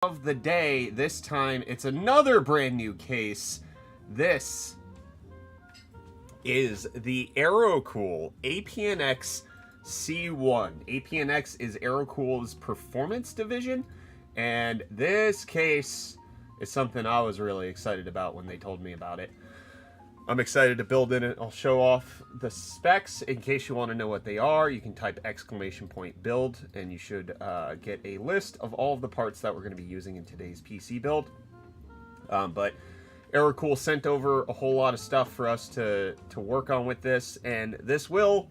Of the day, this time it's another brand new case. This is the AeroCool APNX C1. APNX is AeroCool's performance division, and this case is something I was really excited about when they told me about it. I'm excited to build in it. I'll show off the specs in case you want to know what they are. You can type !build and you should get a list of all of the parts that we're going to be using in today's PC build. But AeroCool sent over a whole lot of stuff for us to work on with this, and this will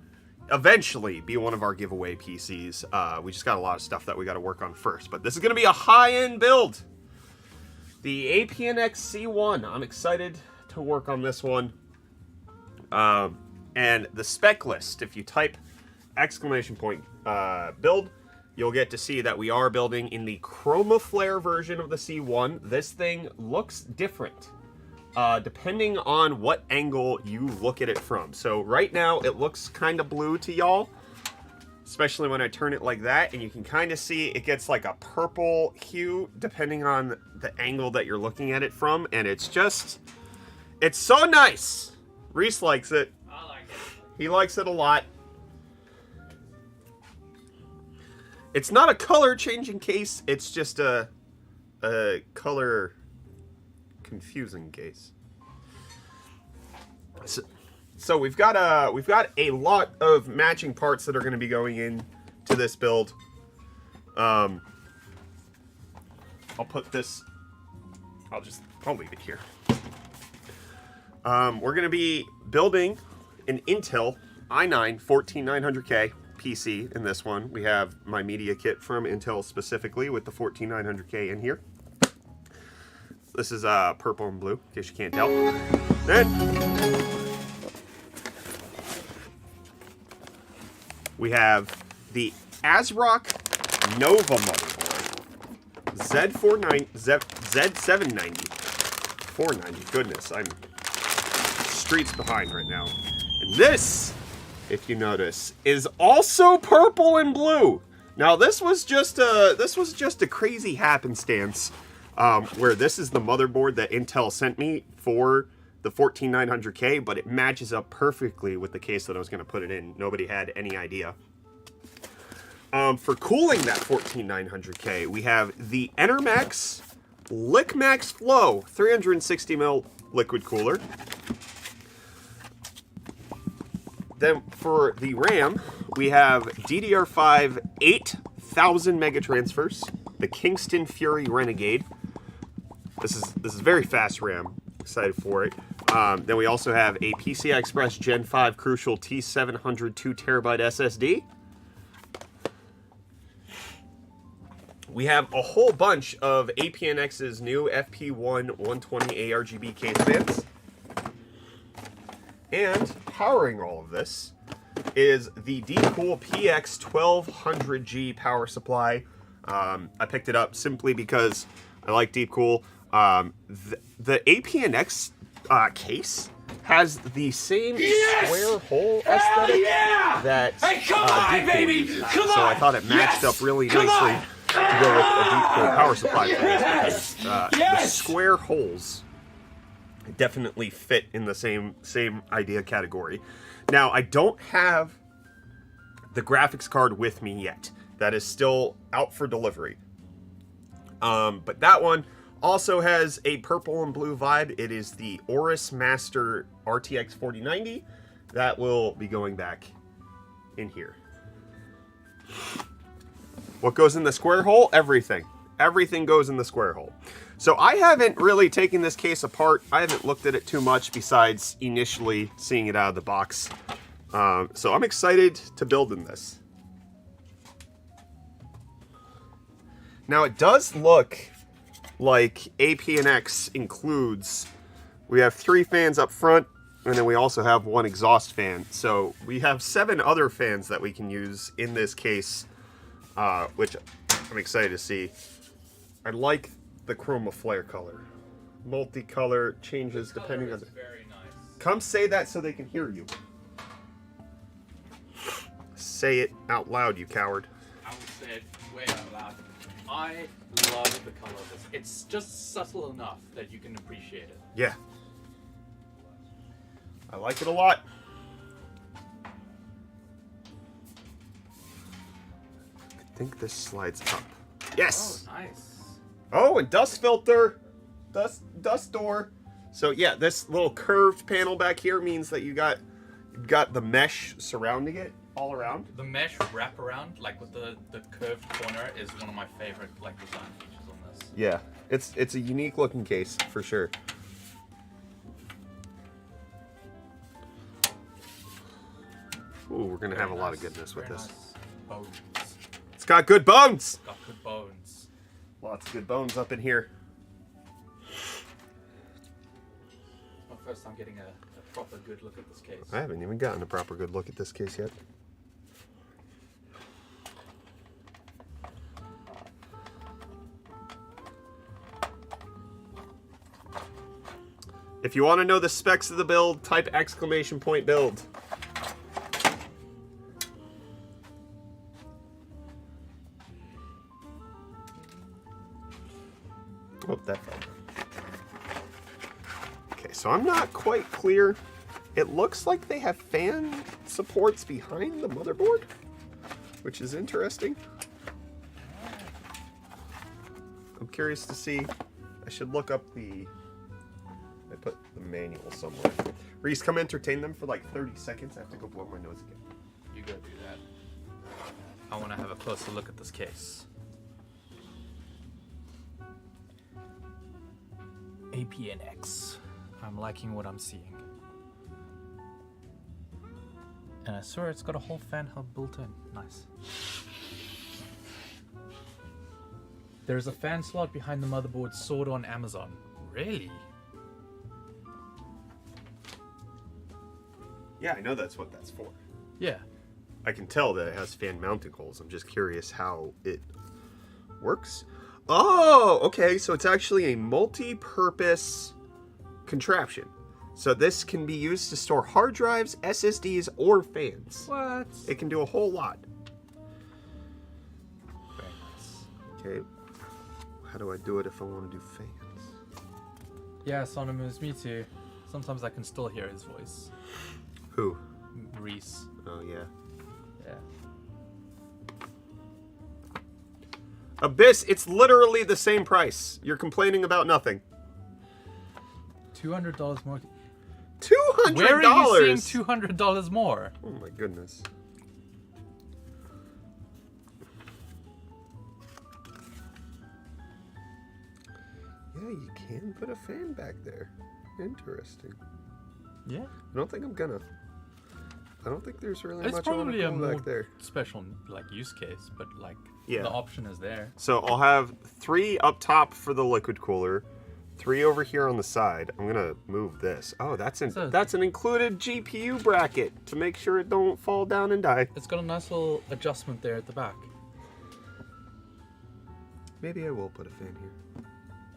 eventually be one of our giveaway PCs. We just got a lot of stuff that we got to work on first, but this is going to be a high-end build. The APNX C1. I'm excited to work on this one. And the spec list, if you type !build, you'll get to see that we are building in the Chroma Flare version of the C1. This thing looks different depending on what angle you look at it from. So right now it looks kind of blue to y'all, especially when I turn it like that, and you can kind of see it gets like a purple hue depending on the angle that you're looking at it from, and it's just, it's so nice. Reese likes it. I like it. He likes it a lot. It's not a color changing case, it's just a color confusing case. So we've got a lot of matching parts that are going to be going in to this build. I'll leave it here. We're going to be building an Intel i9-14900K PC in this one. We have my media kit from Intel specifically with the 14900K in here. This is purple and blue, in case you can't tell. Then we have the ASRock Nova motherboard. Z790. 490. Goodness, I'm streets behind right now. And this, if you notice, is also purple and blue. Now this was just a crazy happenstance where this is the motherboard that Intel sent me for the 14900K, but it matches up perfectly with the case that I was going to put it in. Nobody had any idea. For cooling that 14900K, we have the Enermax LickMax Flow 360ml liquid cooler. Then for the RAM, we have DDR5 8000 mega transfers, the Kingston Fury Renegade. This is very fast RAM. Excited for it. Then we also have a PCI Express Gen 5 Crucial T700 2TB SSD. We have a whole bunch of APNX's new FP1 120 ARGB case fans. And powering all of this is the Deepcool PX1200G power supply. I picked it up simply because I like Deepcool. The APNX case has the same square hole aesthetic that Deepcool uses. So I thought it matched up really nicely to go with a Deepcool power supply for this, because the square holes definitely fit in the same idea category. Now, I don't have the graphics card with me yet. That is still out for delivery. But that one also has a purple and blue vibe. It is the Aorus Master RTX 4090. That will be going back in here. What goes in the square hole? Everything. Everything goes in the square hole. So I haven't really taken this case apart. I haven't looked at it too much besides initially seeing it out of the box. So I'm excited to build in this. Now it does look like APNX includes, we have 3 fans up front, and then we also have 1 exhaust fan. So we have 7 other fans that we can use in this case, which I'm excited to see. I like the Chroma Flare color. Multicolor changes depending on the... Very nice. Come say that so they can hear you. Say it out loud, you coward. I will say it way out loud. I love the color of this. It's just subtle enough that you can appreciate it. Yeah. I like it a lot. I think this slides up. Yes! Oh, nice. Oh, and dust filter. Dust door. So yeah, this little curved panel back here means that you've got the mesh surrounding it all around. The mesh wraparound, like with the curved corner, is one of my favorite like design features on this. Yeah, it's a unique looking case for sure. Ooh, we're gonna have a lot of goodness with this. Nice bones. It's got good bones. Got good bones. Lots of good bones up in here. My first time getting a proper good look at this case. I haven't even gotten a proper good look at this case yet. If you want to know the specs of the build, type !build. Oh, that fell. Okay, so I'm not quite clear. It looks like they have fan supports behind the motherboard, which is interesting. I'm curious to see. I should look up the... I put the manual somewhere. Reese, come entertain them for like 30 seconds. I have to go blow my nose again. You go do that. I want to have a closer look at this case. APNX. I'm liking what I'm seeing. And I swear it's got a whole fan hub built in. Nice. There's a fan slot behind the motherboard sold on Amazon. Really? Yeah, I know that's what that's for. Yeah. I can tell that it has fan mounting holes. I'm just curious how it works. Oh, okay, so it's actually a multi-purpose contraption. So this can be used to store hard drives, SSDs, or fans. What? It can do a whole lot. Very nice. Okay, how do I do it if I want to do fans? Yeah, Sonimus, me too. Sometimes I can still hear his voice. Who? Reese. Oh, yeah. Yeah. Abyss, it's literally the same price. You're complaining about nothing. $200 more. $200? Where are you seeing $200 more? Oh my goodness. Yeah, you can put a fan back there. Interesting. Yeah. I don't think I'm gonna. I don't think there's really It's much I want probably to a do more back there. special like use case, but like Yeah. the option is there. So I'll have 3 up top for the liquid cooler, 3 over here on the side. I'm gonna move this. Oh, that's an included GPU bracket to make sure it don't fall down and die. It's got a nice little adjustment there at the back. Maybe I will put a fan here.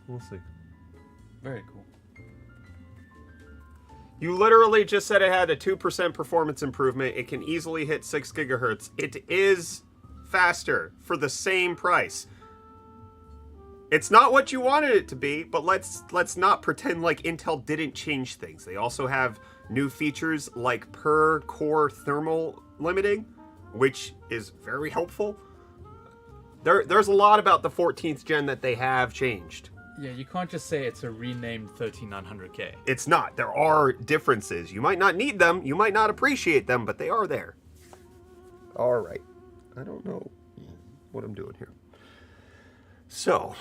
We'll see. Very cool. You literally just said it had a 2% performance improvement. It can easily hit 6 gigahertz. It is faster for the same price. It's not what you wanted it to be, but let's not pretend like Intel didn't change things. They also have new features like per core thermal limiting, which is very helpful. There's a lot about the 14th gen that they have changed. Yeah, you can't just say it's a renamed 13900K. It's not. There are differences. You might not need them, you might not appreciate them, but they are there. All right. I don't know what I'm doing here. So,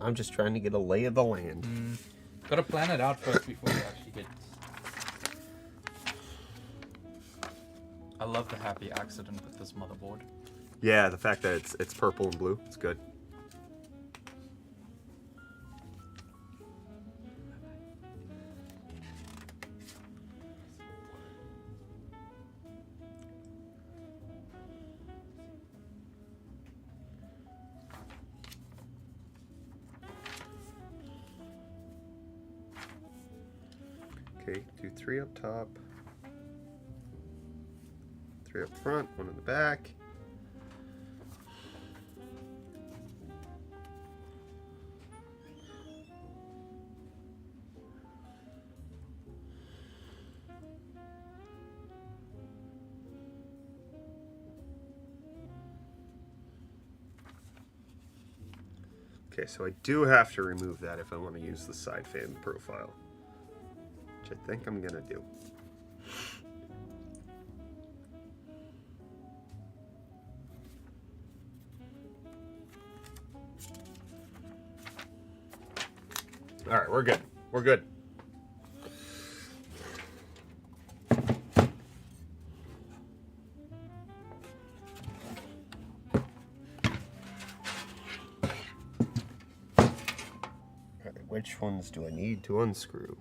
I'm just trying to get a lay of the land. Gotta plan it out first before you actually get. I love the happy accident with this motherboard. Yeah, the fact that it's purple and blue, it's good. Okay, do 3 up top, 3 up front, 1 in the back. Okay, so I do have to remove that if I want to use the side fan profile, which I think I'm gonna do. All right, we're good. We're good. Which ones do I need to unscrew?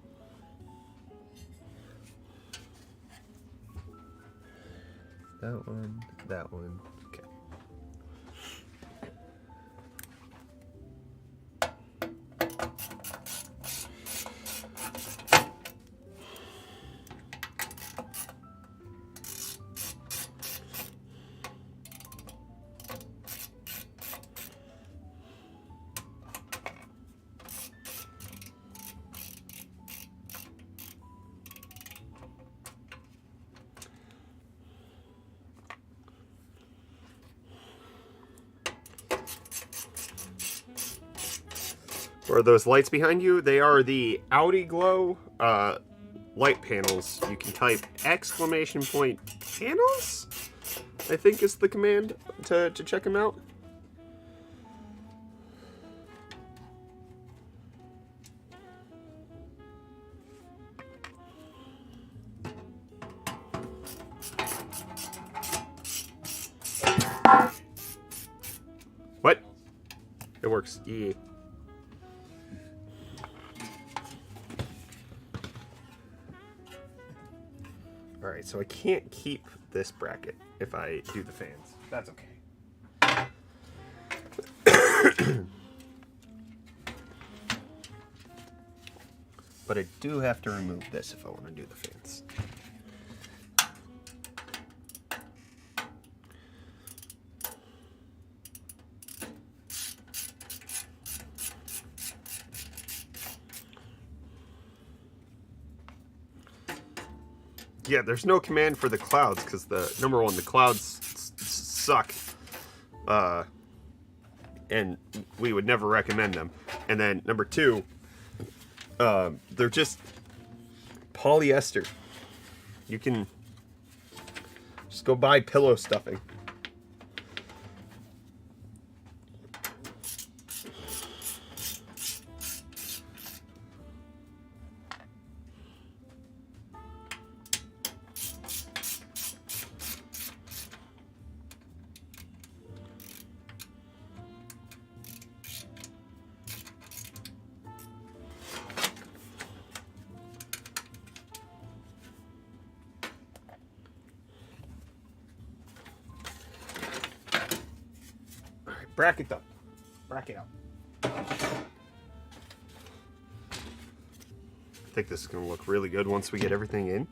That one, that one. Okay. Or those lights behind you, they are the Audi Glow light panels. You can type !panels, I think is the command to check them out. What? It works. Yeah. Alright, so I can't keep this bracket if I do the fans. That's okay. But I do have to remove this if I want to do the fans. Yeah, there's no command for the clouds because number one, the clouds suck, and we would never recommend them. And then number two, they're just polyester. You can just go buy pillow stuffing. Bracket up. Bracket out. I think this is going to look really good once we get everything in.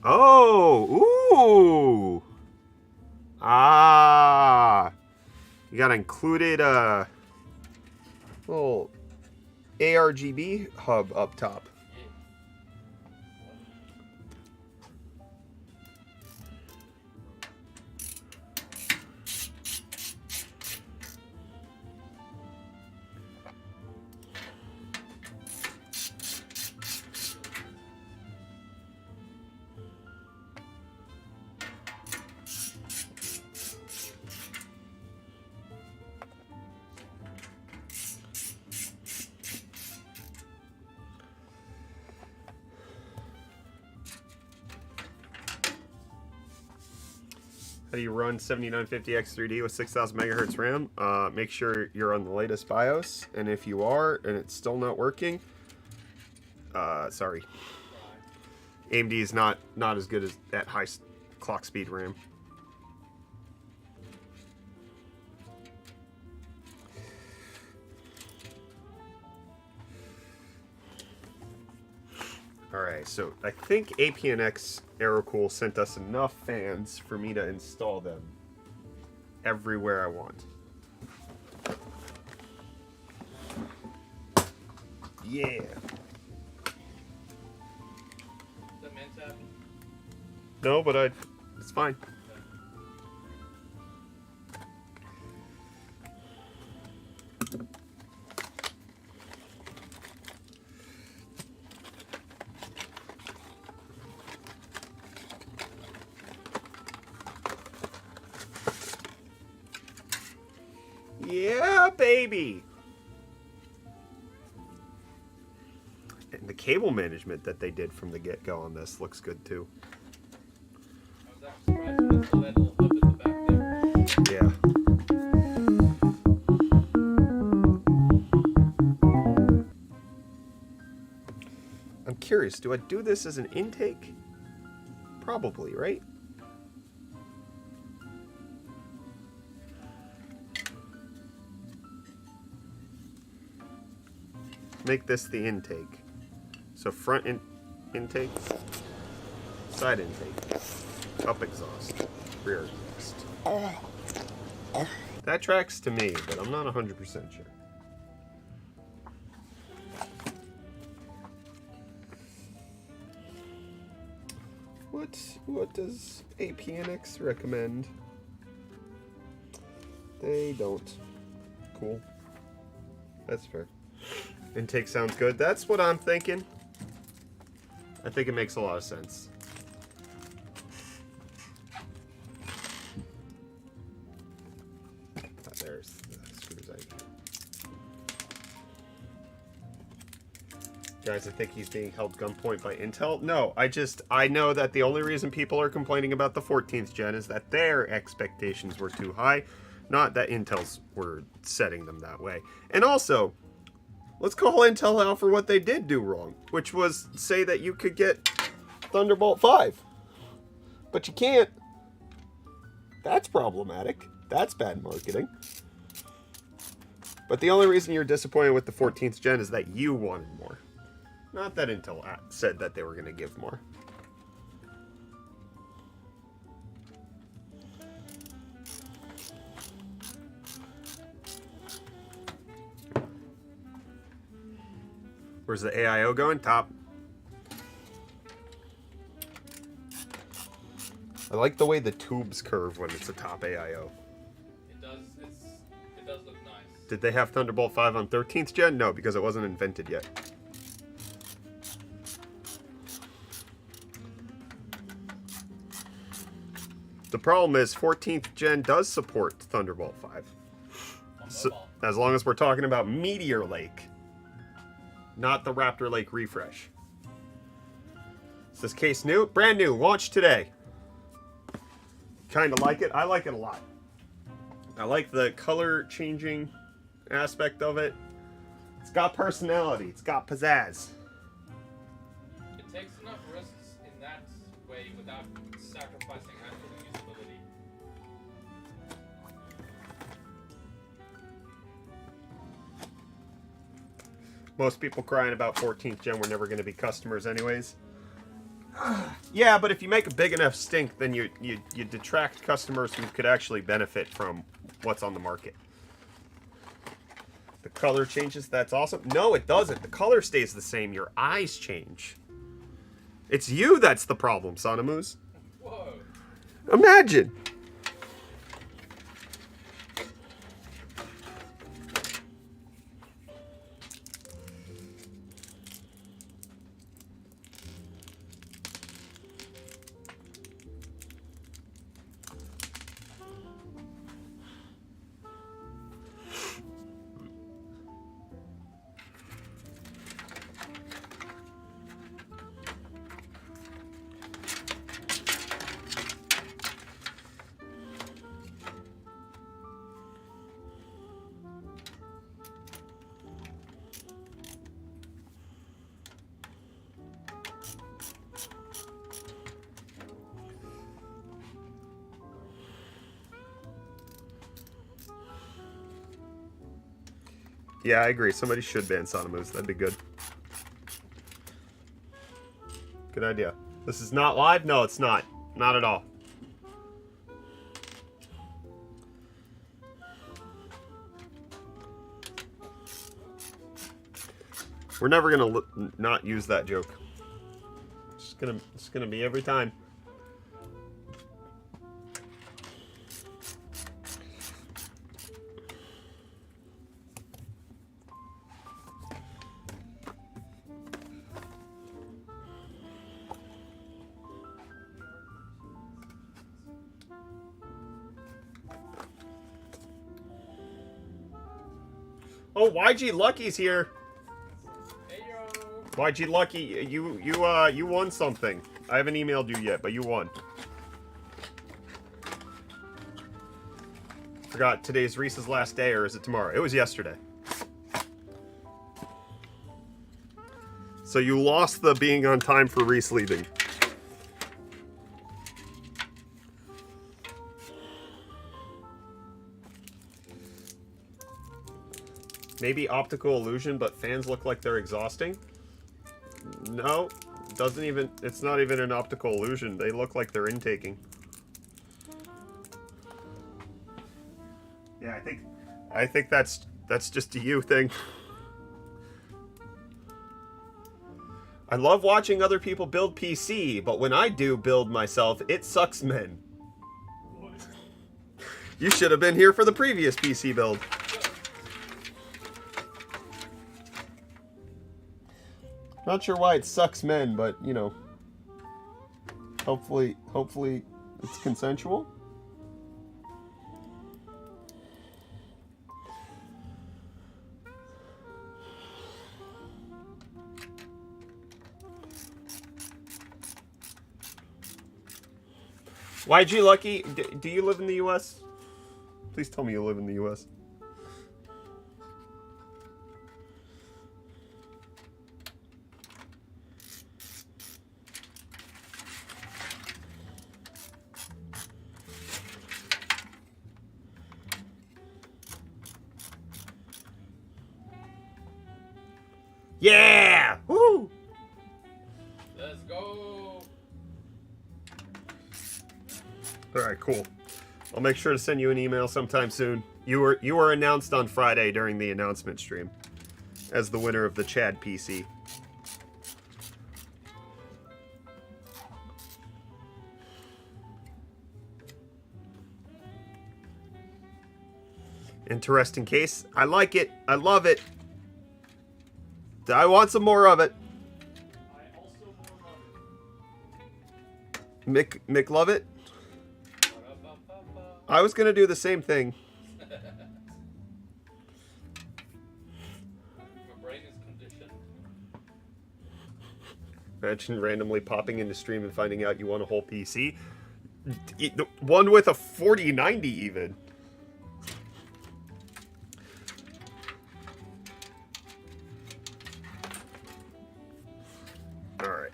Oh! Ooh! Ah! You got included a little ARGB hub up top. How do you run 7950X3D with 6000 megahertz RAM? Make sure you're on the latest BIOS, and if you are and it's still not working, sorry. AMD is not as good as at high clock speed RAM. Alright, so I think APNX AeroCool sent us enough fans for me to install them everywhere I want. Yeah. The meant to happen? No, but it's fine. Yeah, baby. And the cable management that they did from the get-go on this looks good too. I was actually surprised when I saw that little hub in the back there. Yeah. I'm curious, do I do this as an intake? Probably, right? Make this the intake. So front intake, side intake, up exhaust, rear exhaust. That tracks to me, but I'm not 100% sure. What does APNX recommend? They don't. Cool. That's fair. Intake sounds good. That's what I'm thinking. I think it makes a lot of sense. There's the screws I need. Guys, I think he's being held gunpoint by Intel. No, I know that the only reason people are complaining about the 14th gen is that their expectations were too high, not that Intel's were setting them that way. And also, let's call Intel out for what they did do wrong, which was say that you could get Thunderbolt 5. But you can't. That's problematic. That's bad marketing. But the only reason you're disappointed with the 14th gen is that you wanted more. Not that Intel said that they were going to give more. Where's the AIO going? Top. I like the way the tubes curve when it's a top AIO. It does look nice. Did they have Thunderbolt 5 on 13th gen? No, because it wasn't invented yet. The problem is 14th gen does support Thunderbolt 5. So, as long as we're talking about Meteor Lake, not the Raptor Lake refresh. Is this case new? Brand new, launched today. Kind of like it. I like it a lot. I like the color changing aspect of it. It's got personality. It's got pizzazz. It takes enough risks in that way without sacrificing actual usability. Most people crying about 14th gen were never going to be customers anyways. Yeah, but if you make a big enough stink, then you detract customers who could actually benefit from what's on the market. The color changes, that's awesome. No, it doesn't. The color stays the same. Your eyes change. It's you that's the problem, Sonamoose. Whoa. Imagine. Yeah, I agree. Somebody should ban Sonamoose. That'd be good. Good idea. This is not live? No, it's not. Not at all. We're never gonna not use that joke. It's gonna be every time. Oh, YG Lucky's here. Hey yo. YG Lucky, you won something. I haven't emailed you yet, but you won. Forgot today's Reese's last day, or is it tomorrow? It was yesterday. So you lost the being on time for Reese leaving. Maybe optical illusion, but fans look like they're exhausting. No, doesn't even. It's not even an optical illusion. They look like they're intaking. Yeah, I think that's just a you thing. I love watching other people build PC, but when I do build myself, it sucks, men. You should have been here for the previous PC build. Not sure why it sucks, men, but you know, hopefully it's consensual. YG Lucky, do you live in the US? Please tell me you live in the US. Yeah! Woo! Let's go. Alright, cool. I'll make sure to send you an email sometime soon. You were announced on Friday during the announcement stream as the winner of the Chad PC. Interesting case. I like it. I love it. I want some more of it. I also more Mick love it. I was gonna do the same thing. My brain is conditioned. Imagine randomly popping into stream and finding out you won a whole PC. One with a 4090 even. Alright.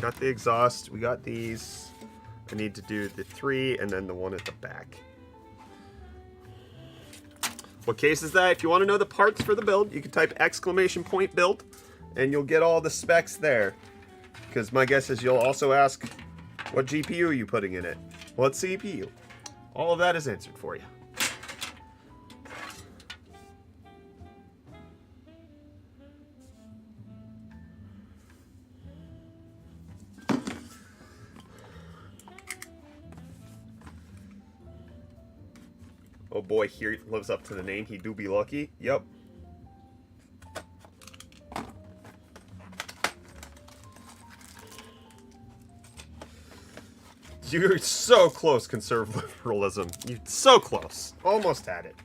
Got the exhaust. We got these. I need to do the 3 and then the one at the back. What case is that? If you want to know the parts for the build, you can type !build and you'll get all the specs there. Because my guess is you'll also ask what GPU are you putting in it? What CPU? All of that is answered for you. Oh boy, here lives up to the name. He do be lucky. Yep. You're so close, conservatism. You're so close. Almost had it.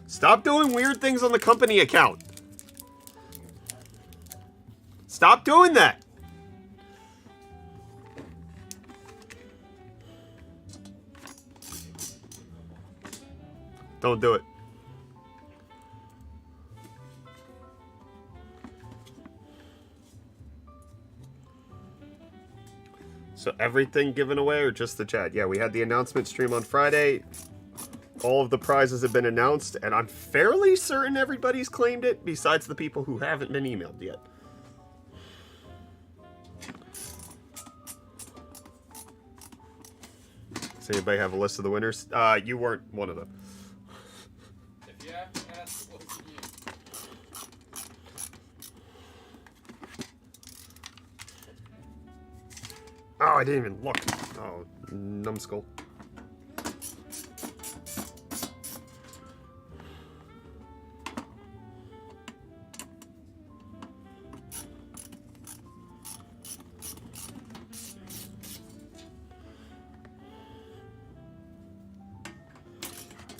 Stop doing weird things on the company account. Stop doing that. Don't do it. So everything given away or just the chat? Yeah, we had the announcement stream on Friday. All of the prizes have been announced, and I'm fairly certain everybody's claimed it, besides the people who haven't been emailed yet. Does anybody have a list of the winners? You weren't one of them. If you have to ask, it wasn't you. Oh, I didn't even look. Oh, numbskull.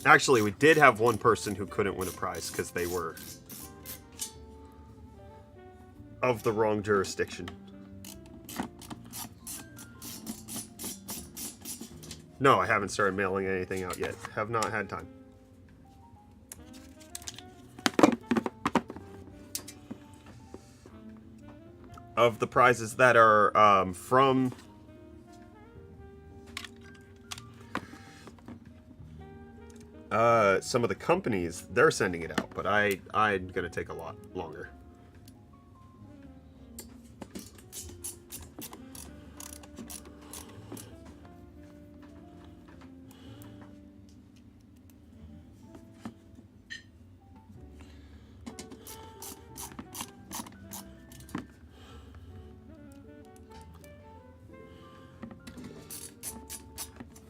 Actually, we did have one person who couldn't win a prize because they were of the wrong jurisdiction. No, I haven't started mailing anything out yet. Have not had time. Of the prizes that are from some of the companies, they're sending it out, but I'm gonna take a lot longer.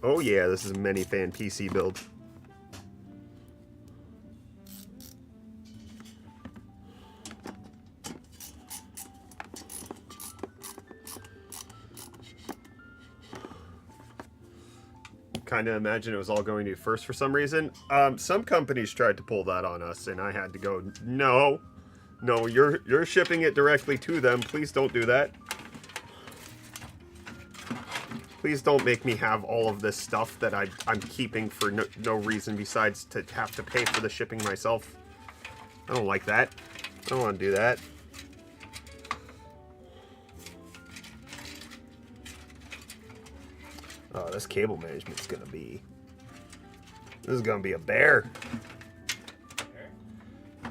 Oh yeah, this is a mini-fan PC build. Kind of imagine it was all going to first for some reason. Some companies tried to pull that on us, and I had to go, no, you're shipping it directly to them. Please don't do that. Please don't make me have all of this stuff that I'm keeping for no reason besides to have to pay for the shipping myself. I don't like that. I don't want to do that. Oh, this cable management's gonna be... This is gonna be a bear.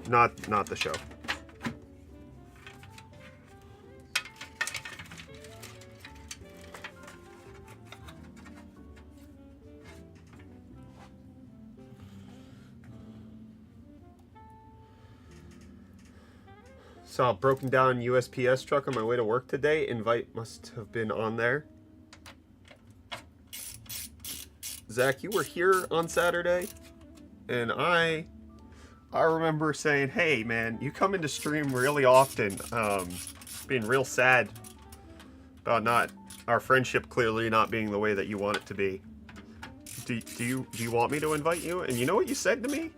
Not the show. Saw a broken down USPS truck on my way to work today. Invite must have been on there. Zach, you were here on Saturday, and I remember saying, hey man, you come into stream really often, being real sad about our friendship clearly not being the way that you want it to be. Do you want me to invite you? And you know what you said to me?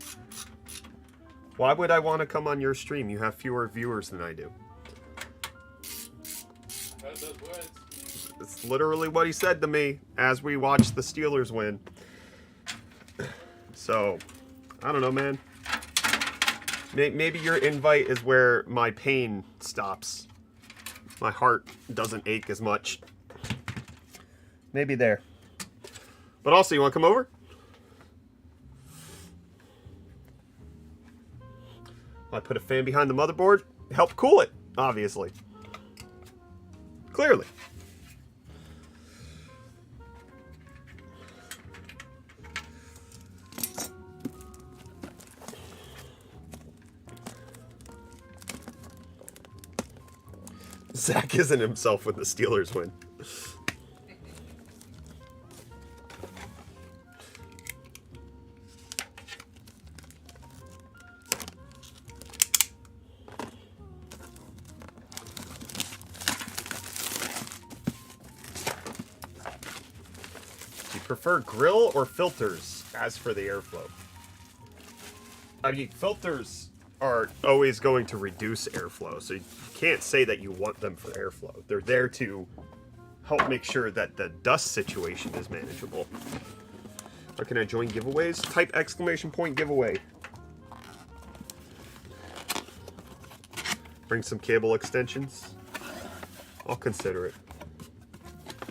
Why would I want to come on your stream? You have fewer viewers than I do. Heard those words. It's literally what he said to me as we watched the Steelers win. So, I don't know, man. Maybe your invite is where my pain stops. My heart doesn't ache as much. Maybe there. But also, you want to come over? I put a fan behind the motherboard. Help cool it, obviously. Clearly. Zach isn't himself when the Steelers win. Do you prefer grill or filters as for the airflow? I mean, filters are always going to reduce airflow, so you can't say that you want them for airflow. They're there to help make sure that the dust situation is manageable. How can I join giveaways? Type !! giveaway. Bring some cable extensions. I'll consider it.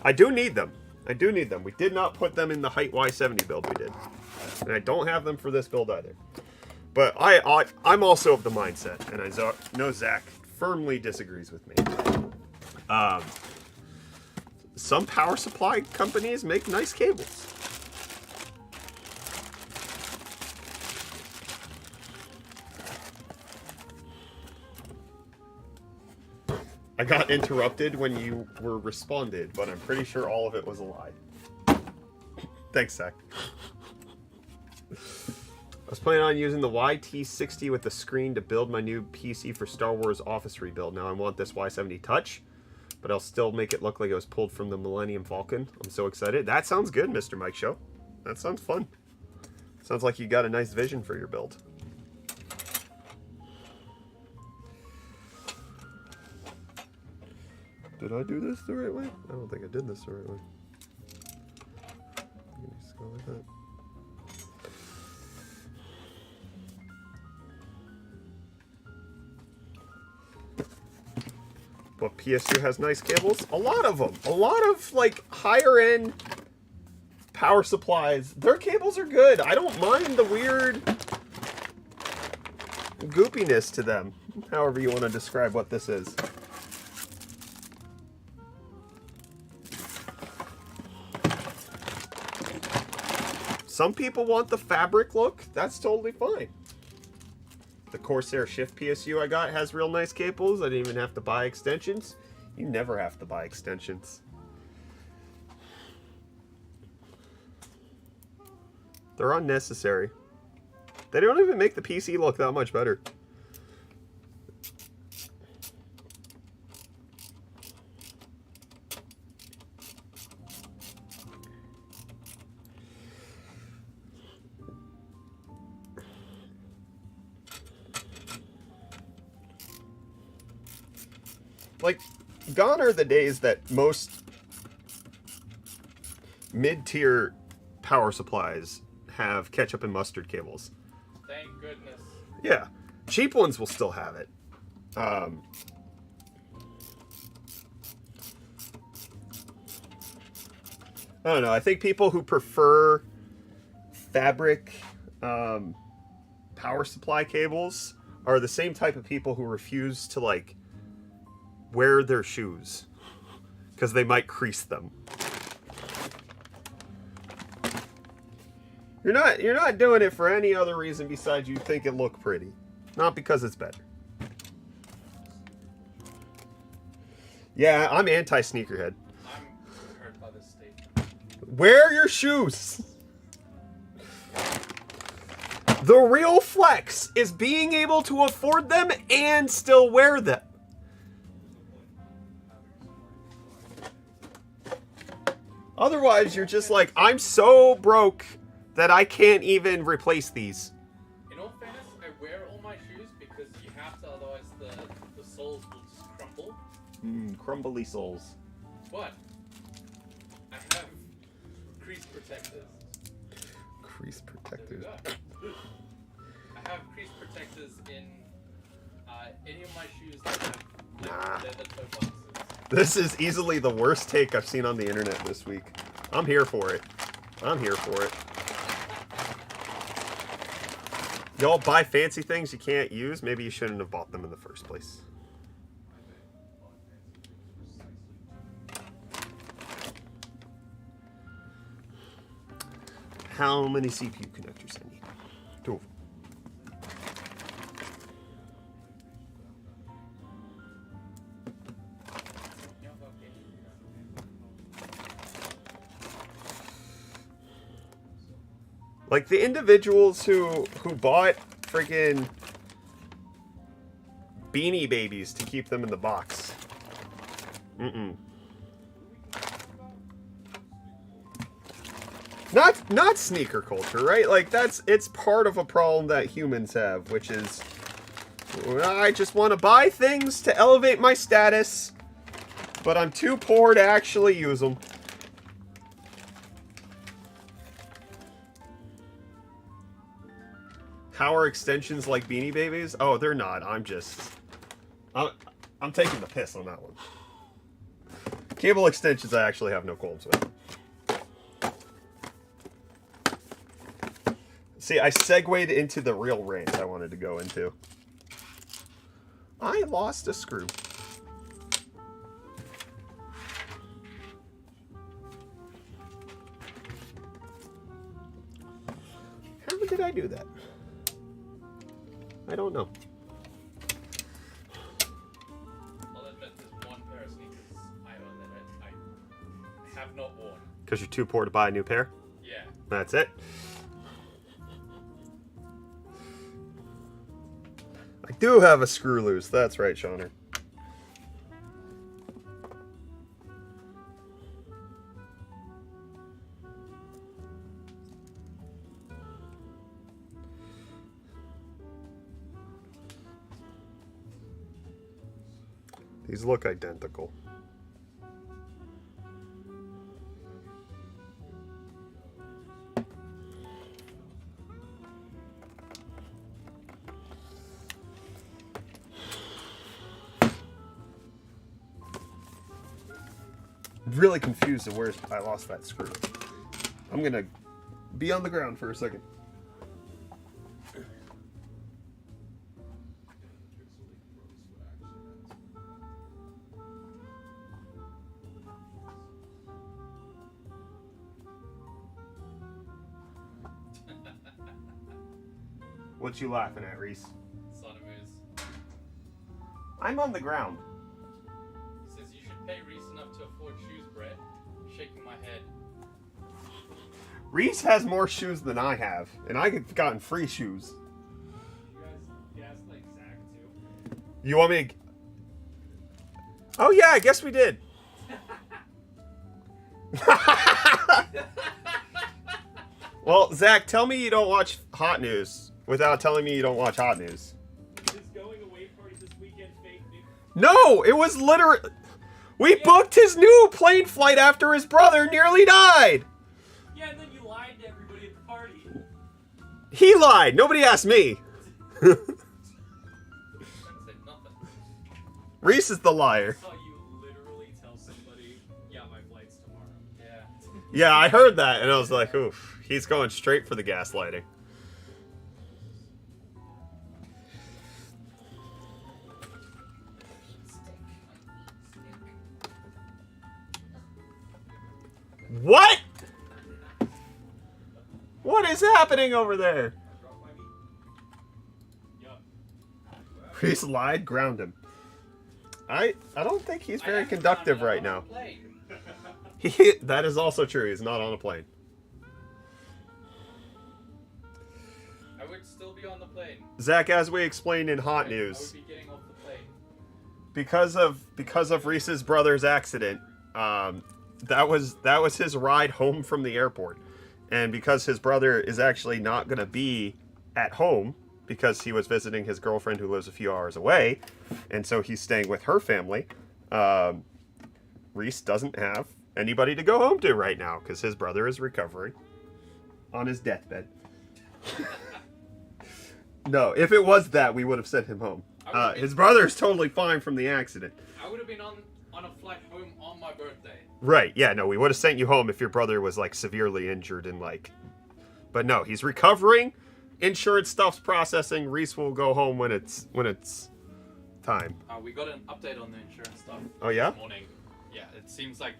I do need them. I do need them. We did not put them in the height Y70 build we did. And I don't have them for this build either. But I'm also of the mindset, and I know Zach firmly disagrees with me. Some power supply companies make nice cables. I got interrupted when you were responded, but I'm pretty sure all of it was a lie. Thanks, Zach. I was planning on using the YT60 with the screen to build my new PC for Star Wars Office rebuild. Now I want this Y70 Touch, but I'll still make it look like it was pulled from the Millennium Falcon. I'm so excited. That sounds good, Mr. Mike Show. That sounds fun. Sounds like you got a nice vision for your build. Did I do this the right way? I don't think I did this the right way. Just go like that. But PSU has nice cables. A lot of them. A lot of like higher end power supplies. Their cables are good. I don't mind the weird goopiness to them. However you want to describe what this is. Some people want the fabric look. That's totally fine. The Corsair Shift PSU I got has real nice cables. I didn't even have to buy extensions. You never have to buy extensions. They're unnecessary. They don't even make the PC look that much better. Like, gone are the days that most mid-tier power supplies have ketchup and mustard cables. Thank goodness. Yeah. Cheap ones will still have it. I don't know. I think people who prefer fabric power supply cables are the same type of people who refuse to, like, wear their shoes because they might crease them. You're not doing it for any other reason besides you think it look pretty, not because it's better. Yeah, I'm anti-sneakerhead. I'm hurt by this statement. Wear your shoes. The real flex is being able to afford them and still wear them. Otherwise, you're just like, I'm so broke that I can't even replace these. In all fairness, I wear all my shoes because you have to, otherwise the soles will just crumble. Crumbly soles. But I have crease protectors. Crease protectors. I have crease protectors in any of my shoes that have leather toe boxes. This is easily the worst take I've seen on the internet this week. I'm here for it. I'm here for it. Y'all buy fancy things you can't use. Maybe you shouldn't have bought them in the first place. How many CPU connectors I need? 2 of them. Like the individuals who bought freaking Beanie Babies to keep them in the box. Not sneaker culture, right? Like it's part of a problem that humans have, which is I just want to buy things to elevate my status, but I'm too poor to actually use them. How are extensions like Beanie Babies? Oh, they're not. I'm taking the piss on that one. Cable extensions I actually have no qualms with. See, I segued into the real rant I wanted to go into. I lost a screw. How did I do that? I don't know. I'll admit there's one pair of sneakers I own that I have not worn. Because you're too poor to buy a new pair? Yeah. That's it. I do have a screw loose. That's right, Shauner. These look identical. Really confused of where I lost that screw. I'm gonna be on the ground for a second. What you laughing at, Reese? Sonomus. I'm on the ground. He says you should pay Reese enough to afford shoes, Brett. Shaking my head. Reese has more shoes than I have, and I've gotten free shoes. You guys gassed like Zach too? You want me to... Oh yeah, I guess we did. Well, Zach, tell me you don't watch Hot News without telling me you don't watch Hot News. His going away party this weekend fake news. No, it was literally... We booked his new plane flight after his brother nearly died. Yeah, and then you lied to everybody at the party. He lied. Nobody asked me. I said nothing. Reese is the liar. I saw you literally tell somebody, yeah, my flight's tomorrow. Yeah. Yeah, I heard that, and I was like, oof. He's going straight for the gaslighting. What? What is happening over there? Yup. Reese lied, ground him. I don't think he's I very haven't conductive found it right on now. a plane. That is also true. He's not on a plane. I would still be on the plane. Zach, as we explained in Hot I News, would be getting off the plane. because of Reese's brother's accident, that was his ride home from the airport, and because his brother is actually not going to be at home because he was visiting his girlfriend who lives a few hours away, and so he's staying with her family. Reese doesn't have anybody to go home to right now because his brother is recovering on his deathbed. No, if it was that, we would have sent him home. His brother is totally fine from the accident. I would have been on a flight home on my birthday. Right, yeah, no, we would have sent you home if your brother was, like, severely injured and, like... But no, he's recovering, insurance stuff's processing, Reese will go home when it's time. We got an update on the insurance stuff Oh, yeah? this morning. Yeah, it seems like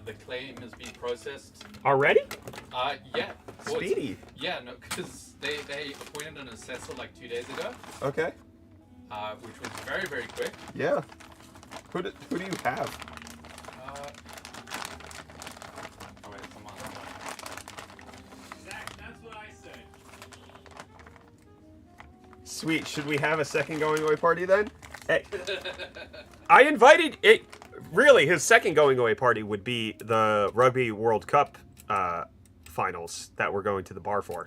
the claim has been processed. Already? Yeah. Well, Speedy. yeah, no, because they appointed an assessor like 2 days ago, Okay. which was very, very quick. Yeah. Who do you have? Oh wait, come on. Zach, that's what I said. Sweet, should we have a second going away party then? Hey, I invited it. Really, his second going away party would be the Rugby World Cup finals that we're going to the bar for.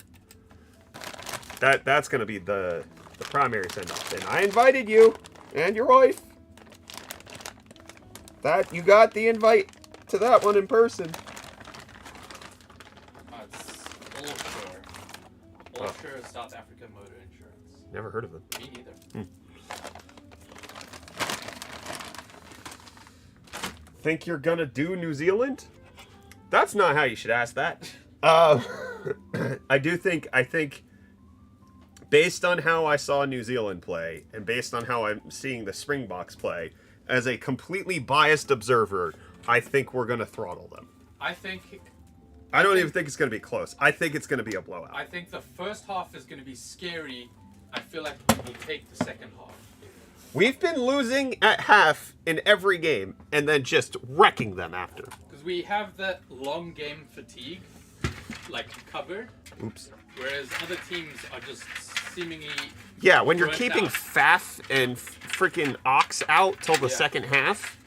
That's going to be the primary send-off. And I invited you and your wife. That you got the invite to that one in person. It's Allshare. Allshare is South Africa Motor Insurance. Never heard of them. Me neither. think you're gonna do New Zealand? That's not how you should ask that. I think based on how I saw New Zealand play, and based on how I'm seeing the Springboks play, as a completely biased observer, I think we're gonna throttle them. I don't even think it's gonna be close. I think it's gonna be a blowout. I think the first half is gonna be scary. I feel like we'll take the second half. We've been losing at half in every game, and then just wrecking them after. Because we have the long game fatigue, like, covered. Oops. Whereas other teams are just seemingly... Yeah, when you're burnt keeping out. Faf and freaking Ox out till the second half.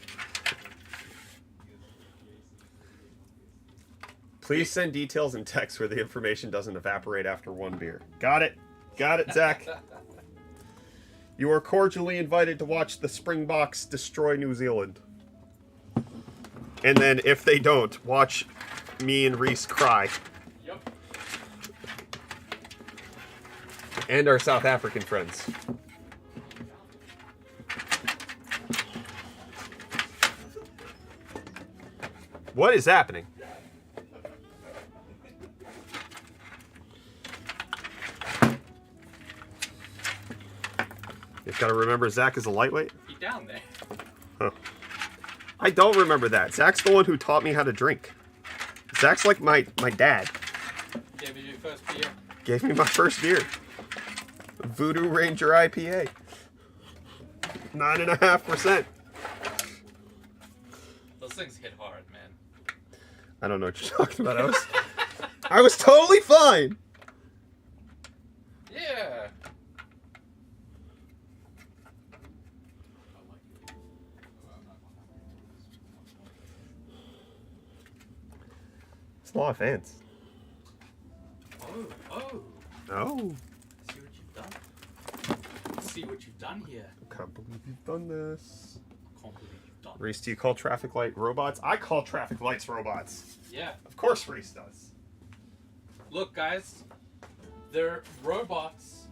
Please send details in text where the information doesn't evaporate after one beer. Got it. Got it, Zach. You are cordially invited to watch the Springboks destroy New Zealand. And then, if they don't, watch me and Reese cry. Yep. And our South African friends. What is happening? You've got to remember Zach is a lightweight. Be down there. Huh. I don't remember that. Zach's the one who taught me how to drink. Zach's like my dad. Gave you your first beer. Gave me my first beer. Voodoo Ranger IPA. 9.5%. Those things hit hard, man. I don't know what you're talking about. I was totally fine. Yeah. It's a lot of fans. Oh. Oh. See what you've done. See what you've done here. I can't believe you've done this. Can't believe you've done. Reese, do you call traffic light robots? I call traffic lights robots. Yeah. Of course Reese does. Look, guys. They're robots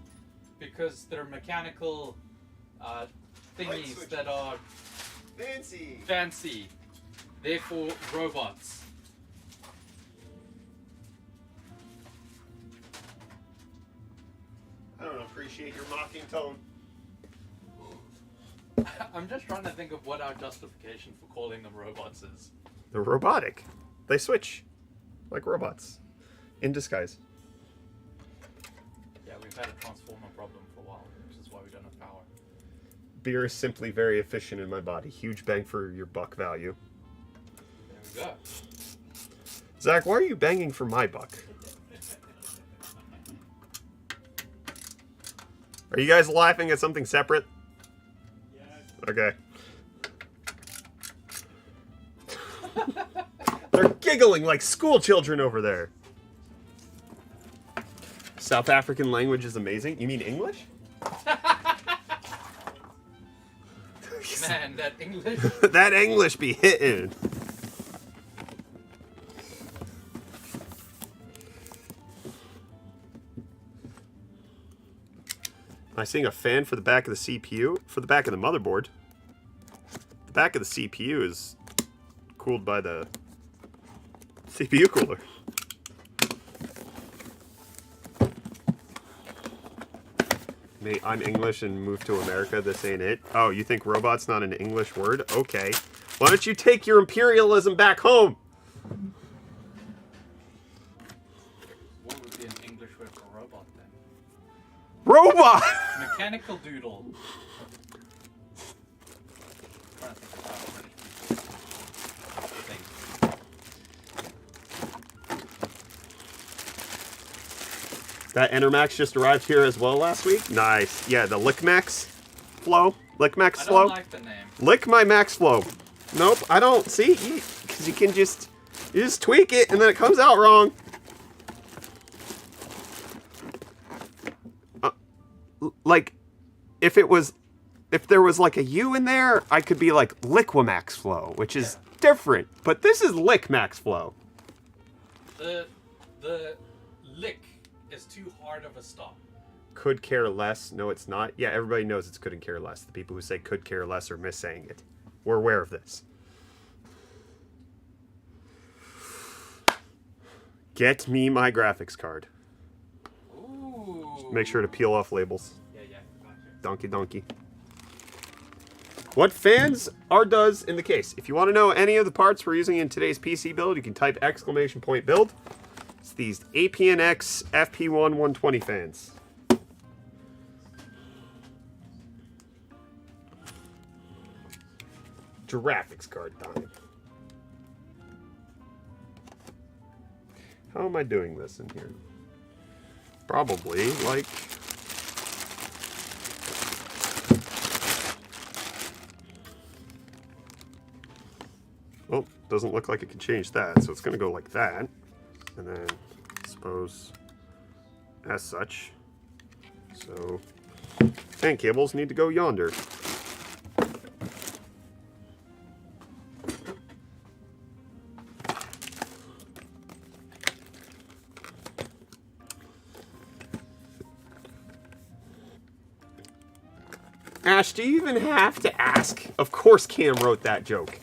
because they're mechanical thingies that are fancy. Therefore, robots. I don't appreciate your mocking tone. I'm just trying to think of what our justification for calling them robots is. They're robotic. They switch. Like robots. In disguise. Yeah, we've had a transformer problem for a while, which is why we don't have power. Beer is simply very efficient in my body. Huge bang for your buck value. There we go. Zach, why are you banging for my buck? Are you guys laughing at something separate? Yes. Okay. They're giggling like school children over there. South African language is amazing. You mean English? Man, that English. That English be hitting. Am I seeing a fan for the back of the CPU? For the back of the motherboard. The back of the CPU is cooled by the CPU cooler. Mate, I'm English and moved to America. This ain't it. Oh, you think robot's not an English word? Okay. Why don't you take your imperialism back home? What would be an English word for robot then? Robot! Mechanical doodle. I'm trying to think of how to think. That Enermax just arrived here as well last week. Nice. Yeah, the Lickmax flow. Lickmax I flow. don't like the name. Lick my max flow. Nope, I don't. See? Because you can just tweak it and then it comes out wrong. Like, if there was like a U in there, I could be like Liquimax flow, which is different. But this is Lickmax flow. The lick is too hard of a stop. Could care less. No, it's not. Yeah, everybody knows it's couldn't care less. The people who say could care less are missaying it. We're aware of this. Get me my graphics card. Ooh. Make sure to peel off labels. Yeah, gotcha. Donkey donkey. What fans are does in the case? If you want to know any of the parts we're using in today's PC build, you can type !build. It's these APNX FP1 120 fans. Graphics card time. How am I doing this in here? Probably like... Well, doesn't look like it can change that, so it's going to go like that. And then, I suppose, as such. So, fan cables need to go yonder. Ash, do you even have to ask? Of course Cam wrote that joke.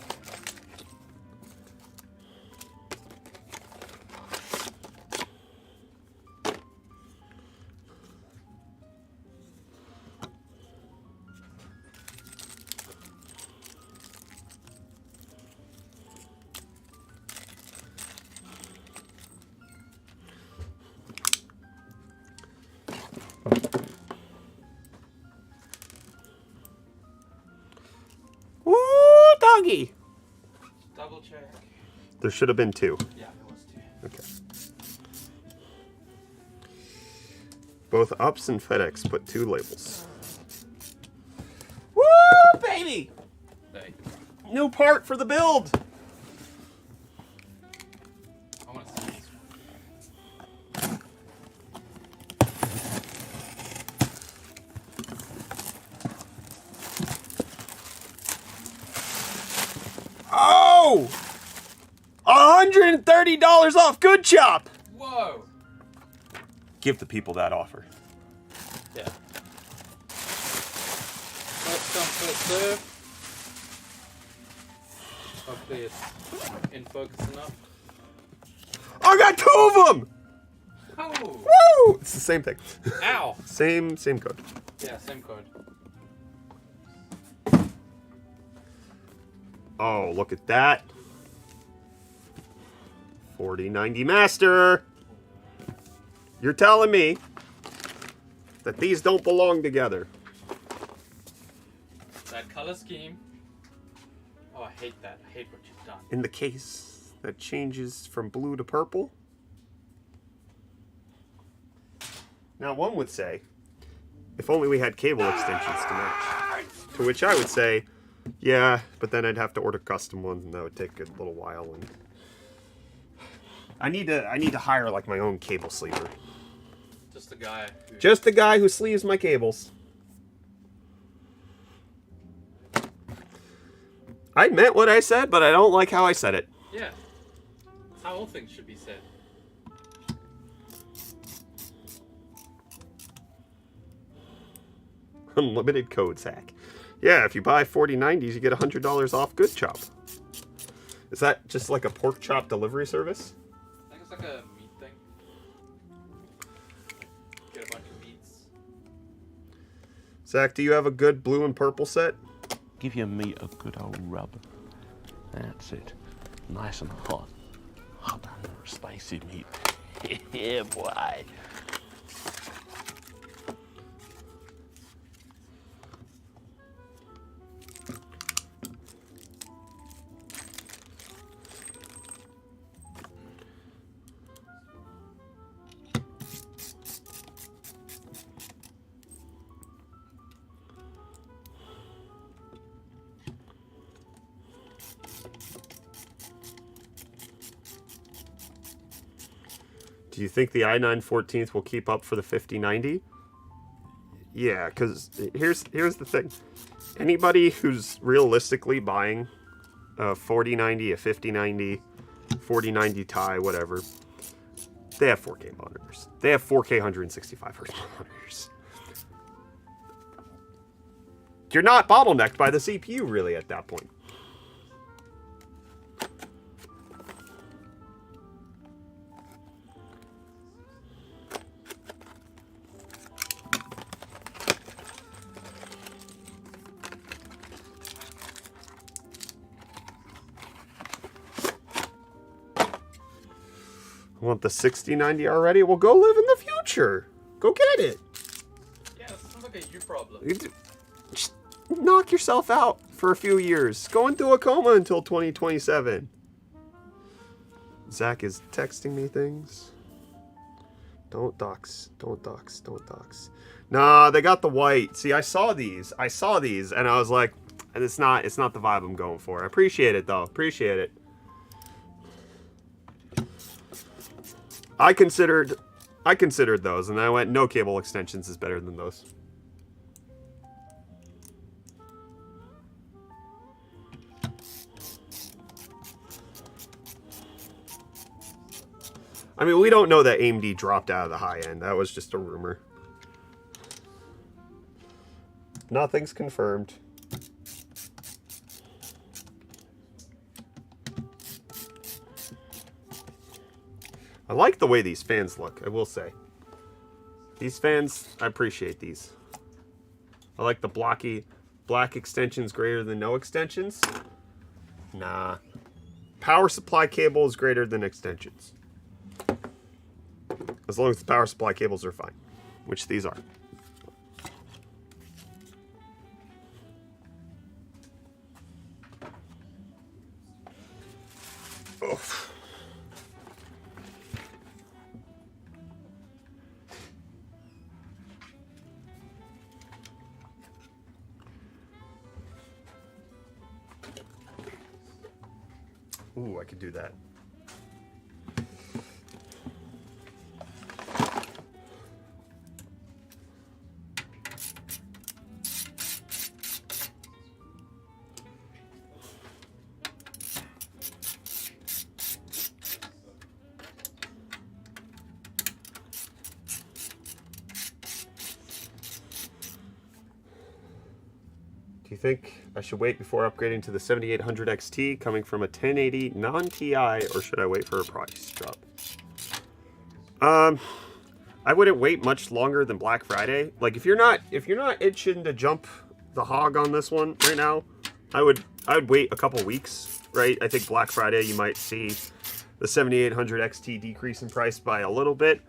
Doggy! Double check. There should have been two. Yeah, it was two. Okay. Both Ups and FedEx put 2 labels. Woo, baby! Hey, New part for the build! I want to see this one. Oh! $130 off Good Chop! Whoa! Give the people that offer. Yeah. First come, first serve. Hopefully it's in focus enough. I got 2 of them! Oh! Woo! It's the same thing. Ow! Same code. Yeah, same code. Oh, look at that. 4090 Master. You're telling me that these don't belong together. That color scheme. Oh, I hate that. I hate what you've done. In the case that changes from blue to purple. Now, one would say, if only we had cable extensions to match. To which I would say, yeah, but then I'd have to order custom ones, and that would take a little while. And I need to hire like my own cable sleever. Just a guy. Just the guy who sleeves my cables. I meant what I said, but I don't like how I said it. Yeah. That's how all things should be said. Unlimited code hack. Yeah, if you buy 4090s, you get $100 off Good Chop. Is that just like a pork chop delivery service? I think it's like a meat thing. Get a bunch of meats. Zach, do you have a good blue and purple set? Give your meat a good old rub. That's it. Nice and hot. Hot and spicy meat. Yeah, boy. Do you think the i9-14 will keep up for the 5090? Yeah, because here's the thing. Anybody who's realistically buying a 4090, a 5090, 4090 Ti, whatever, they have 4K monitors. They have 4K 165 Hz monitors. You're not bottlenecked by the CPU really at that point. Want the 6090 already? Well, go live in the future. Go get it. Yeah, it sounds like a you problem. Just knock yourself out for a few years. Go into a coma until 2027. Zach is texting me things. Don't dox. Don't dox. Don't dox. Nah, they got the white. See, I saw these, and I was like, it's not the vibe I'm going for. I appreciate it though. Appreciate it. I considered those, and I went, no cable extensions is better than those. I mean, we don't know that AMD dropped out of the high end. That was just a rumor. Nothing's confirmed. I like the way these fans look, I will say. These fans, I appreciate these. I like the black extensions greater than no extensions. Nah. Power supply cable is greater than extensions. As long as the power supply cables are fine, which these are. Oof. Ooh, I could do that. Do you think I should wait before upgrading to the 7800 XT coming from a 1080 non-TI, or should I wait for a price drop? I wouldn't wait much longer than Black Friday. Like if you're not itching to jump the hog on this one right now, I would wait a couple weeks, right? I think Black Friday you might see the 7800 XT decrease in price by a little bit.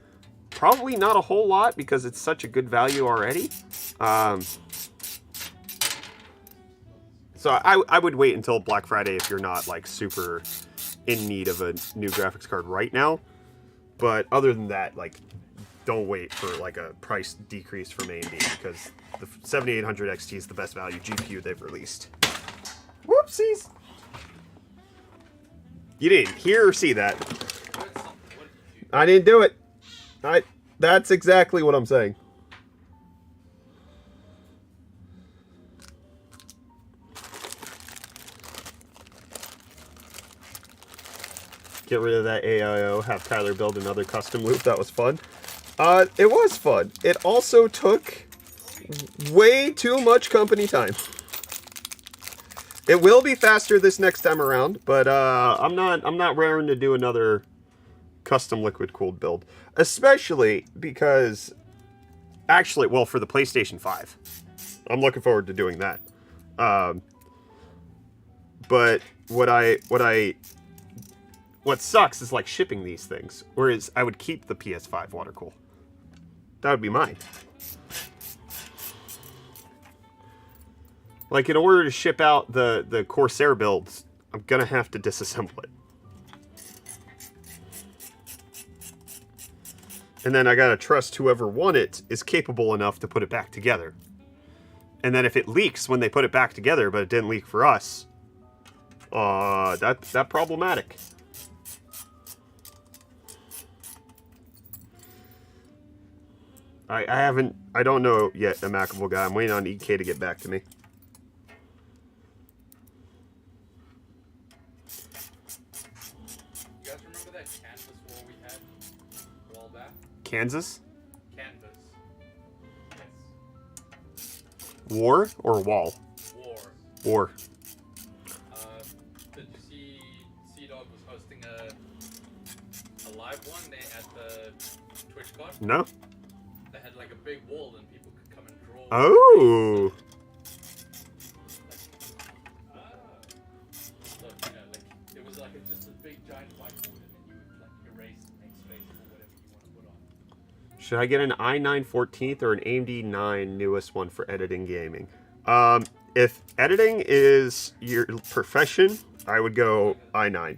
Probably not a whole lot because it's such a good value already. So I would wait until Black Friday if you're not like super in need of a new graphics card right now. But other than that, like don't wait for like a price decrease from AMD because the 7800 XT is the best value GPU they've released. Whoopsies! You didn't hear or see that. I didn't do it. That's exactly what I'm saying. Get rid of that AIO, have Tyler build another custom loop. That was fun. It was fun. It also took way too much company time. It will be faster this next time around, but I'm not raring to do another custom liquid cooled build, especially because actually, well, for the PlayStation 5, I'm looking forward to doing that. But what sucks is like shipping these things, whereas I would keep the PS5 water cool. That would be mine. Like in order to ship out the Corsair builds, I'm gonna have to disassemble it. And then I gotta trust whoever won it is capable enough to put it back together. And then if it leaks when they put it back together, but it didn't leak for us, that's problematic. I don't know yet, the Mackable guy. I'm waiting on EK to get back to me. You guys remember that canvas war we had a while back? Kansas? Canvas. Yes. War or wall? War. War. Did you see C-Dog was hosting a live one day at the TwitchCon? No. They had like a big wall and people could come and draw. Oh. So, you know, like it was like just a big giant whiteboard and then you would like erase and make space for whatever you want to put on. Should I get an i9 14th or an AMD 9 newest one for editing gaming? If editing is your profession, I would go i9.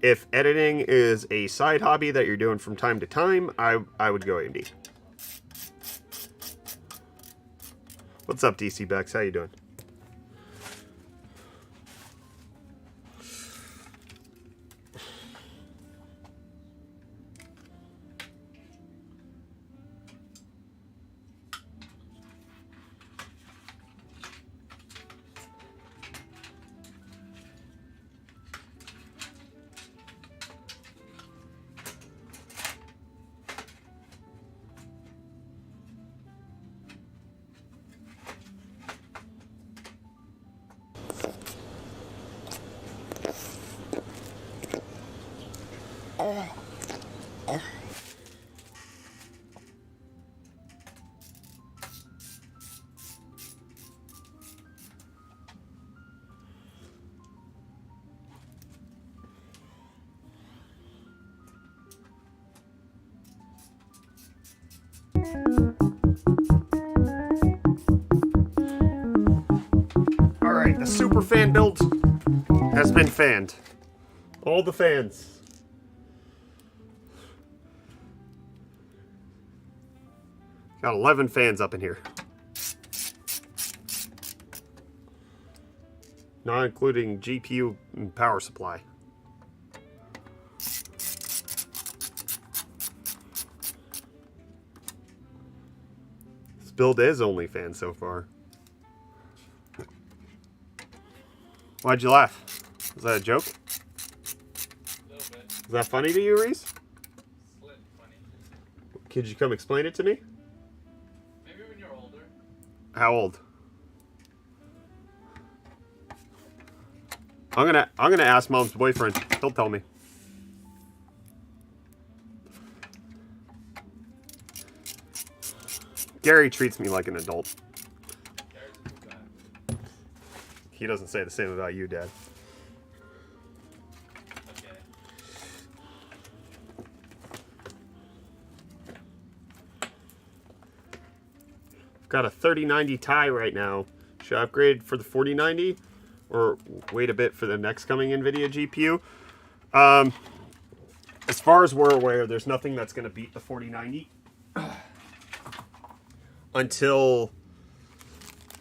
If editing is a side hobby that you're doing from time to time, I would go AMD. What's up, DC Bex? How you doing? Alright, the super fan build has been fanned. All the fans. Got 11 fans up in here. Not including GPU and power supply. This build is only fan so far. Why'd you laugh? Was that a joke? A little bit. Is that funny to you, Reese? Slit funny. Could you come explain it to me? Maybe when you're older. How old? I'm gonna ask Mom's boyfriend. He'll tell me. Gary treats me like an adult. Gary's a good guy. He doesn't say the same about you, Dad. Okay. Got a 3090 Ti right now. Should I upgrade for the 4090 or wait a bit for the next coming NVIDIA GPU? As far as we're aware, there's nothing that's going to beat the 4090 until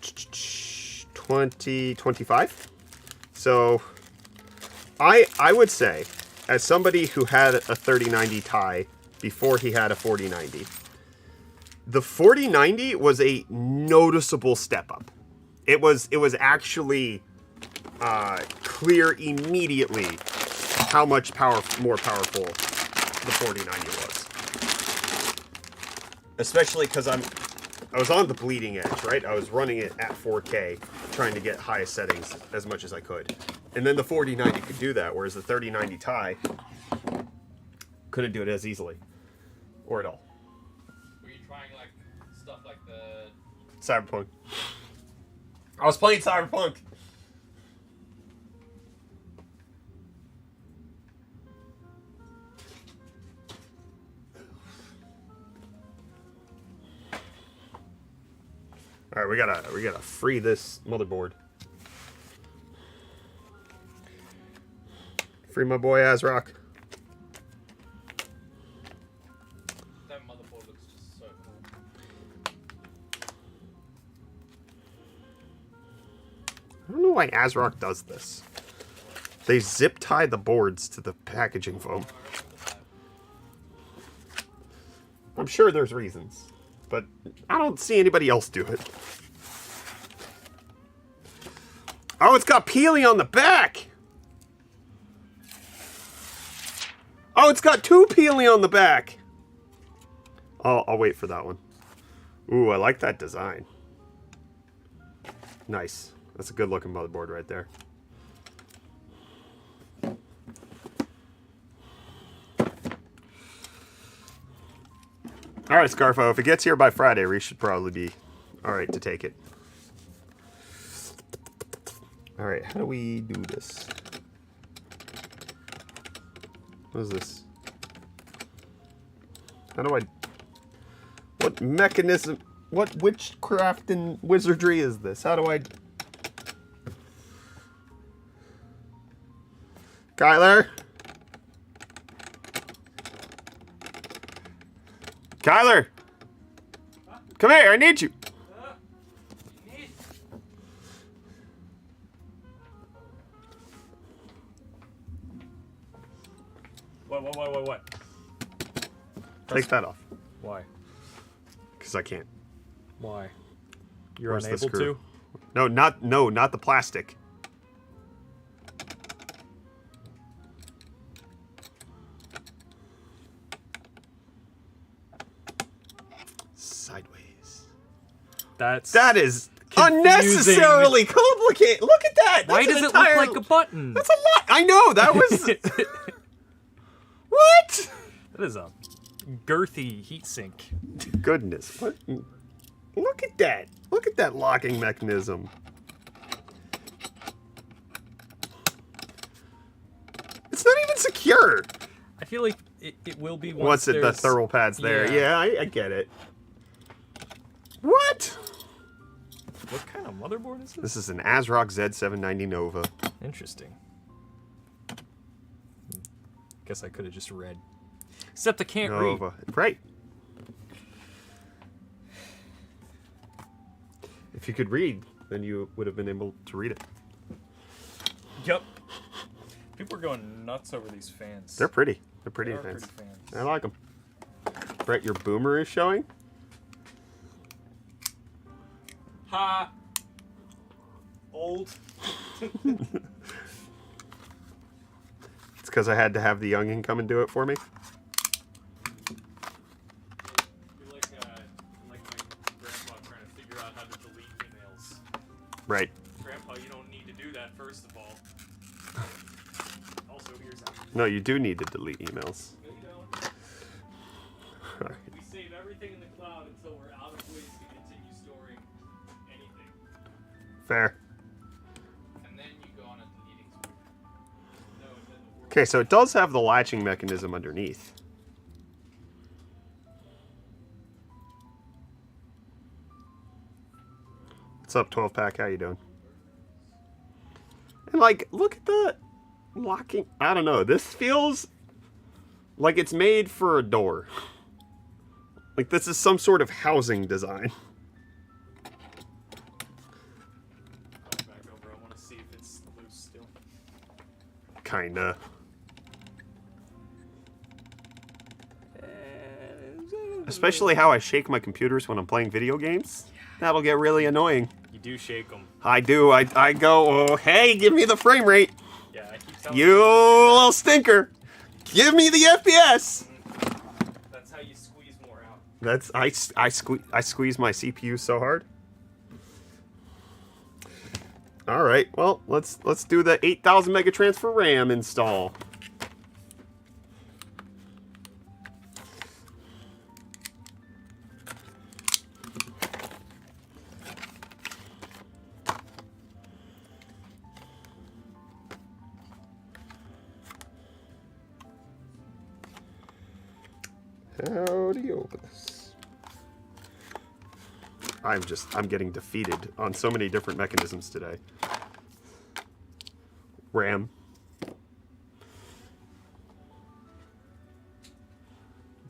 2025. So I would say, as somebody who had a 3090 Ti before he had a 4090, the 4090 was a noticeable step up. It was actually clear immediately how much more powerful the 4090 was. Especially because I was on the bleeding edge, right? I was running it at 4K, trying to get highest settings as much as I could. And then the 4090 could do that, whereas the 3090 Ti couldn't do it as easily. Or at all. Were you trying like stuff like the Cyberpunk. I was playing Cyberpunk. All right, we gotta free this motherboard. Free my boy Azrock. that motherboard looks just so cool. I don't know why Azrock does this. They zip tie the boards to the packaging foam. I'm sure there's reasons, but I don't see anybody else do it. Oh, it's got Peely on the back! Oh, it's got two Peely on the back! I'll wait for that one. Ooh, I like that design. Nice. That's a good looking motherboard right there. Alright, Scarfo, if it gets here by Friday, we should probably be alright to take it. Alright, how do we do this? What is this? How do I... What mechanism... What witchcraft and wizardry is this? How do I... Kyler? Kyler! Come here, I need you. What? Take that off. Why? Because I can't. Why? You're Where's the unable screw? to? No, not the plastic. Sideways. That is confusing. unnecessarily complicated. Look at that. Why That's does an it look entire- like a button? That's a lot. I know. That was... What? That is a girthy heatsink. Goodness. What? Look at that. Look at that locking mechanism. It's not even secure. I feel like it will be once What's it? The there's- thermal pads there. Yeah. Yeah, I get it. What? What kind of motherboard is this? This is an ASRock Z790 Nova. Interesting. Guess I could have just read. Except I can't read. Nova. Right. If you could read, then you would have been able to read it. Yep. People are going nuts over these fans. They're pretty. They're pretty They are fans. pretty fans. I like them. Right, your boomer is showing? Ha! Old. It's because I had to have the youngin come and do it for me. You're like my grandpa trying to figure out how to delete emails. Right. Grandpa, you don't need to do that, first of all. Also, here's how. No, you do need to delete emails. No, you don't. Alright. We save everything in the cloud until we're out of ways to continue storing anything. Fair. And then you go on a deleting spree. No, it doesn't work. Okay, so it does have the latching mechanism underneath. What's up, 12-pack? How you doing? And, like, look at the locking... I don't know. This feels like it's made for a door. Like, this is some sort of housing design. Back over. I want to see if it's loose still. Kinda. Especially how I shake my computers when I'm playing video games. That'll get really annoying. You do shake them. I do. I go, oh, hey, give me the frame rate. Yeah, I keep telling You little stinker. Give me the FPS. That's how you squeeze more out. That's I squeeze my CPU so hard. All right. Well, let's do the 8,000 mega transfer RAM install. How do you open this? I'm getting defeated on so many different mechanisms today. RAM.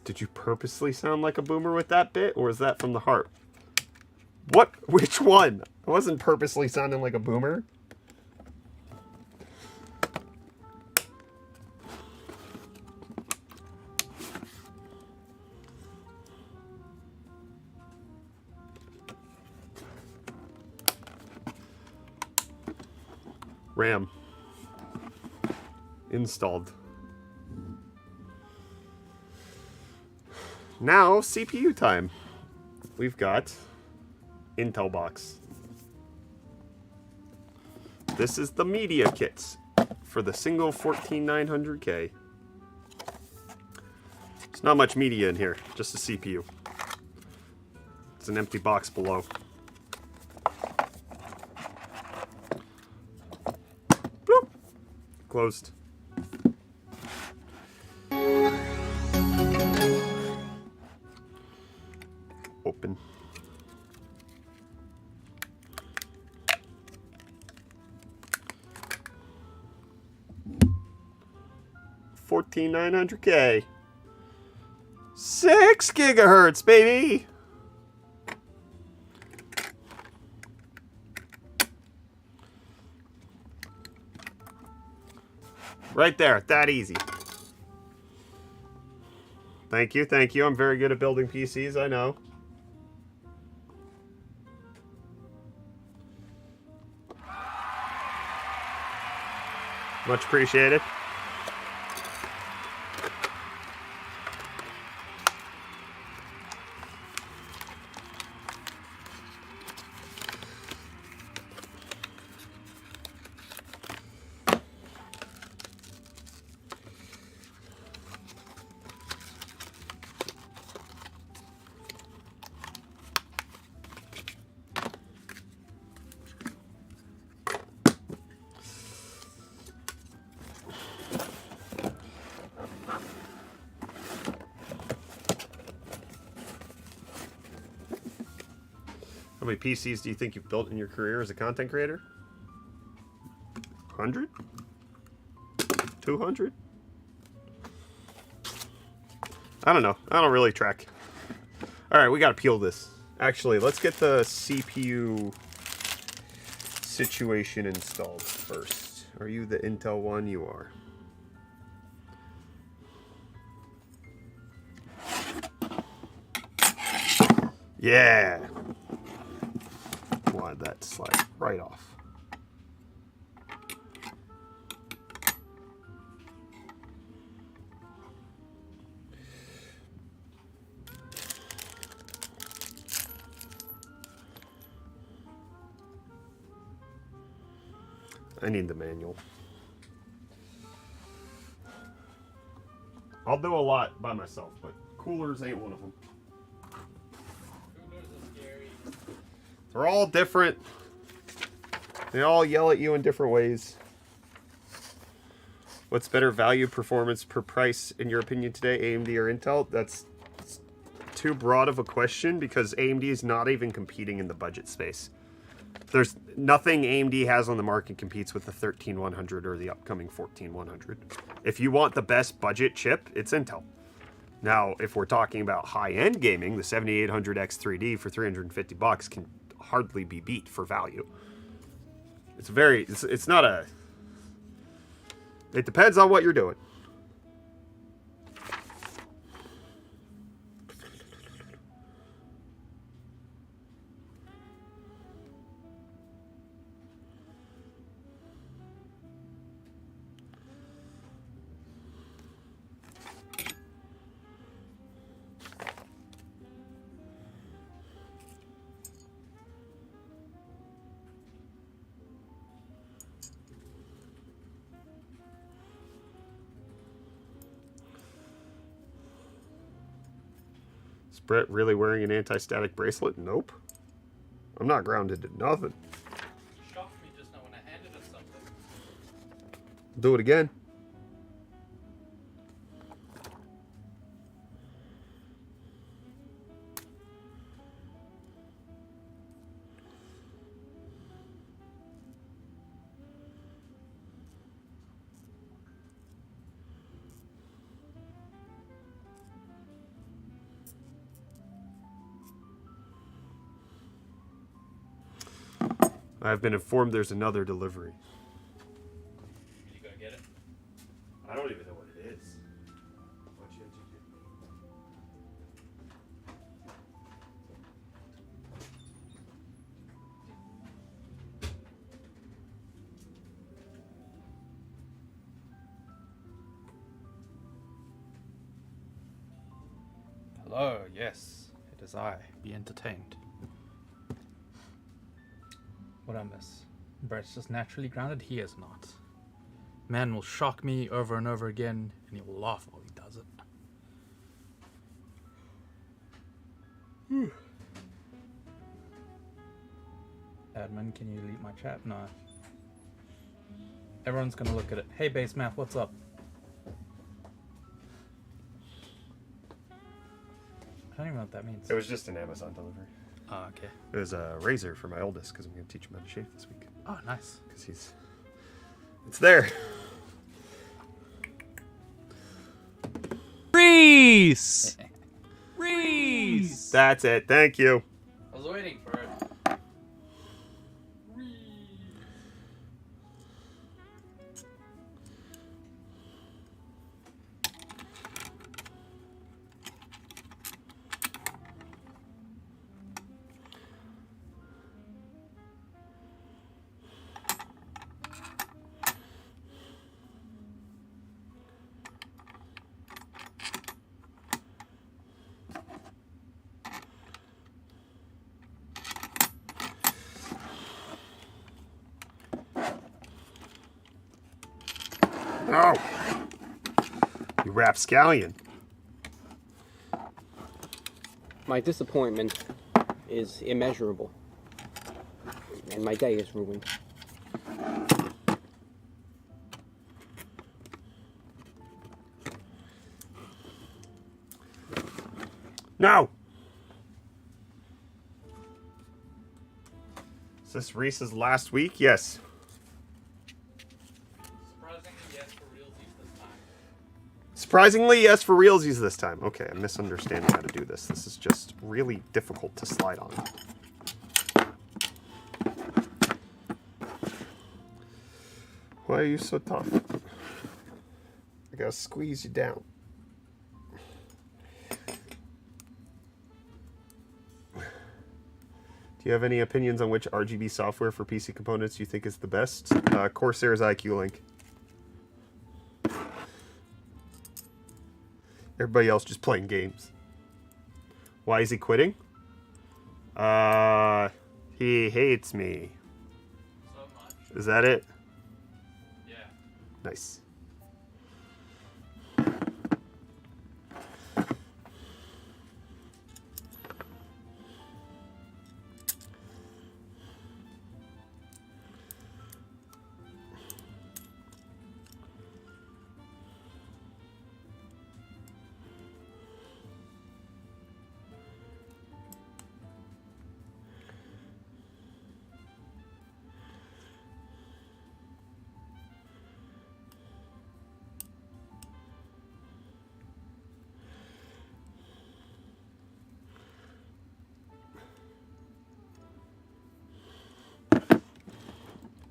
Did you purposely sound like a boomer with that bit, or is that from the heart? What? Which one? I wasn't purposely sounding like a boomer. RAM installed. Now CPU time. We've got Intel box. This is the media kits for the single 14900K. There's not much media in here, just a CPU. It's an empty box below. Bloop. Closed. open. $14,900K. 6 gigahertz, baby. Right there, that easy. Thank you, thank you. I'm very good at building PCs, I know. Much appreciated. How many PCs do you think you've built in your career as a content creator? 100? 200? I don't know. I don't really track. All right, we got to peel this. Actually, let's get the CPU situation installed first. Are you the Intel one? You are. Yeah. Wanted that to slide right off. I need the manual. I'll do a lot by myself, but coolers ain't one of them. Coolers are scary. They're all different. They all yell at you in different ways. What's better value, performance, per price, in your opinion today, AMD or Intel? That's too broad of a question because AMD is not even competing in the budget space. There's nothing AMD has on the market competes with the 13100 or the upcoming 14100. If you want the best budget chip, it's Intel. Now, if we're talking about high-end gaming, the 7800X3D for $350 can hardly be beat for value. It's not a... It depends on what you're doing. Is Brett really wearing an anti-static bracelet? Nope. I'm not grounded to nothing. You shocked me just now when I handed him something. Do it again. I've been informed there's another delivery. Did you go get it? I don't even know what it is. Hello, yes, it is I. Be entertained. What I miss? Brett's just naturally grounded. He is not. Man will shock me over and over again, and he will laugh while he does it. Admin, can you delete my chat? No. Everyone's gonna look at it. Hey, base math, what's up? don't even know what that means. It was just an Amazon delivery. Oh, okay. It was a razor for my oldest because I'm going to teach him how to shave this week. Oh, nice. Because it's there. Reese! Reese! That's it. Thank you. I was waiting for it. No. You rapscallion. My disappointment is immeasurable, and my day is ruined. No. Is this Reese's last week? Yes. Surprisingly, yes, for realsies this time. Surprisingly, yes for realsies this time. Okay, I'm misunderstanding how to do this. This is just really difficult to slide on. Why are you so tough? I gotta squeeze you down. Do you have any opinions on which RGB software for PC components you think is the best? Corsair's IQ Link. Everybody else just playing games. Why is he quitting? He hates me. So much. Is that it? Yeah. Nice.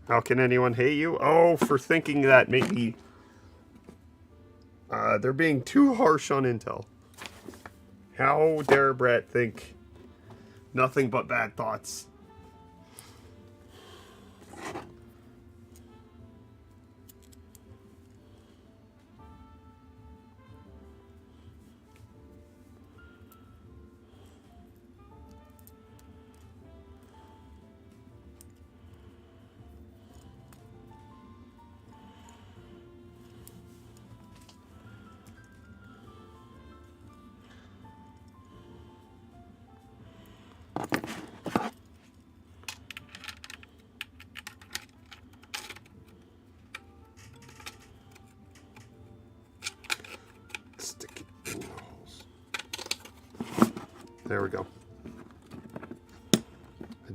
How can anyone hate you? Oh, for thinking that maybe they're being too harsh on Intel. How dare Brett think nothing but bad thoughts? Stick it in the holes. There we go. I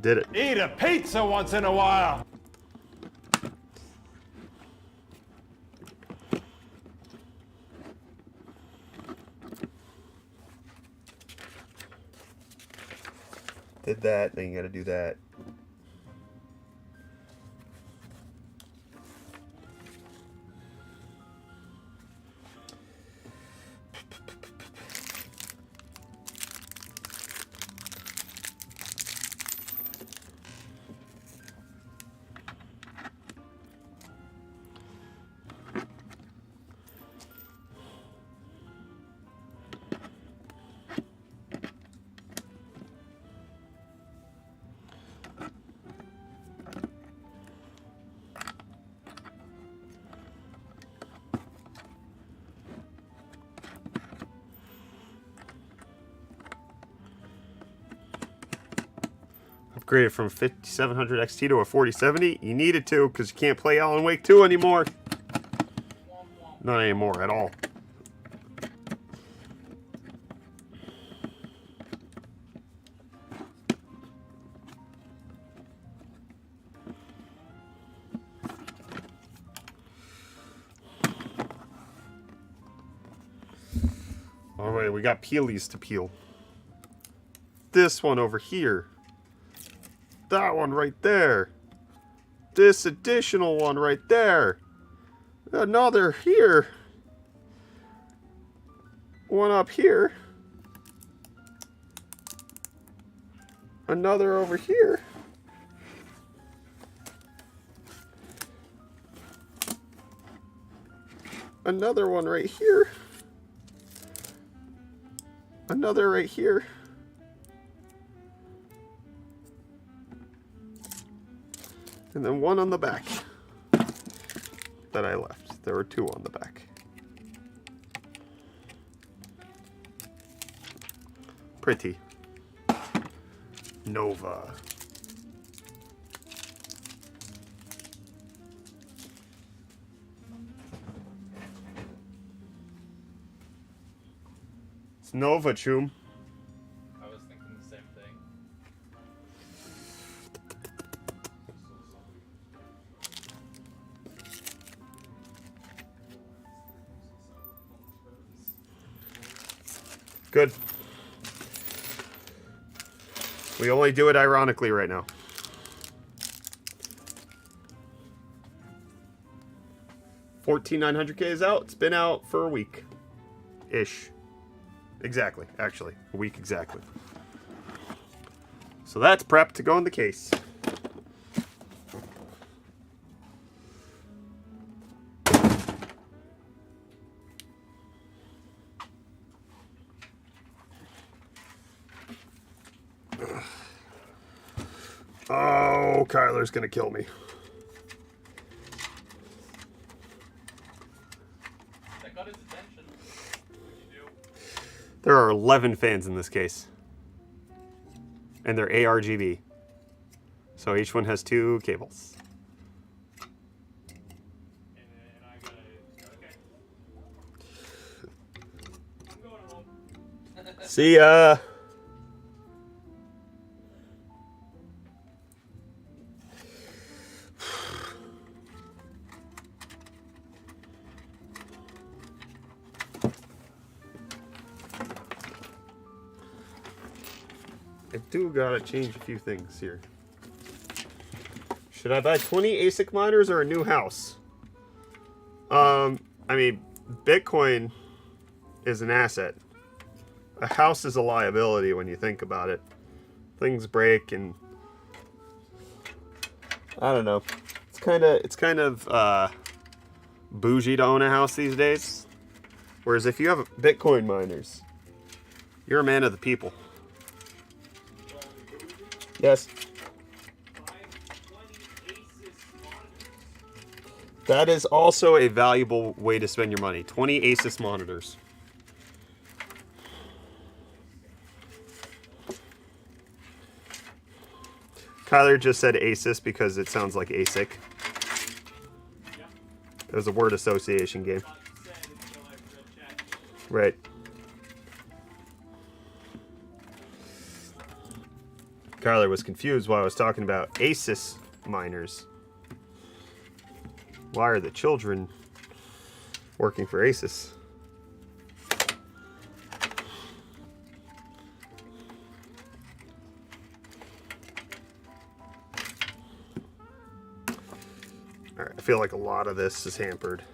did it. Eat a pizza once in a while. Did that, then you gotta do that. Upgraded from 5700 XT to a 4070. You needed to because you can't play Alan Wake 2 anymore. Not anymore at all. Oh wait, we got peelies to peel. This one over here. That one right there. This additional one right there. Another here. One up here. Another over here. Another one right here. Another right here. And then one on the back that I left. There were two on the back. Pretty. Nova. It's Nova, Choom. I was thinking the same thing. Good. We only do it ironically right now. $14,900K is out. It's been out for a week. Ish. Exactly, actually. A week exactly. So that's prepped to go in the case. Oh, Kyler's gonna kill me. That got his attention. What'd you do? There are 11 fans in this case. And they're ARGB. So each one has 2 cables. And then I gotta. Okay. I'm going home. See ya. I do gotta change a few things here. Should I buy 20 ASIC miners or a new house? I mean, Bitcoin is an asset. A house is a liability when you think about it. Things break and I don't know. It's kind of bougie to own a house these days. Whereas if you have Bitcoin miners, you're a man of the people. Yes. That is also a valuable way to spend your money. 20 Asus monitors. Kyler just said Asus because it sounds like ASIC. It was a word association game. Right. Kyler was confused while I was talking about Asus miners. Why are the children working for Asus? Alright, I feel like a lot of this is hampered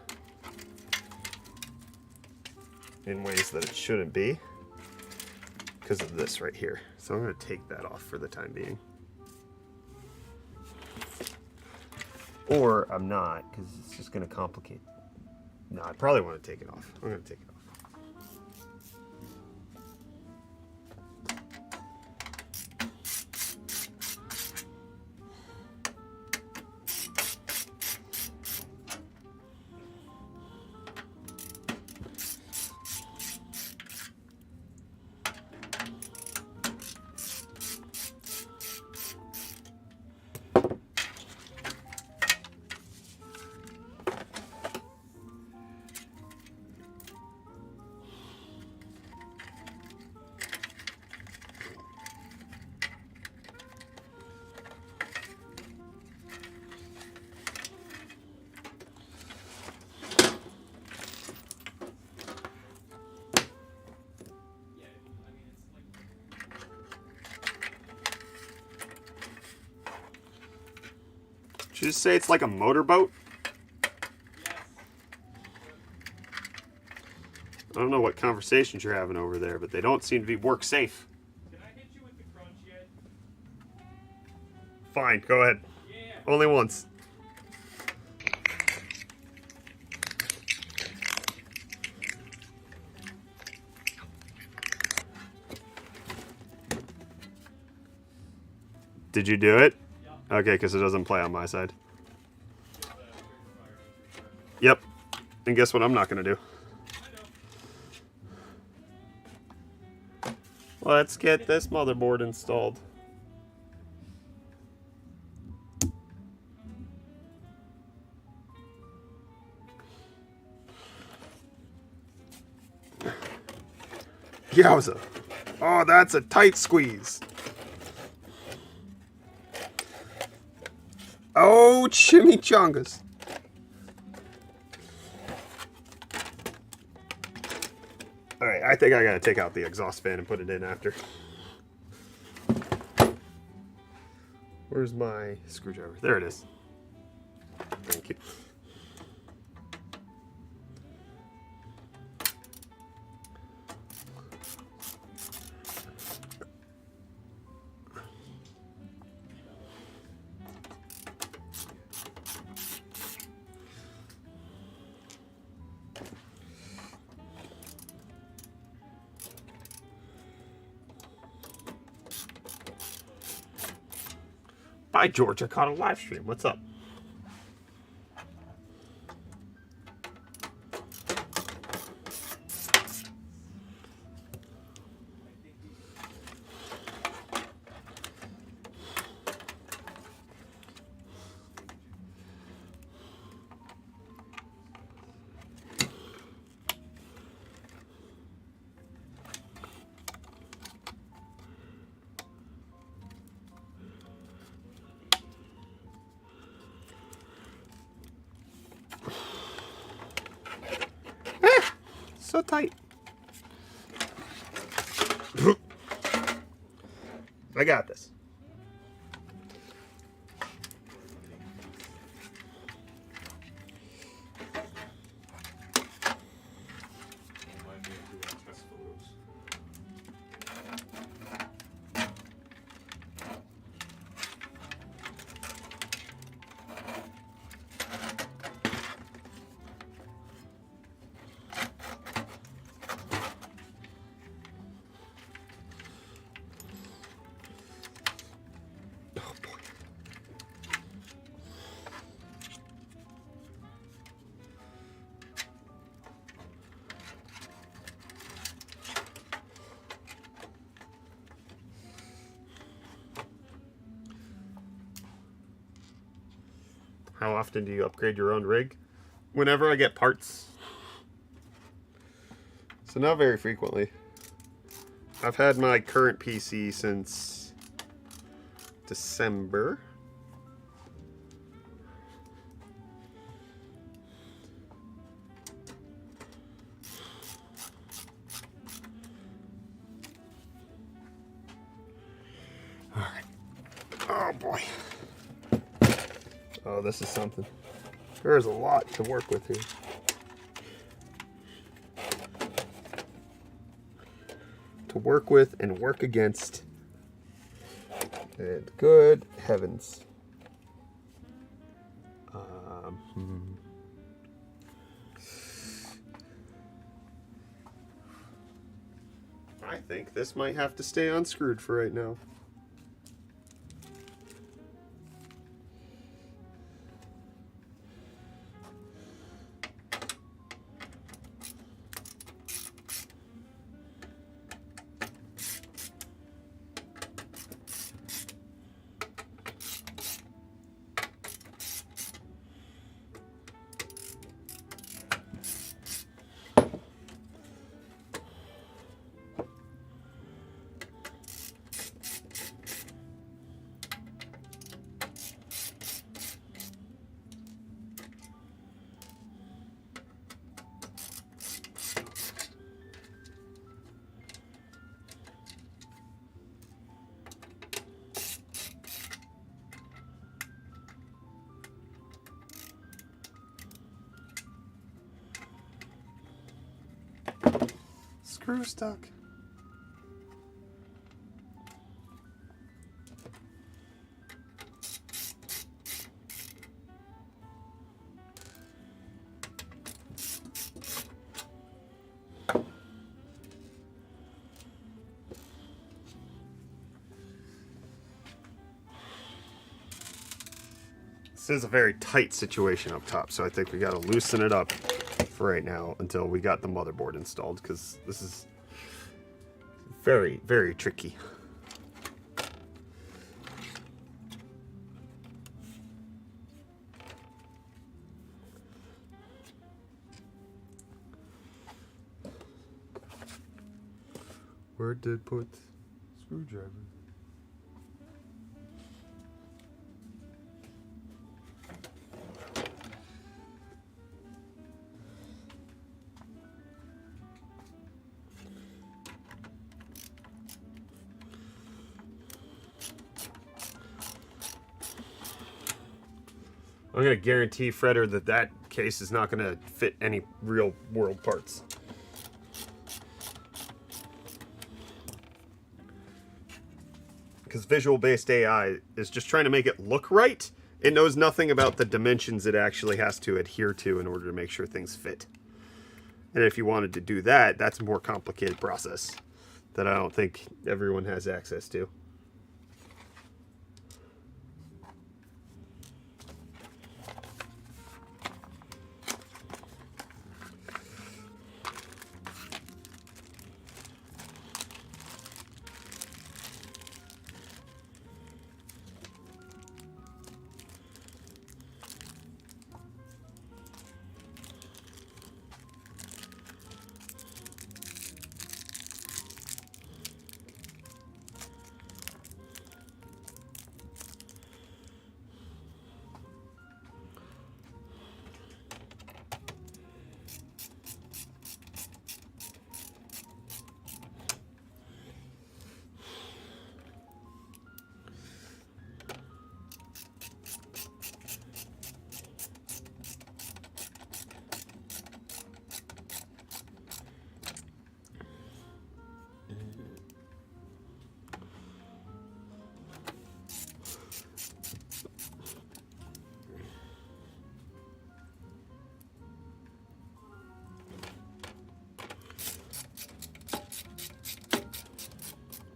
in ways that it shouldn't be because of this right here. So I'm going to take that off for the time being. Or I'm not, because it's just going to complicate. No, I probably want to take it off. I'm going to take it off. Did you just say it's like a motorboat? I don't know what conversations you're having over there, but they don't seem to be work safe. Can I hit you with the crunch yet? Fine, go ahead. Yeah. Only once. Did you do it? Yeah. Okay, because it doesn't play on my side. Feel the trigger fire needs refreshing. Yep. And guess what I'm not going to do? I know. Let's get this motherboard installed. Yowza. Oh, that's a tight squeeze. Oh, chimichangas. All right, I think I gotta take out the exhaust fan and put it in after. Where's my screwdriver? There it is. Thank you. By George, I caught a live stream. What's up? So tight. I got this. Remind me of doing test photos. Oh boy. How often do you upgrade your own rig? Whenever I get parts. So not very frequently. I've had my current PC since December. All right. Oh boy. Oh, this is something. There's a lot to work with here. To work with and work against. And good heavens. I think this might have to stay unscrewed for right now. Screw stuck. This is a very tight situation up top, so I think we got to loosen it up for right now until we got the motherboard installed, because this is very, very tricky. Where did put screwdriver? I'm going to guarantee Fredder that that case is not going to fit any real world parts. Because visual-based AI is just trying to make it look right. It knows nothing about the dimensions it actually has to adhere to in order to make sure things fit. And if you wanted to do that, that's a more complicated process that I don't think everyone has access to.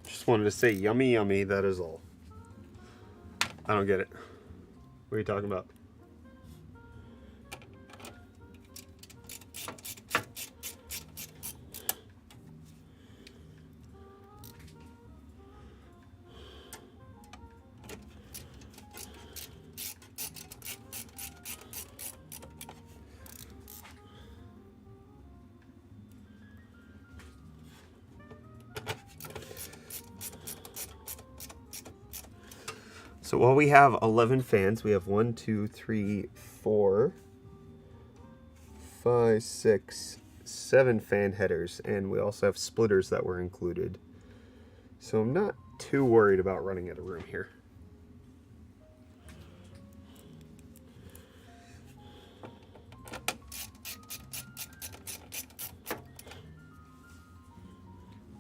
Just wanted to say yummy, yummy, that is all. I don't get it. What are you talking about? So while we have 11 fans, we have 1, 2, 3, 4, 5, 6, 7 fan headers, and we also have splitters that were included. So I'm not too worried about running out of room here.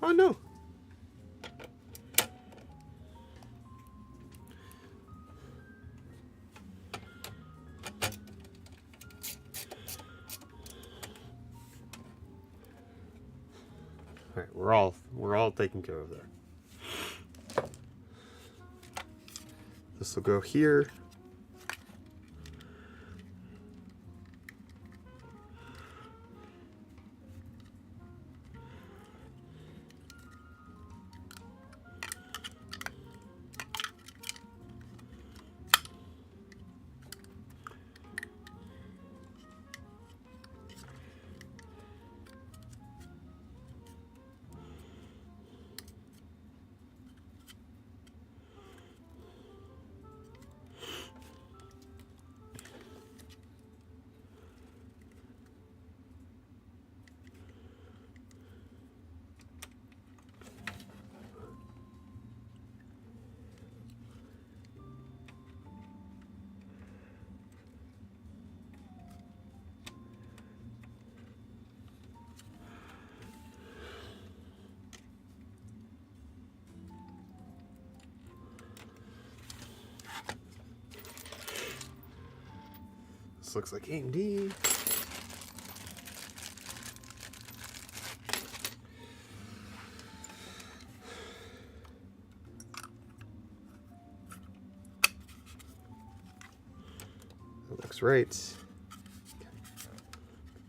Oh no! All right, we're all taken care of there. This will go here. This looks like AMD. That looks right.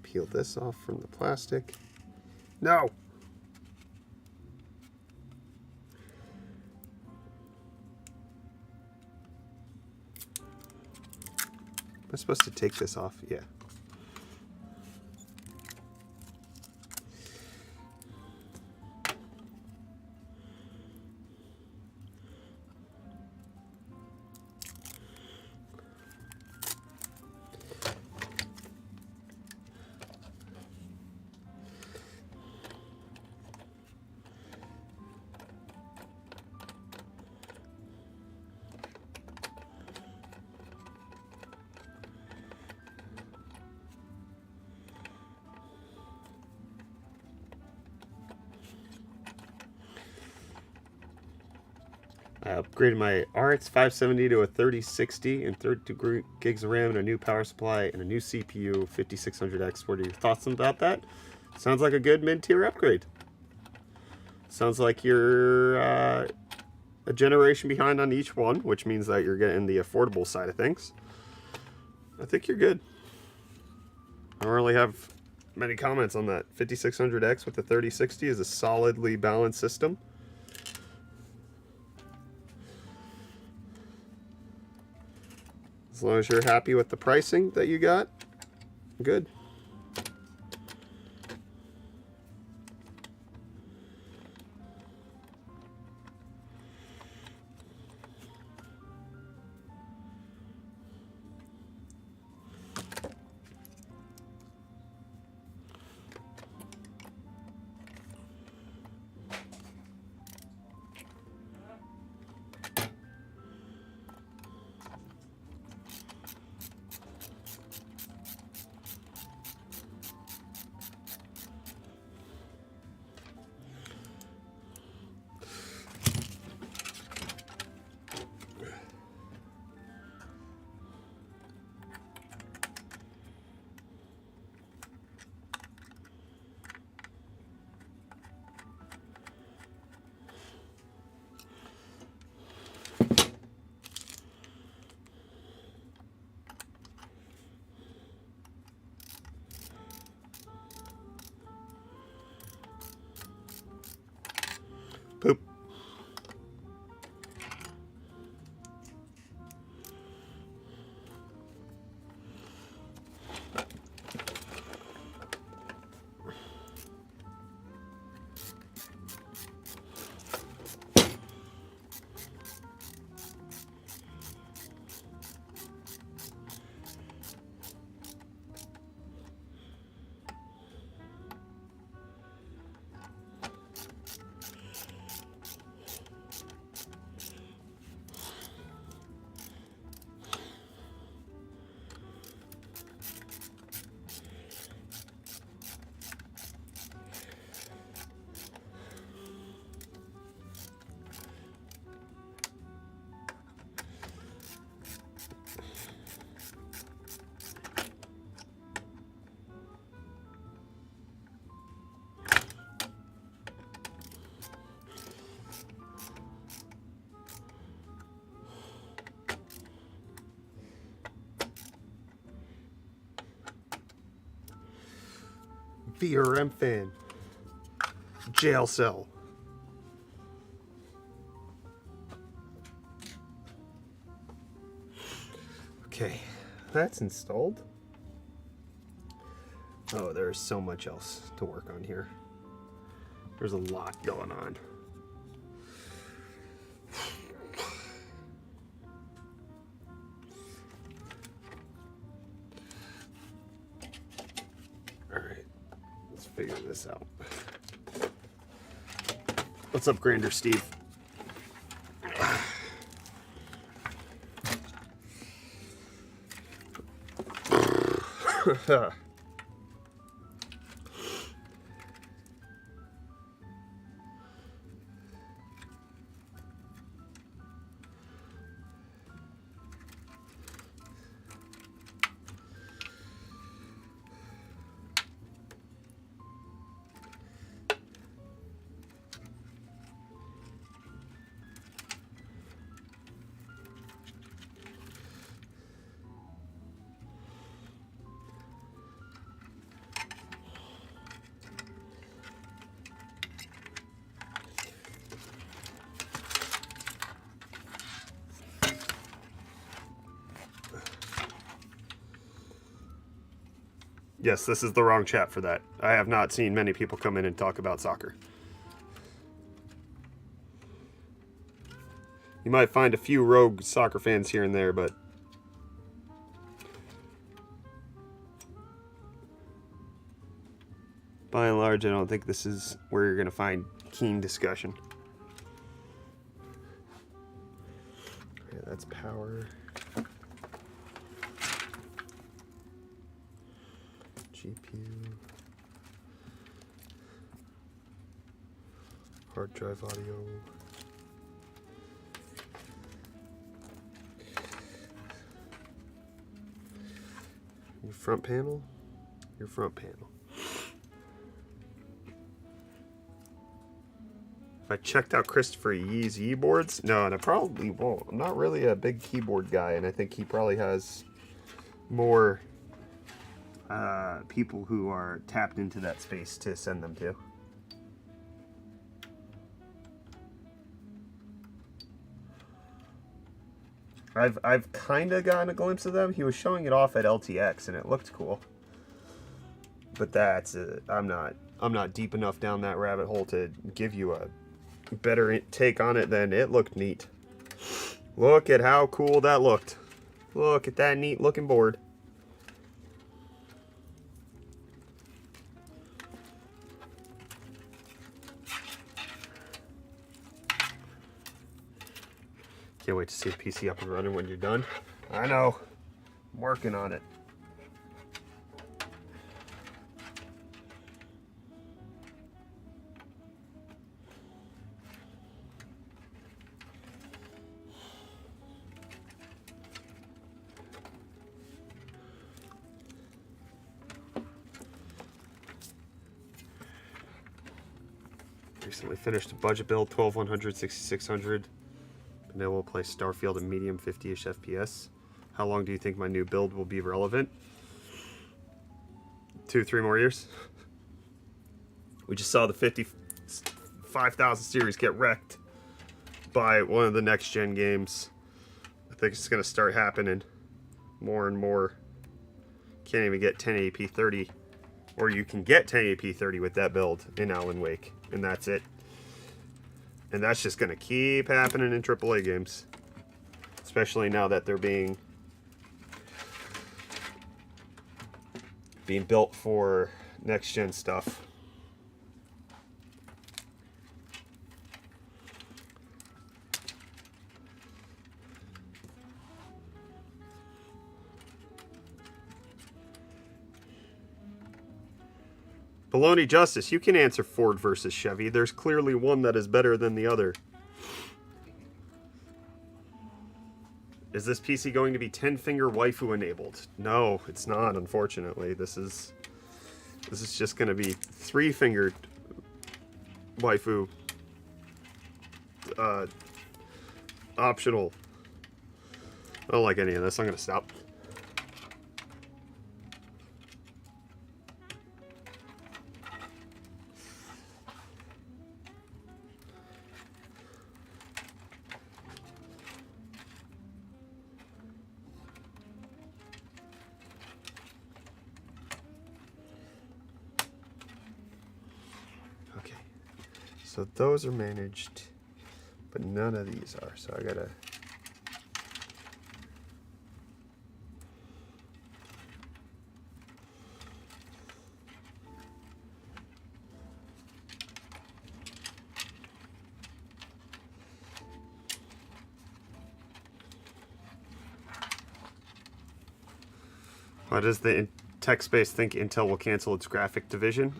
Peel this off from the plastic. No! Am I supposed to take this off? Yeah. I upgraded my RX 570 to a 3060 and 32 gigs of RAM and a new power supply and a new CPU 5600X. What are your thoughts about that? Sounds like a good mid-tier upgrade. Sounds like you're a generation behind on each one, which means that you're getting the affordable side of things. I think you're good. I don't really have many comments on that. 5600X with the 3060 is a solidly balanced system. As long as you're happy with the pricing that you got, good. Poop. VRM fan. Jail cell. Okay, that's installed. Oh, there's so much else to work on here. There's a lot going on. All right, let's figure this out. What's up, Grander Steve? Yes, this is the wrong chat for that. I have not seen many people come in and talk about soccer. You might find a few rogue soccer fans here and there, but by and large, I don't think this is where you're going to find keen discussion. Okay, that's power. GPU. Hard drive audio. Your front panel? Your front panel. If I checked out Christopher Yee's boards, no, and I probably won't. I'm not really a big keyboard guy, and I think he probably has more people who are tapped into that space to send them to. I've kind of gotten a glimpse of them. He was showing it off at LTX, and it looked cool. But that's I'm not deep enough down that rabbit hole to give you a better take on it than it looked neat. Look at how cool that looked. Look at that neat looking board. Can't wait to see the PC up and running when you're done. I know. I'm working on it. Recently finished a budget build, 12100, 6600. Been able to play Starfield at medium 50-ish FPS. How long do you think my new build will be relevant? 2-3 more years. We just saw the 50,000 series get wrecked by one of the next gen games. I think it's going to start happening more and more. Can't even get 1080p 30, or you can get 1080p 30 with that build in Alan Wake, and that's it. And that's just going to keep happening in AAA games. Especially now that they're being built for next-gen stuff. Baloney Justice, you can answer Ford versus Chevy. There's clearly one that is better than the other. Is this PC going to be 10-finger waifu enabled? No, it's not, unfortunately. This is just going to be 3-fingered waifu. Optional. I don't like any of this. I'm going to stop. So those are managed, but none of these are. So I gotta. Why does the tech space think Intel will cancel its graphic division?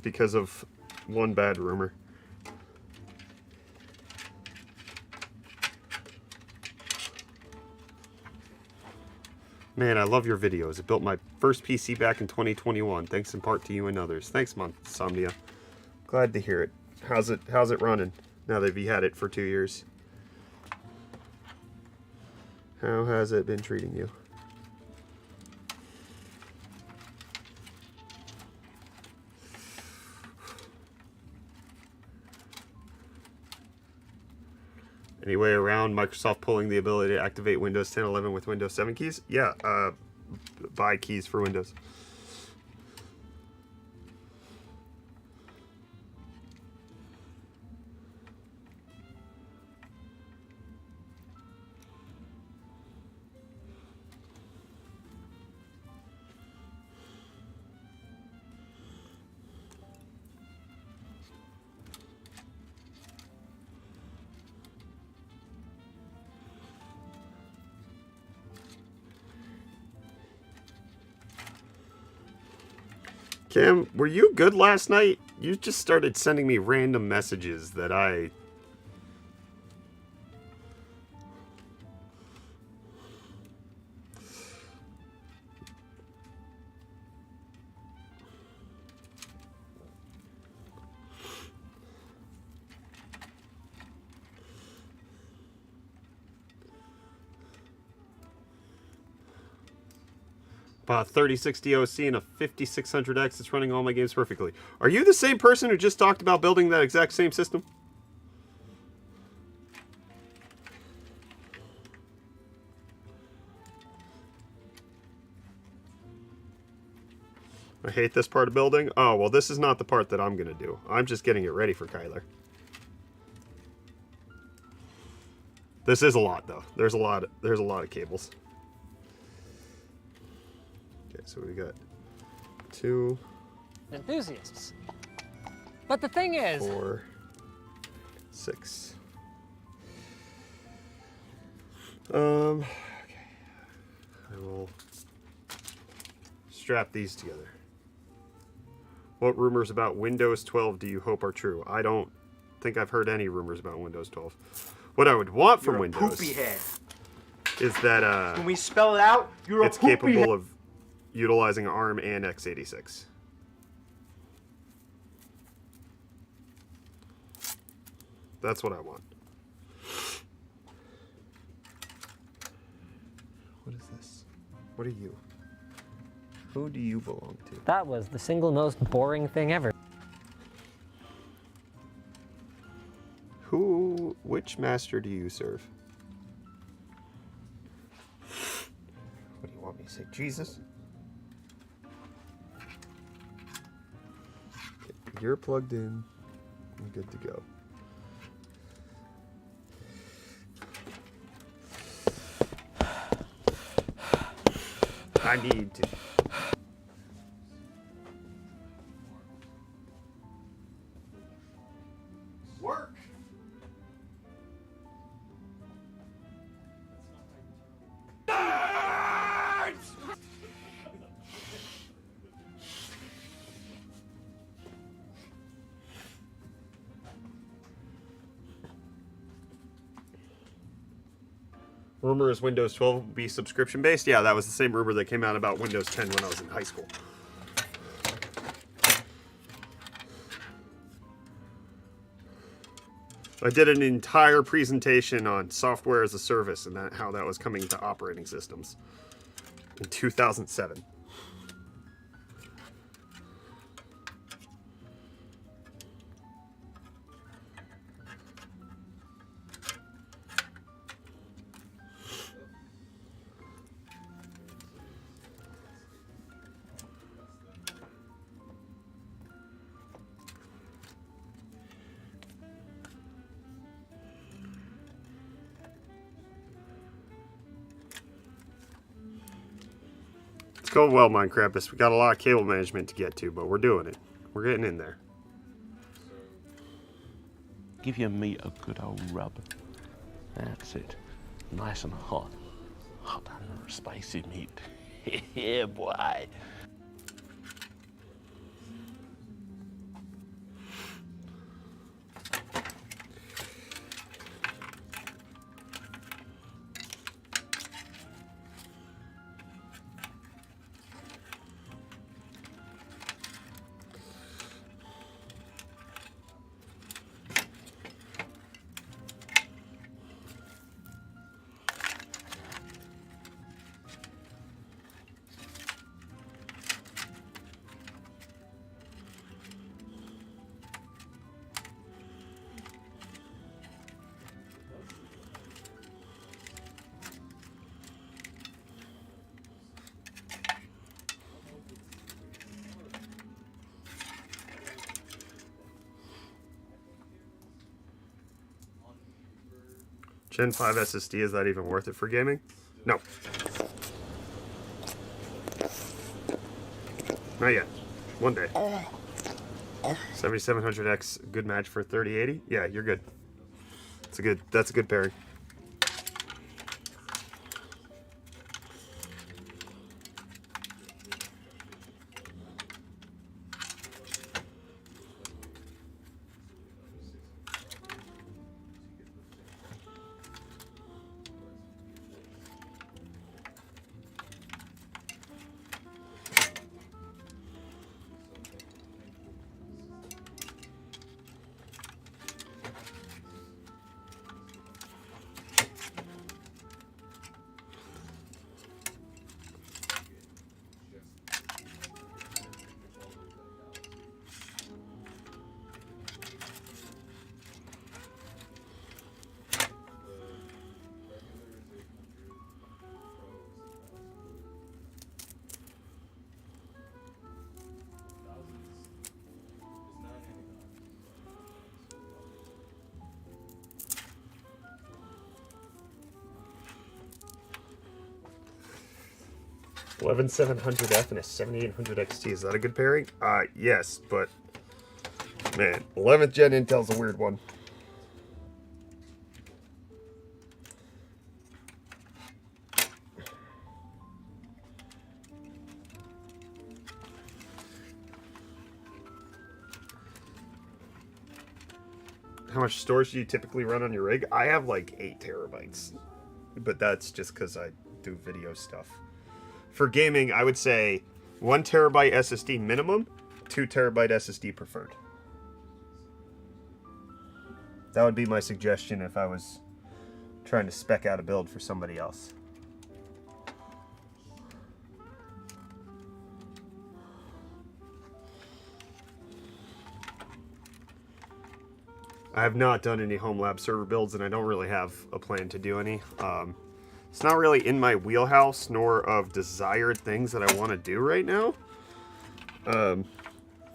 Because of one bad rumor. Man, I love your videos. It built my first PC back in 2021. Thanks in part to you and others. Thanks, Somnia. Glad to hear it. How's it running now that you've had it for 2 years? How has it been treating you? Any way around Microsoft pulling the ability to activate Windows 10 11 with Windows 7 keys? Yeah, buy keys for Windows. Cam, were you good last night? You just started sending me random messages that I... Bought 3060 OC and a 5600X that's running all my games perfectly. Are you the same person who just talked about building that exact same system? I hate this part of building. Oh, well, this is not the part that I'm going to do. I'm just getting it ready for Kyler. This is a lot, though. There's a lot of cables. Okay, so we got 2 enthusiasts. But the thing is, 4, 6. Okay. I will strap these together. What rumors about Windows 12 do you hope are true? I don't think I've heard any rumors about Windows 12. What I would want from Windows poopy head. is that When we spell it out, you're it's a poopy capable of utilizing ARM and x86. That's what I want. What is this? What are you? Who do you belong to? that was the single most boring thing ever. Which master do you serve? What do you want me to say? Jesus? Okay, you're plugged in. I'm good to go. I need to. Work! Rumor is Windows 12 will be subscription based. Yeah, that was the same rumor that came out about Windows 10 when I was in high school. I did an entire presentation on software as a service and how that was coming to operating systems in 2007. It's going well, Minecraft. We got a lot of cable management to get to, but we're doing it. We're getting in there. Give your meat a good old rub. That's it. Nice and hot. Hot and spicy meat. Yeah, boy. Gen 5 SSD, is that even worth it for gaming? No. Not yet. One day. 7700X, good match for 3080? Yeah, you're good. That's a good pairing. 11700F and a 7800 XT. Is that a good pairing? Yes, but man, 11th gen Intel's a weird one. How much storage do you typically run on your rig? I have like 8 terabytes, but that's just because I do video stuff. For gaming, I would say 1 terabyte SSD minimum, 2 terabyte SSD preferred. That would be my suggestion if I was trying to spec out a build for somebody else. I have not done any home lab server builds, and I don't really have a plan to do any. It's not really in my wheelhouse, nor of desired things that I want to do right now.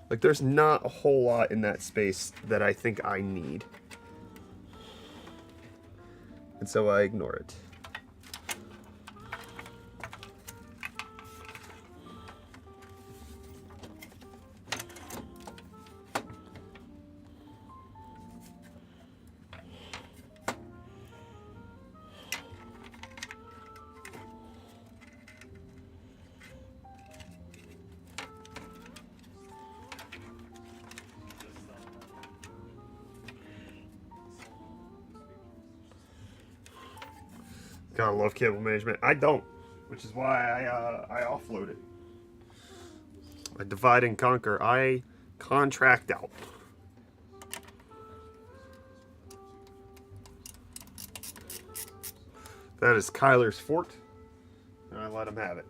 Like, there's not a whole lot in that space that I think I need. And so I ignore it. Gotta love cable management. I don't, which is why I offload it. I divide and conquer. I contract out. That is Kyler's fort, and I let him have it.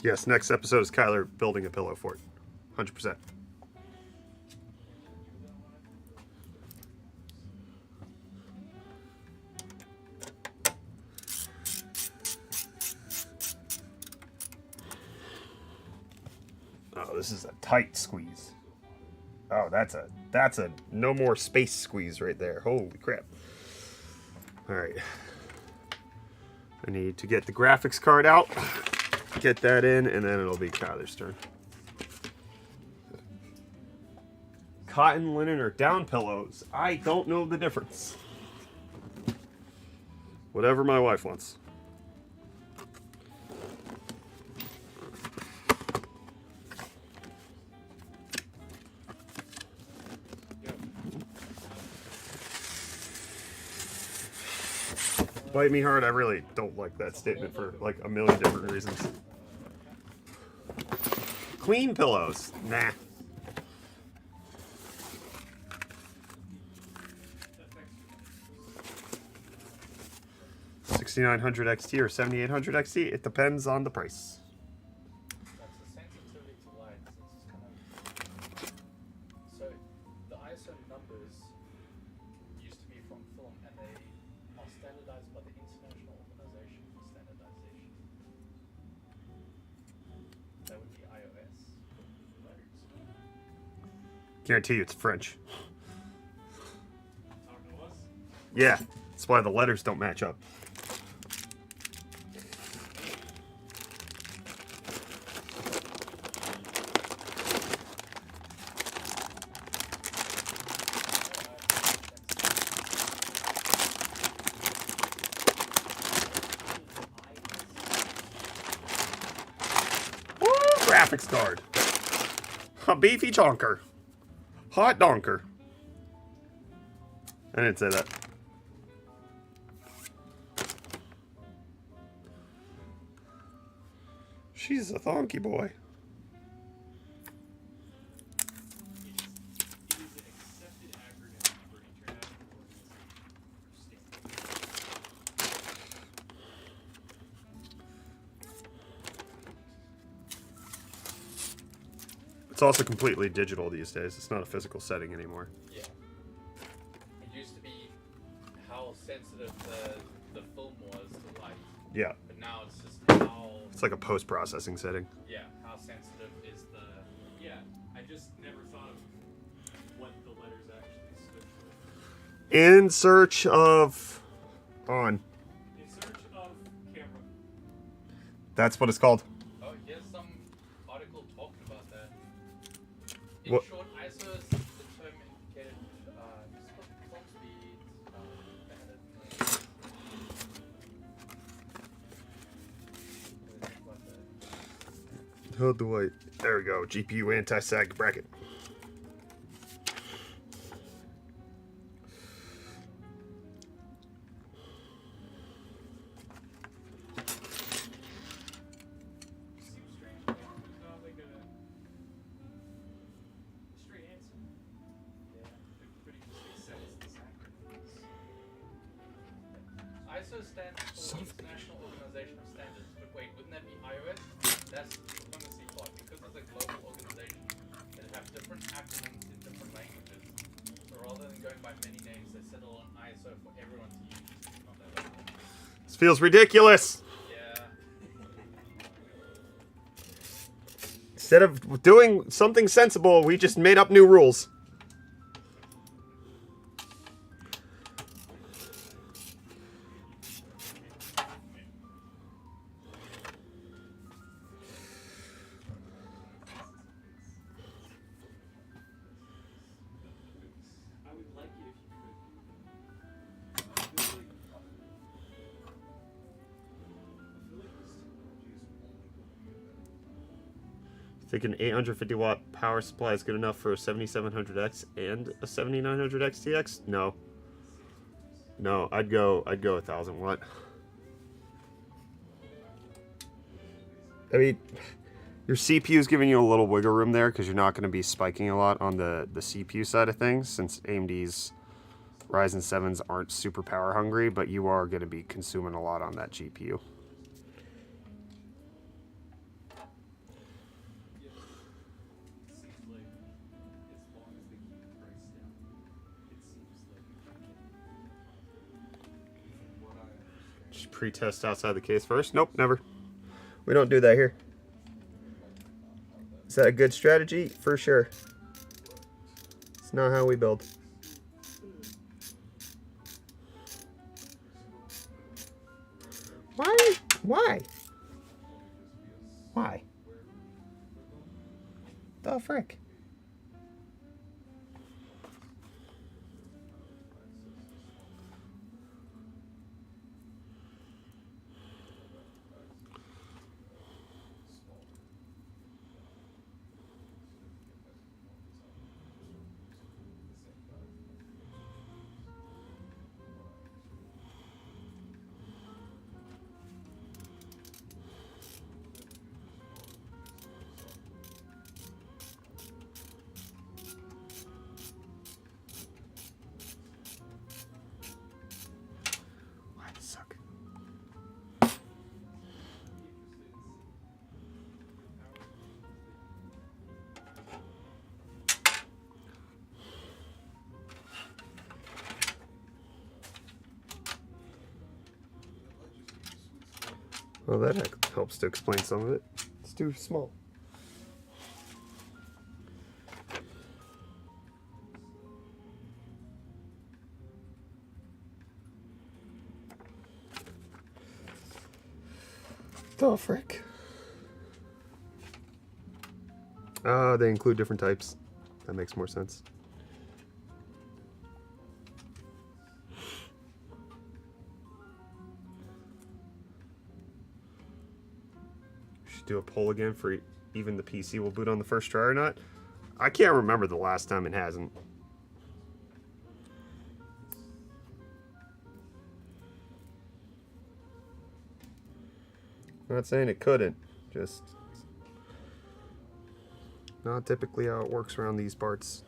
Yes, next episode is Kyler building a pillow fort. 100%. Oh, this is a tight squeeze. Oh, that's a no more space squeeze right there. Holy crap. All right. I need to get the graphics card out. Get that in, and then it'll be Kyler's turn. Cotton, linen, or down pillows? I don't know the difference. Whatever my wife wants. Bite me hard, I really don't like that statement for like a million different reasons. Clean pillows? Nah. $6,900 XT or $7,800 XT? It depends on the price. That's the sensitivity to light. So the ISO numbers used to be from film, and they are standardized by the International Organization for Standardization. That would be iOS. Guarantee you it's French. Yeah, that's why the letters don't match up. Woo! Graphics card. A beefy chonker. Hot donker. I didn't say that. She's a thonky boy. It is an accepted acronym for international organization. It's also completely digital these days. It's not a physical setting anymore. Yeah. It used to be how sensitive the film was to light, Yeah. but now it's just how It's like a post-processing setting. how sensitive is the. Yeah, I just never thought of what the letters actually stood for. In search of... On. In search of camera. That's what it's called. Oh, here's some article talking about that. In What? short, ISO is the term indicated film speed. Hold the white. There we go. GPU anti-sag bracket. Seems strange. There's not like a straight answer. Yeah, everybody just accepts this acronym. ISO stands for International Organization of Standards. But wait, wouldn't that be iOS? That's the diplomacy part. Because it's a global organization, they have different acronyms in different languages. So rather than going by many names, they settle on ISO for everyone to use. Not that way. This feels ridiculous. Yeah. Instead of doing something sensible, we just made up new rules. I would like it if you could. I feel like this technology is only going to get better. Think an 850 watt power supply is good enough for a 7700X and a 7900X TX? No. No, I'd go 1000 watt. I mean, your CPU is giving you a little wiggle room there because you're not going to be spiking a lot on the CPU side of things, since AMD's Ryzen 7s aren't super power hungry, but you are going to be consuming a lot on that GPU. It seems like as long as they keep the price down, it seems like from what I understand. Just pre-test outside the case first? Nope, never. We don't do that here. Is that a good strategy? For sure. It's not how we build. Why? Why? Why? The frick? Why does it suck? Well, that helps to explain some of it. It's too small. The frick. They include different types. That makes more sense. Should do a poll again for even the PC will boot on the first try or not. I can't remember the last time it hasn't. Not saying it couldn't, just not typically how it works around these parts.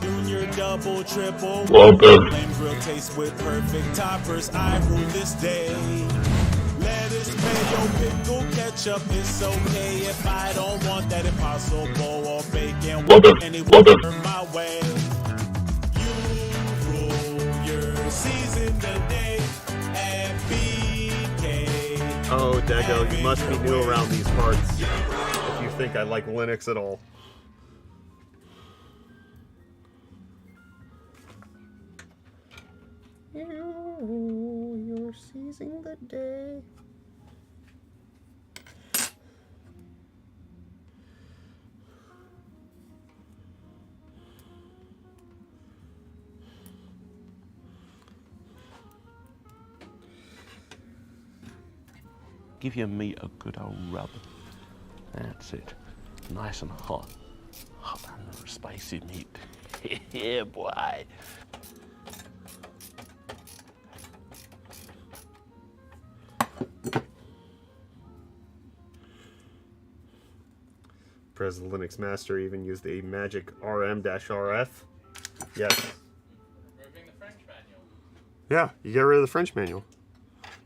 Junior, double, triple, flames real taste with perfect toppers. I rule this day. Lettuce, mayo, pickle, ketchup, it's okay if I don't want that impossible or bacon. Anyone my way. You rule your season today at BK. Oh, Dago, you must be new around these parts if you think I like Linux at all. You're seizing the day. Give your meat a good old rub. That's it. Nice and hot. Hot and spicy meat. Yeah, boy. Prez the Linux Master even used a magic RM-RF. Yes. Removing the French manual. Yeah, you get rid of the French manual.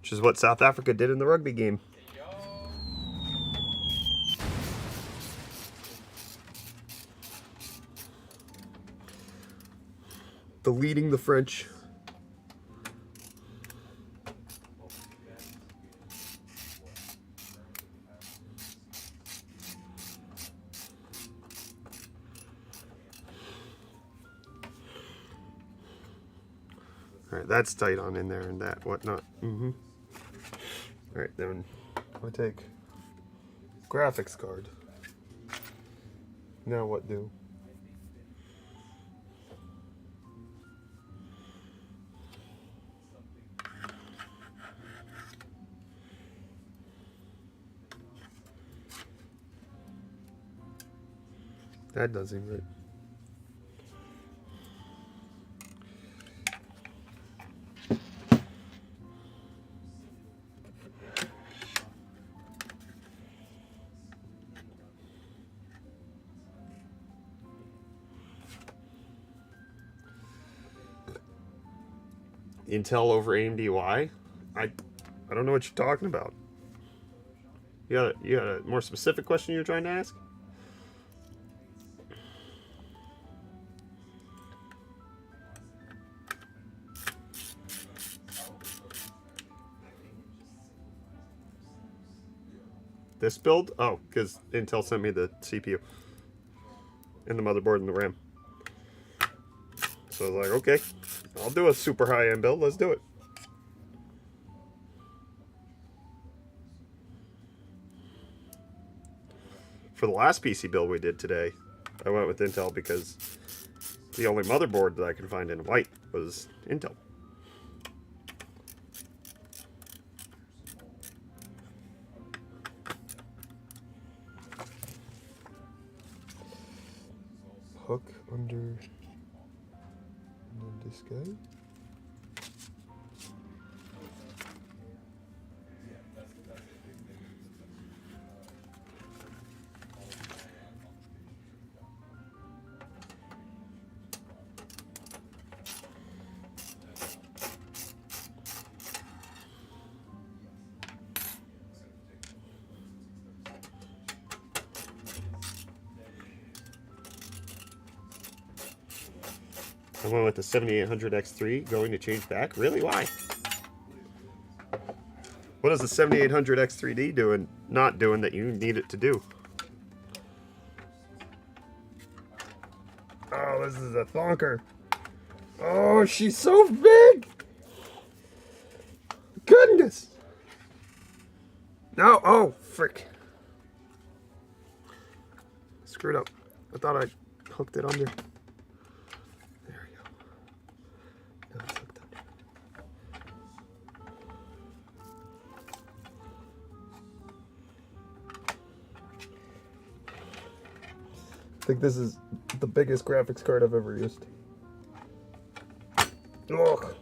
Which is what South Africa did in the rugby game. Yo. Deleting the French. Alright, that's tight on in there and that, whatnot. Alright, then I take graphics card. Now what do? That doesn't seem right. Intel over AMD, why? I don't know what you're talking about. You got a more specific question you're trying to ask? This build? Oh, because Intel sent me the CPU and the motherboard and the RAM. So I was like, okay, I'll do a super high-end build. Let's do it. For the last PC build we did today, I went with Intel because the only motherboard that I could find in white was Intel. Hook under this guy. I went with the 7800X3 going to change back. Really? Why? What is the 7800X3D doing, not doing that you need it to do? Oh, this is a thonker. Oh, she's so big. Goodness. No, oh, frick. Screwed up. I thought I hooked it under. think this is the biggest graphics card I've ever used. Ugh.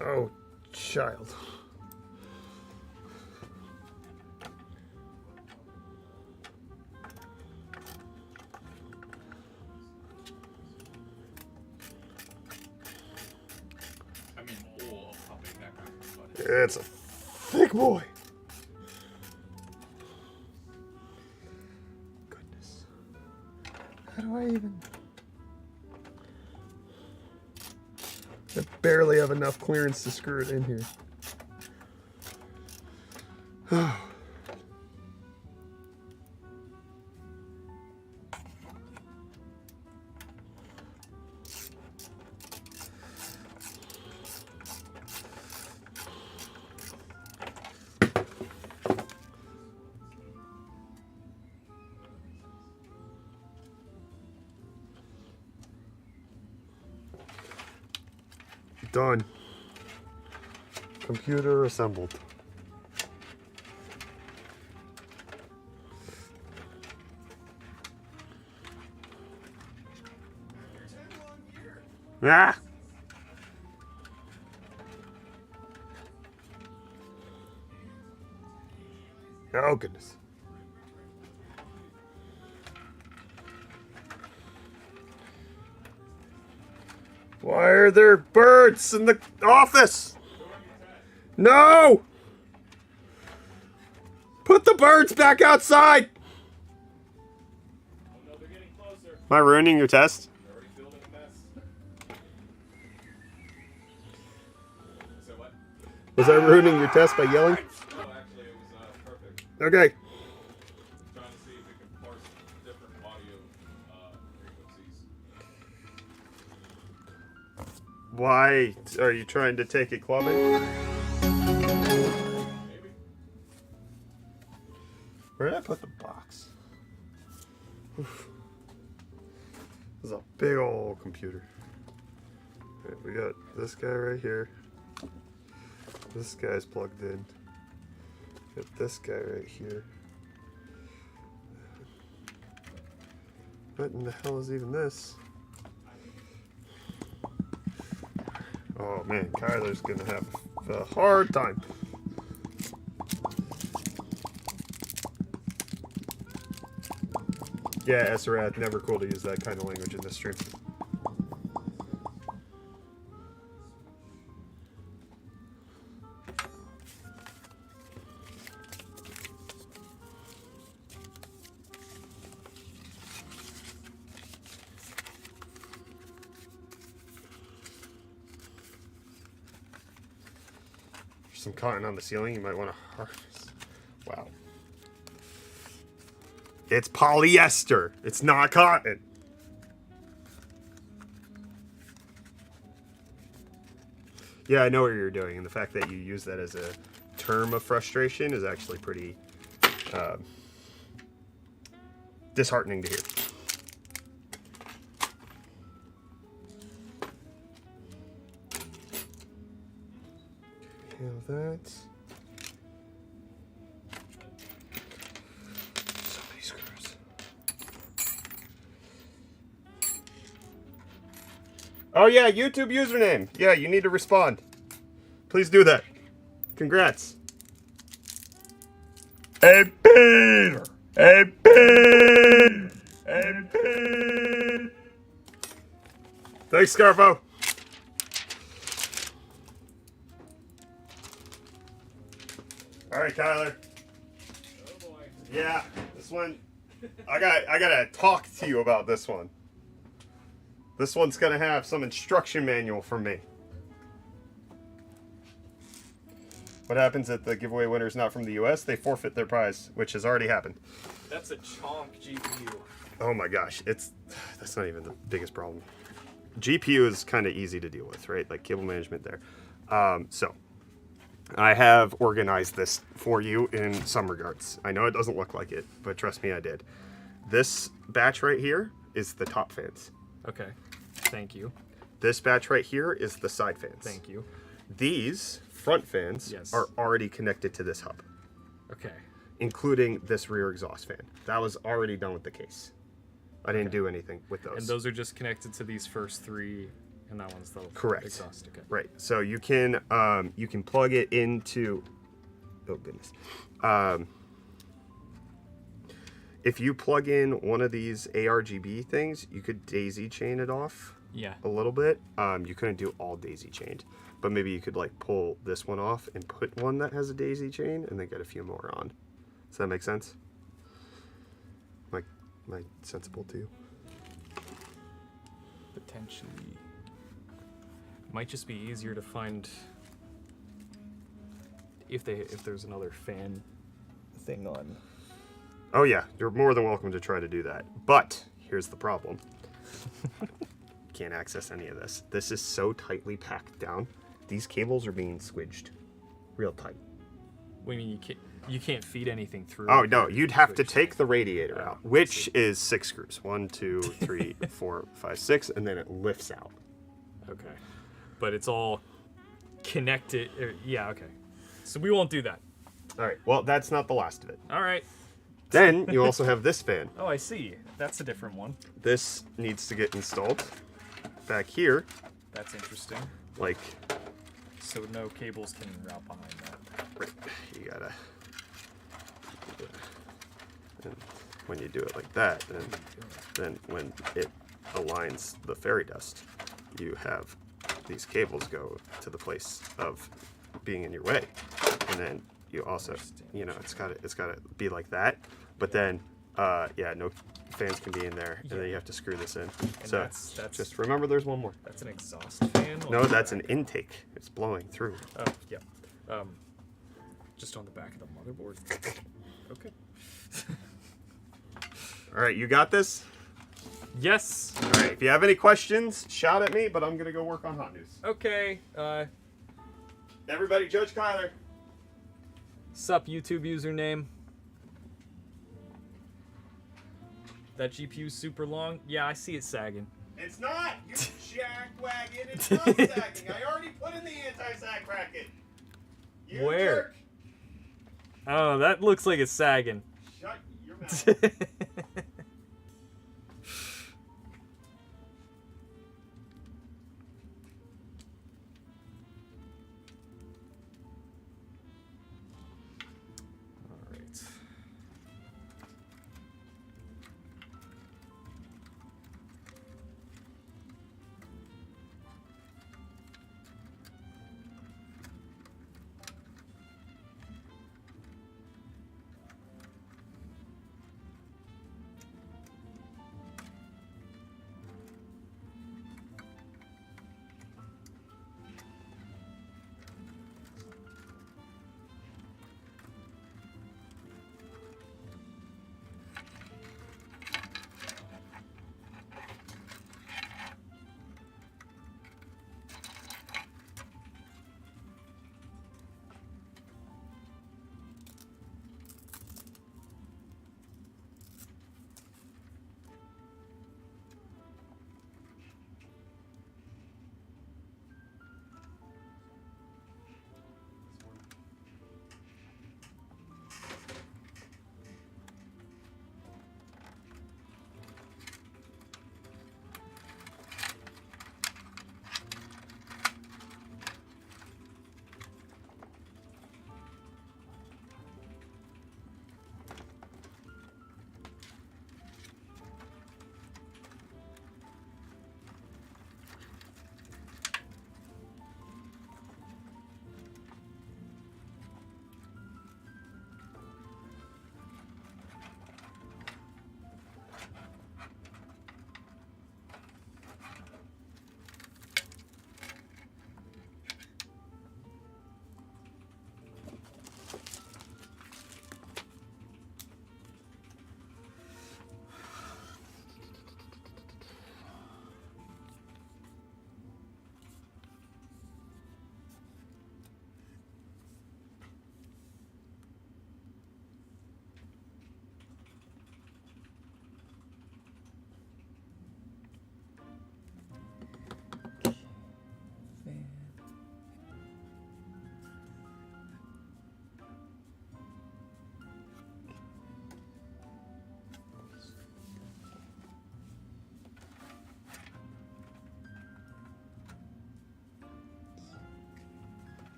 Oh, child. I mean, all of how big that graphics card is. It's a thick boy. Goodness. How do I even... I barely have enough clearance to screw it in here. Done. Computer assembled. Ah! Oh, goodness. Why are there birds in the office? No! Put the birds back outside! Oh no, they're getting closer. Am I ruining your test? They're already building a mess. So what? Was I ruining your test by yelling? No, actually, it was perfect. Okay. Trying to see if we can parse different audio frequencies. Why are you trying to take it clubbing? Maybe. Where did I put the box? Oof. This is a big old computer. Alright, we got this guy right here. This guy's plugged in. Got this guy right here. What in the hell is even this? Oh man, Kyler's gonna have a hard time. Yeah, Esrat, never cool to use that kind of language in this stream. There's some cotton on the ceiling you might want to harvest. Wow. It's polyester. It's not cotton. Yeah, I know what you're doing, and the fact that you use that as a term of frustration is actually pretty disheartening to hear. Have that. So many screws. Oh yeah, YouTube username. Yeah, you need to respond. Please do that. Congrats. Hey Peter! Hey Peter! Hey Peter! Thanks, Scarfo. All right, Kyler. Oh boy. Yeah, this one. I gotta talk to you about this one. This one's gonna have some instruction manual from me. What happens if the giveaway winner is not from the US? They forfeit their prize, which has already happened. That's a chonk GPU. Oh my gosh, that's not even the biggest problem. GPU is kind of easy to deal with, right? Like cable management there. So I have organized this for you in some regards. I know it doesn't look like it, but trust me, I did. This batch right here is the top fans. Okay. Thank you. This batch right here is the side fans. Thank you. These front fans Yes. are already connected to this hub. Okay. including this rear exhaust fan. That was already done with the case. I didn't do anything with those. And those are just connected to these first three, and that one's the Correct. exhaust. Okay. Right. So you can plug it into. Oh goodness. If you plug in one of these ARGB things, you could daisy chain it off. Yeah. A little bit. You couldn't do all daisy chained, but maybe you could like pull this one off and put one that has a daisy chain, and then get a few more on. Does that make sense? Am I sensible to you? Potentially. Might just be easier to find if there's another fan thing on. Oh yeah, you're more than welcome to try to do that. But here's the problem. Can't access any of this. This is so tightly packed down. These cables are being squidged real tight. What do you mean you can't feed anything through? Oh no, you'd have to Switch. take the radiator out, which is 6 screws. 1, 2, 3, 4, 5, 6, and then it lifts out. Okay. But it's all connected. Yeah, okay. So we won't do that. All right, well, that's not the last of it. All right. Then you also have this fan. Oh, I see. That's a different one. This needs to get installed back here, That's interesting. like, So no cables can route behind that. right, you gotta, and when you do it like that, then when it aligns the fairy dust, you have these cables go to the place of being in your way, and then you also, you know, it's gotta be like that, but then, yeah, no fans can be in there, and then you have to screw this in. And So that's just remember, there's one more. That's an exhaust fan? No, on that's the an back? intake. It's blowing through. Oh, yeah. Just on the back of the motherboard. Okay. All right, you got this? Yes. All right, if you have any questions, shout at me, but I'm gonna go work on Hot News. Okay. Everybody, Judge Kyler. Sup, YouTube username. That GPU's super long. Yeah, I see it sagging. It's not, you jackwagon. It's not sagging. I already put in the anti-sag bracket. You Where? jerk. I don't know. That looks like it's sagging. Shut your mouth. All right.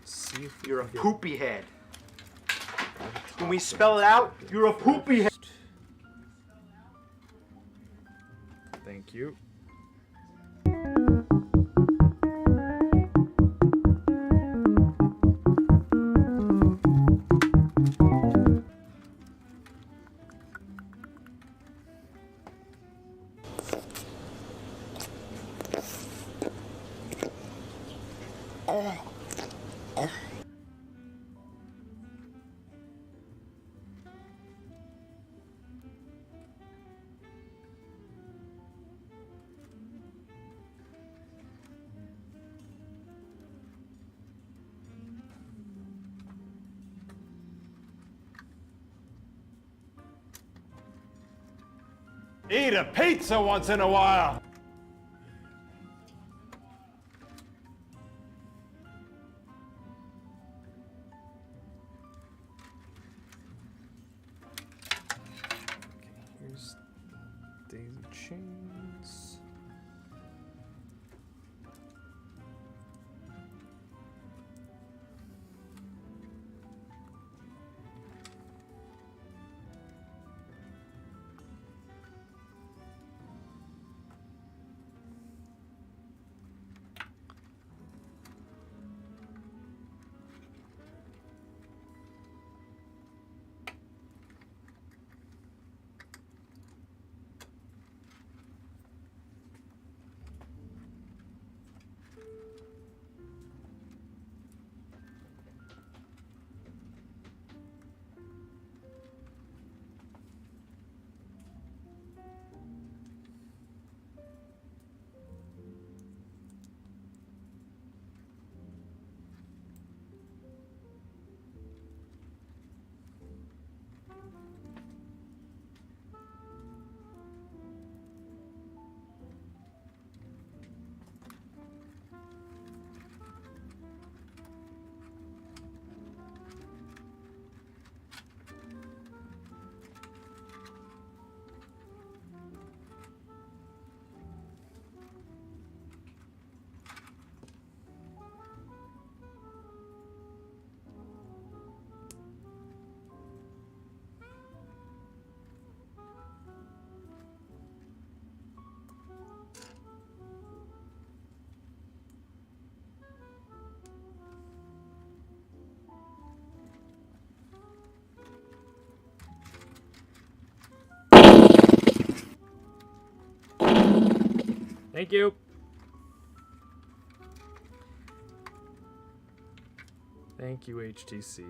See if we You're a can get poopy head. the When we top spell it out, you're a poopy head. first. Thank you. Eat a pizza once in a while. Here's daisy chains. Thank you. Thank you, HTC.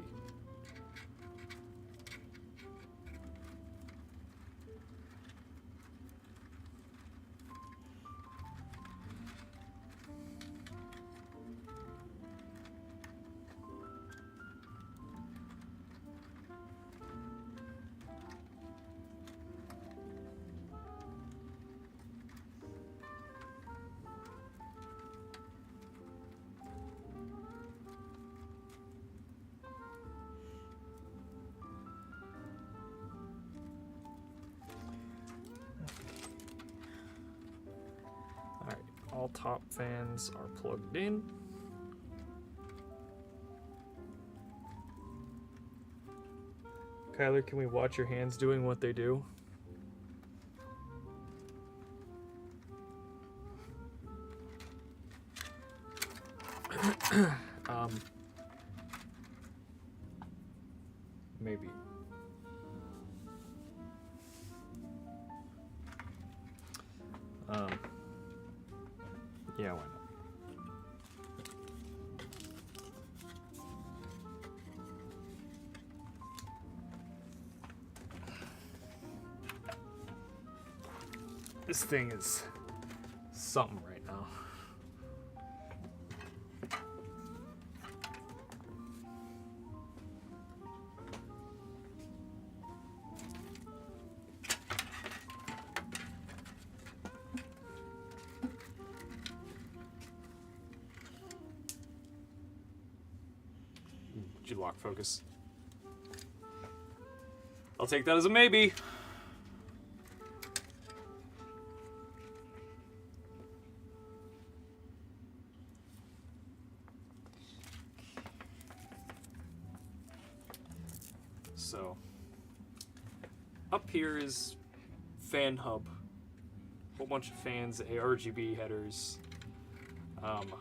Alright, all top fans are plugged in. Kyler, can we watch your hands doing what they do? Maybe. Yeah, why not? This thing is something right now. Did you lock focus? I'll take that as a maybe. so up here is fan hub. Whole bunch of fans, ARGB headers. I don't know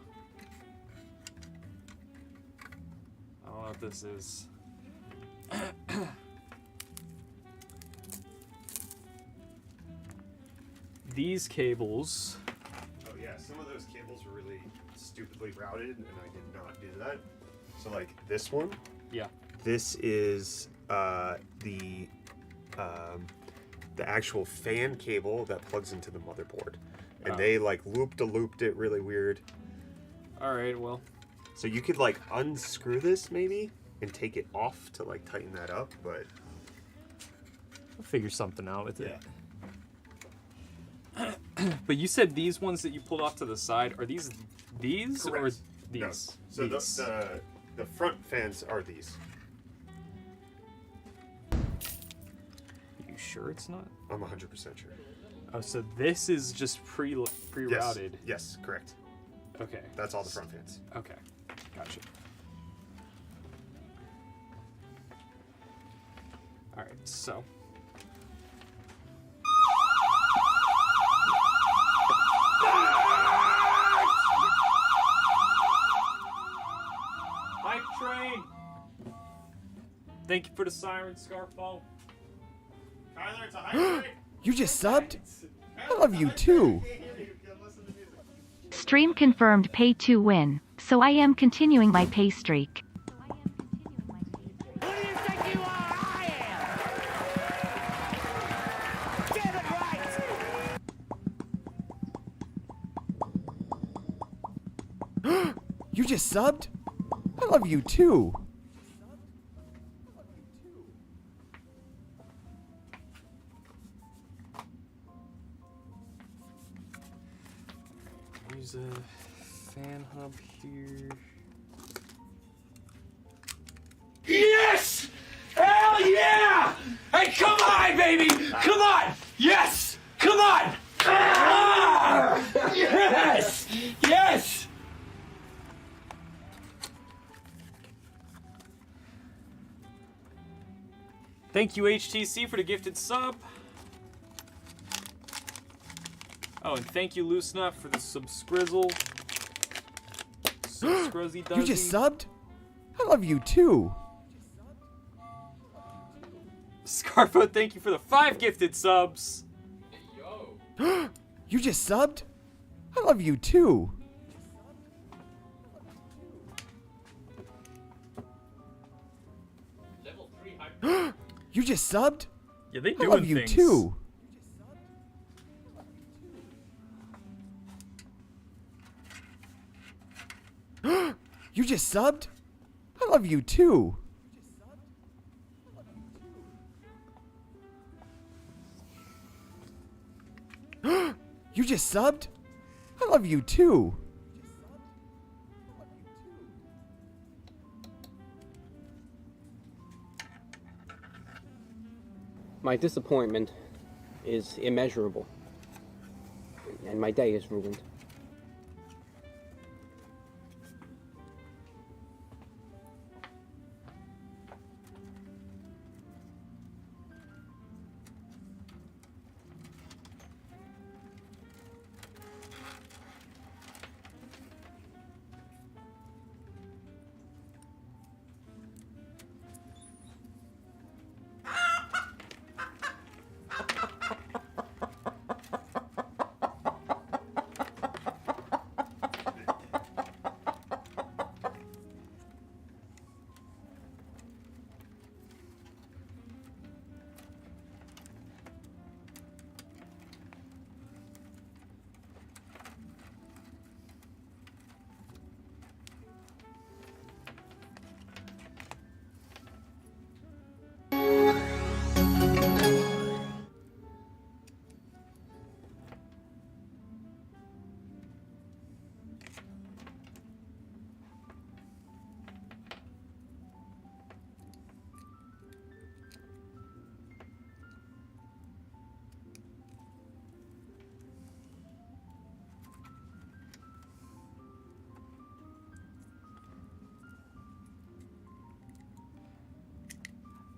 what this is. These cables. Oh yeah, some of those cables were really stupidly routed, and I did not do that. So like this one. Yeah. This is the actual fan cable that plugs into the motherboard, and they like looped it really weird. All right, well. So you could like unscrew this maybe and take it off to like tighten that up, but I'll figure something out with it. yeah. But you said these ones that you pulled off to the side, are these Correct. or No. these? So these. the front fans are these. You sure it's not? I'm 100% sure. Oh, so this is just pre-routed. Yes, correct. Okay. That's all the front fans. Okay. Gotcha. All right, so hype train. Thank you for the siren, Scarfo. Tyler, it's a high You just subbed? I love you too. Stream confirmed pay to win, so I am continuing my pay streak. Who do you think you are? I am! Get it right! You just subbed? I love you too. There's a fan hub here. Yes! Hell yeah! Hey, come on, baby! Come on! Yes! Come on! Ah! Yes! Yes! Thank you, HTC, for the gifted sub. Oh, and thank you, Loose Nut, for the subscrizzle. Subscruzzy You just subbed? I love you too. Scarfo, thank you for the 5 gifted subs. Yo. You just subbed? I love you too. Level 3 hype. You just subbed? Yeah, they I doing love you things. too. You just subbed? I love you too. You just subbed? I love you too. My disappointment is immeasurable, and my day is ruined.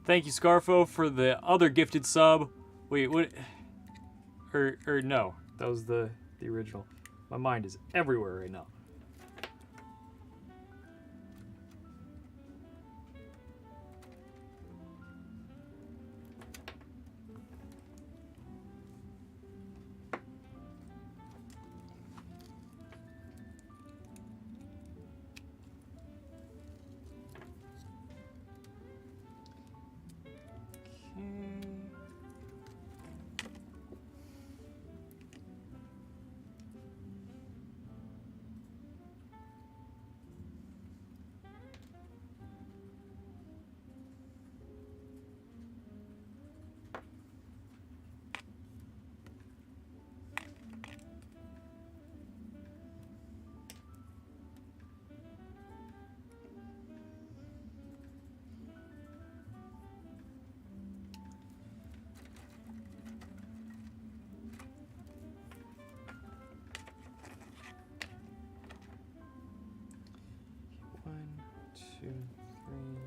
Thank you, Scarfo, for the other gifted sub. Wait, what? Or no, that was the original. My mind is everywhere right now. One, two, three.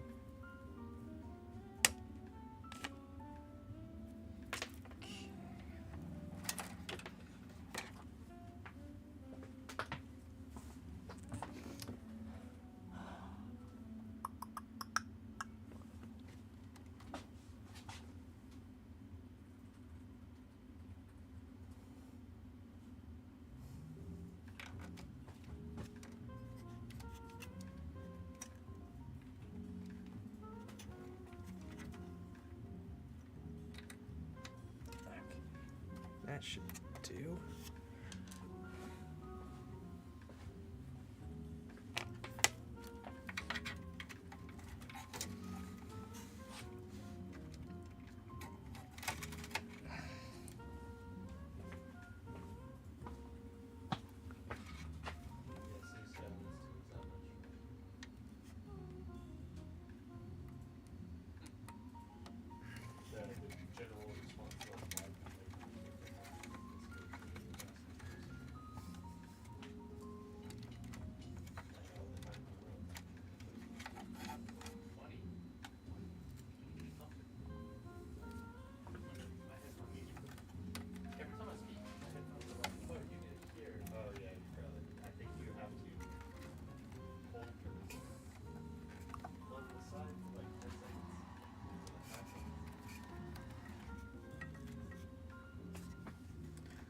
That should do.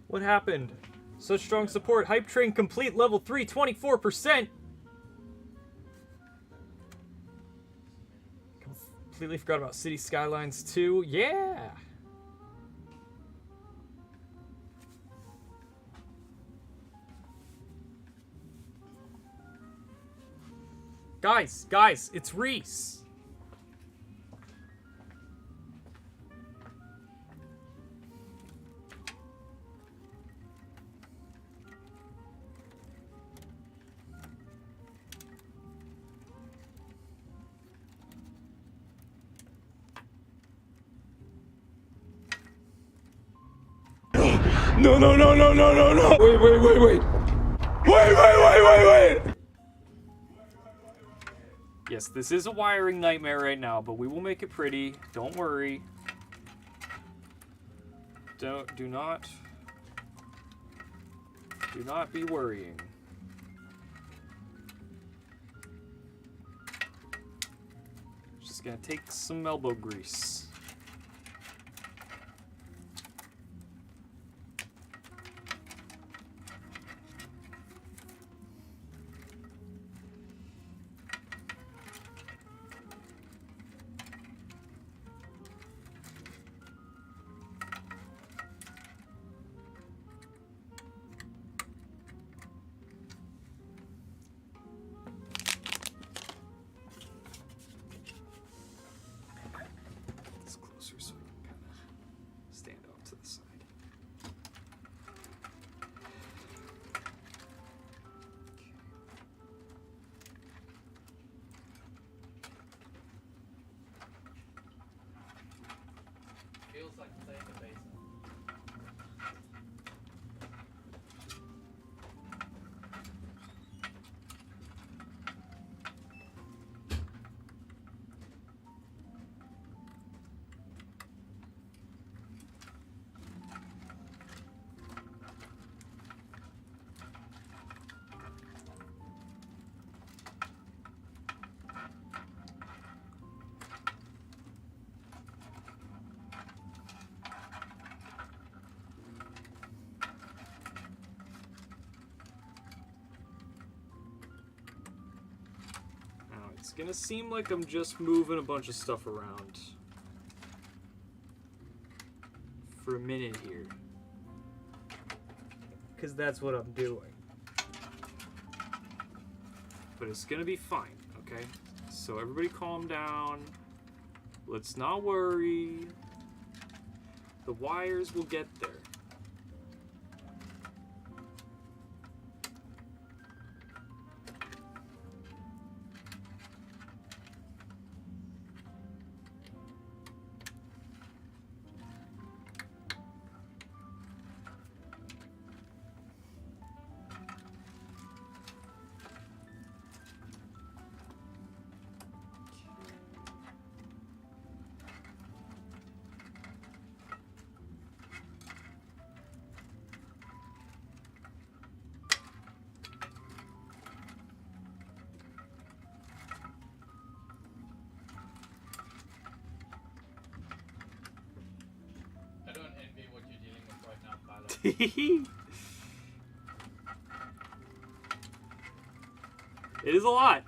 What happened? Such strong support. Hype train complete. Level 3, 24%. Completely forgot about City Skylines 2. Yeah. Guys, it's Reese. No, no, no, no, no, no, no! Wait, wait, wait, wait! Wait, wait, wait, wait, wait! Yes, this is a wiring nightmare right now, but we will make it pretty. Don't worry. Do not be worrying. Just gonna take some elbow grease. Closer so I can kind of stand off to the side. Feels like playing the bass. gonna seem like I'm just moving a bunch of stuff around for a minute here. Because that's what I'm doing. But it's gonna be fine, okay? So everybody calm down. Let's not worry. The wires will get there. I don't envy what you're dealing with right now, Kylo. It is a lot.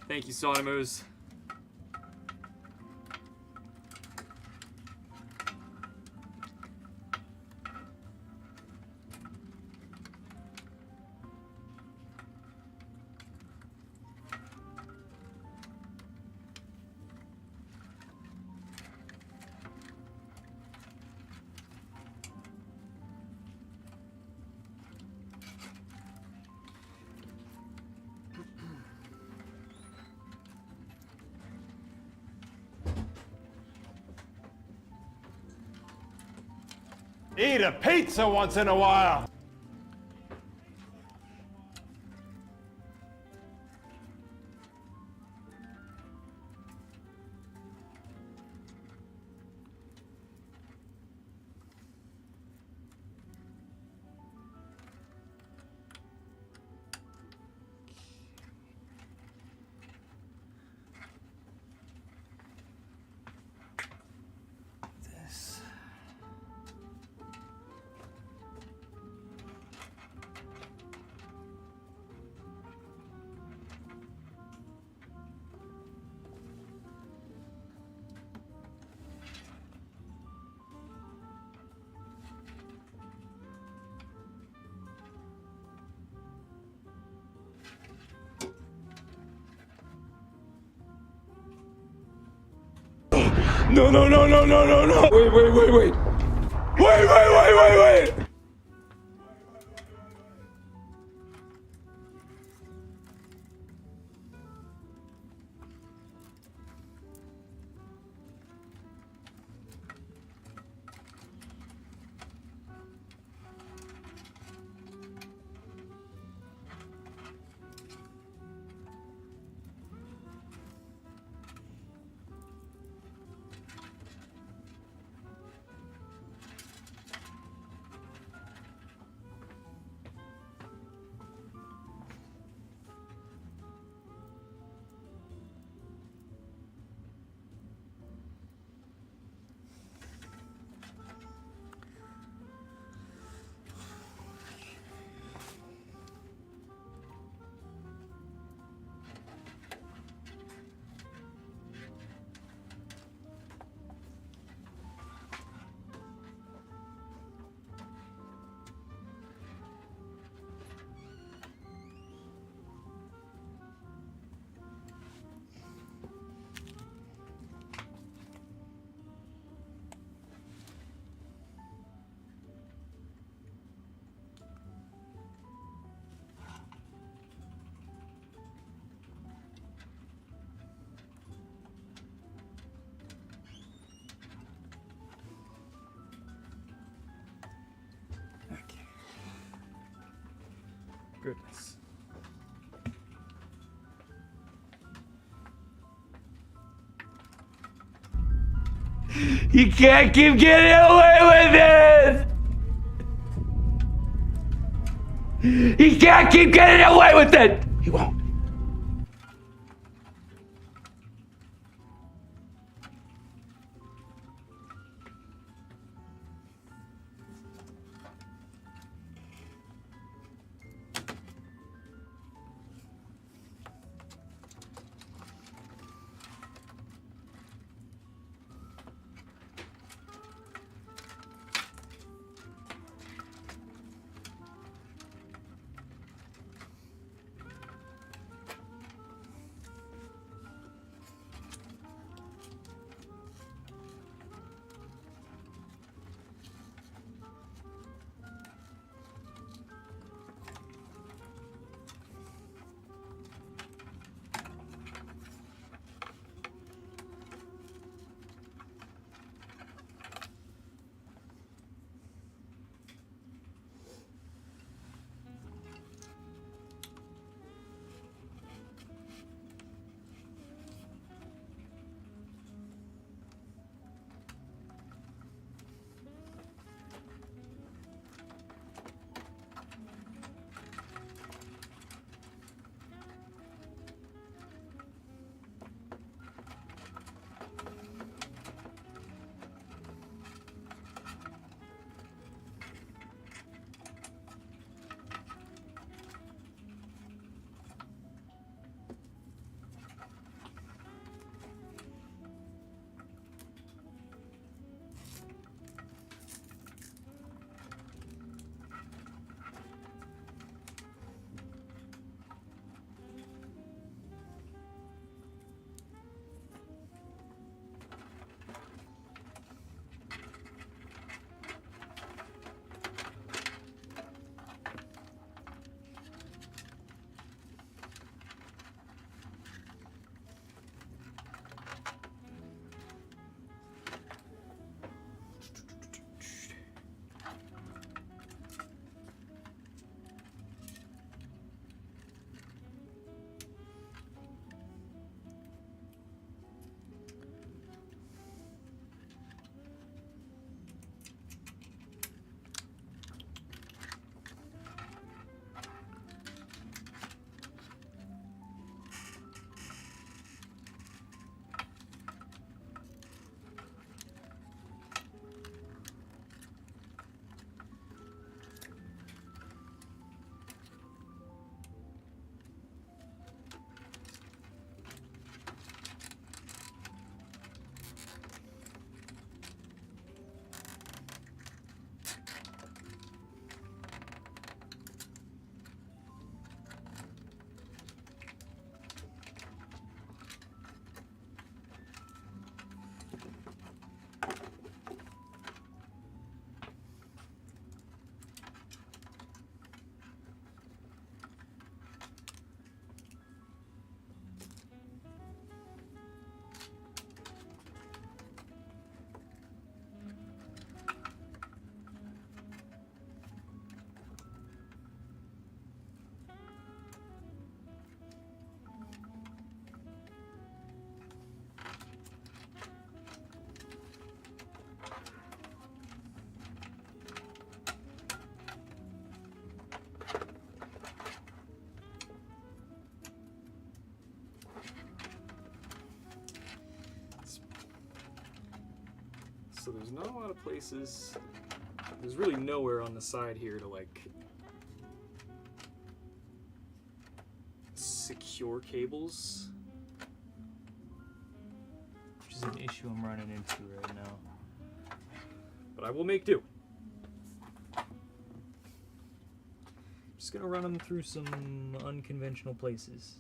Thank you, Sonimus. Eat a pizza once in a while. No, no, no, no, no, no, no. Wait, wait, wait, wait. Wait, wait, wait, wait, wait. Goodness. You can't keep getting away with it! He can't keep getting away with it! He won't. So there's not a lot of places. There's really nowhere on the side here to like secure cables. Which is an issue I'm running into right now. But I will make do. Just gonna run them through some unconventional places.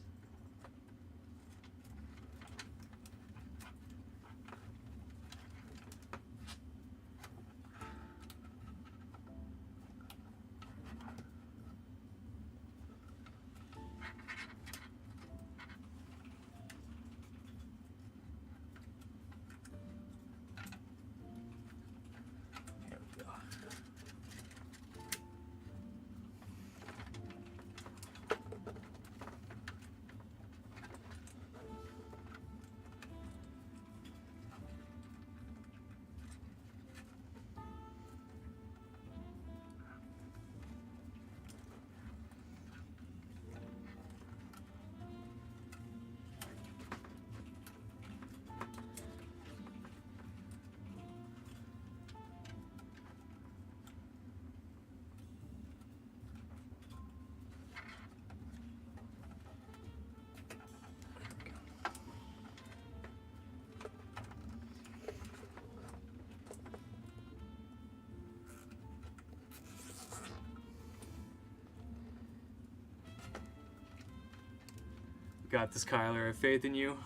Got this, Kyler. I have faith in you.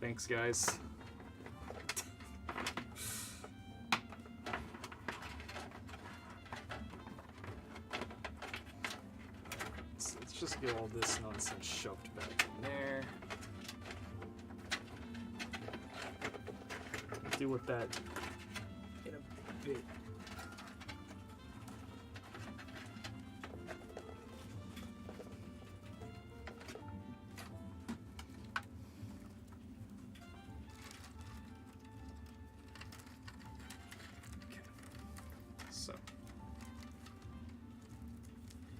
Thanks, guys. Let's just get all this nonsense shoved back in there. Deal with that in a bit.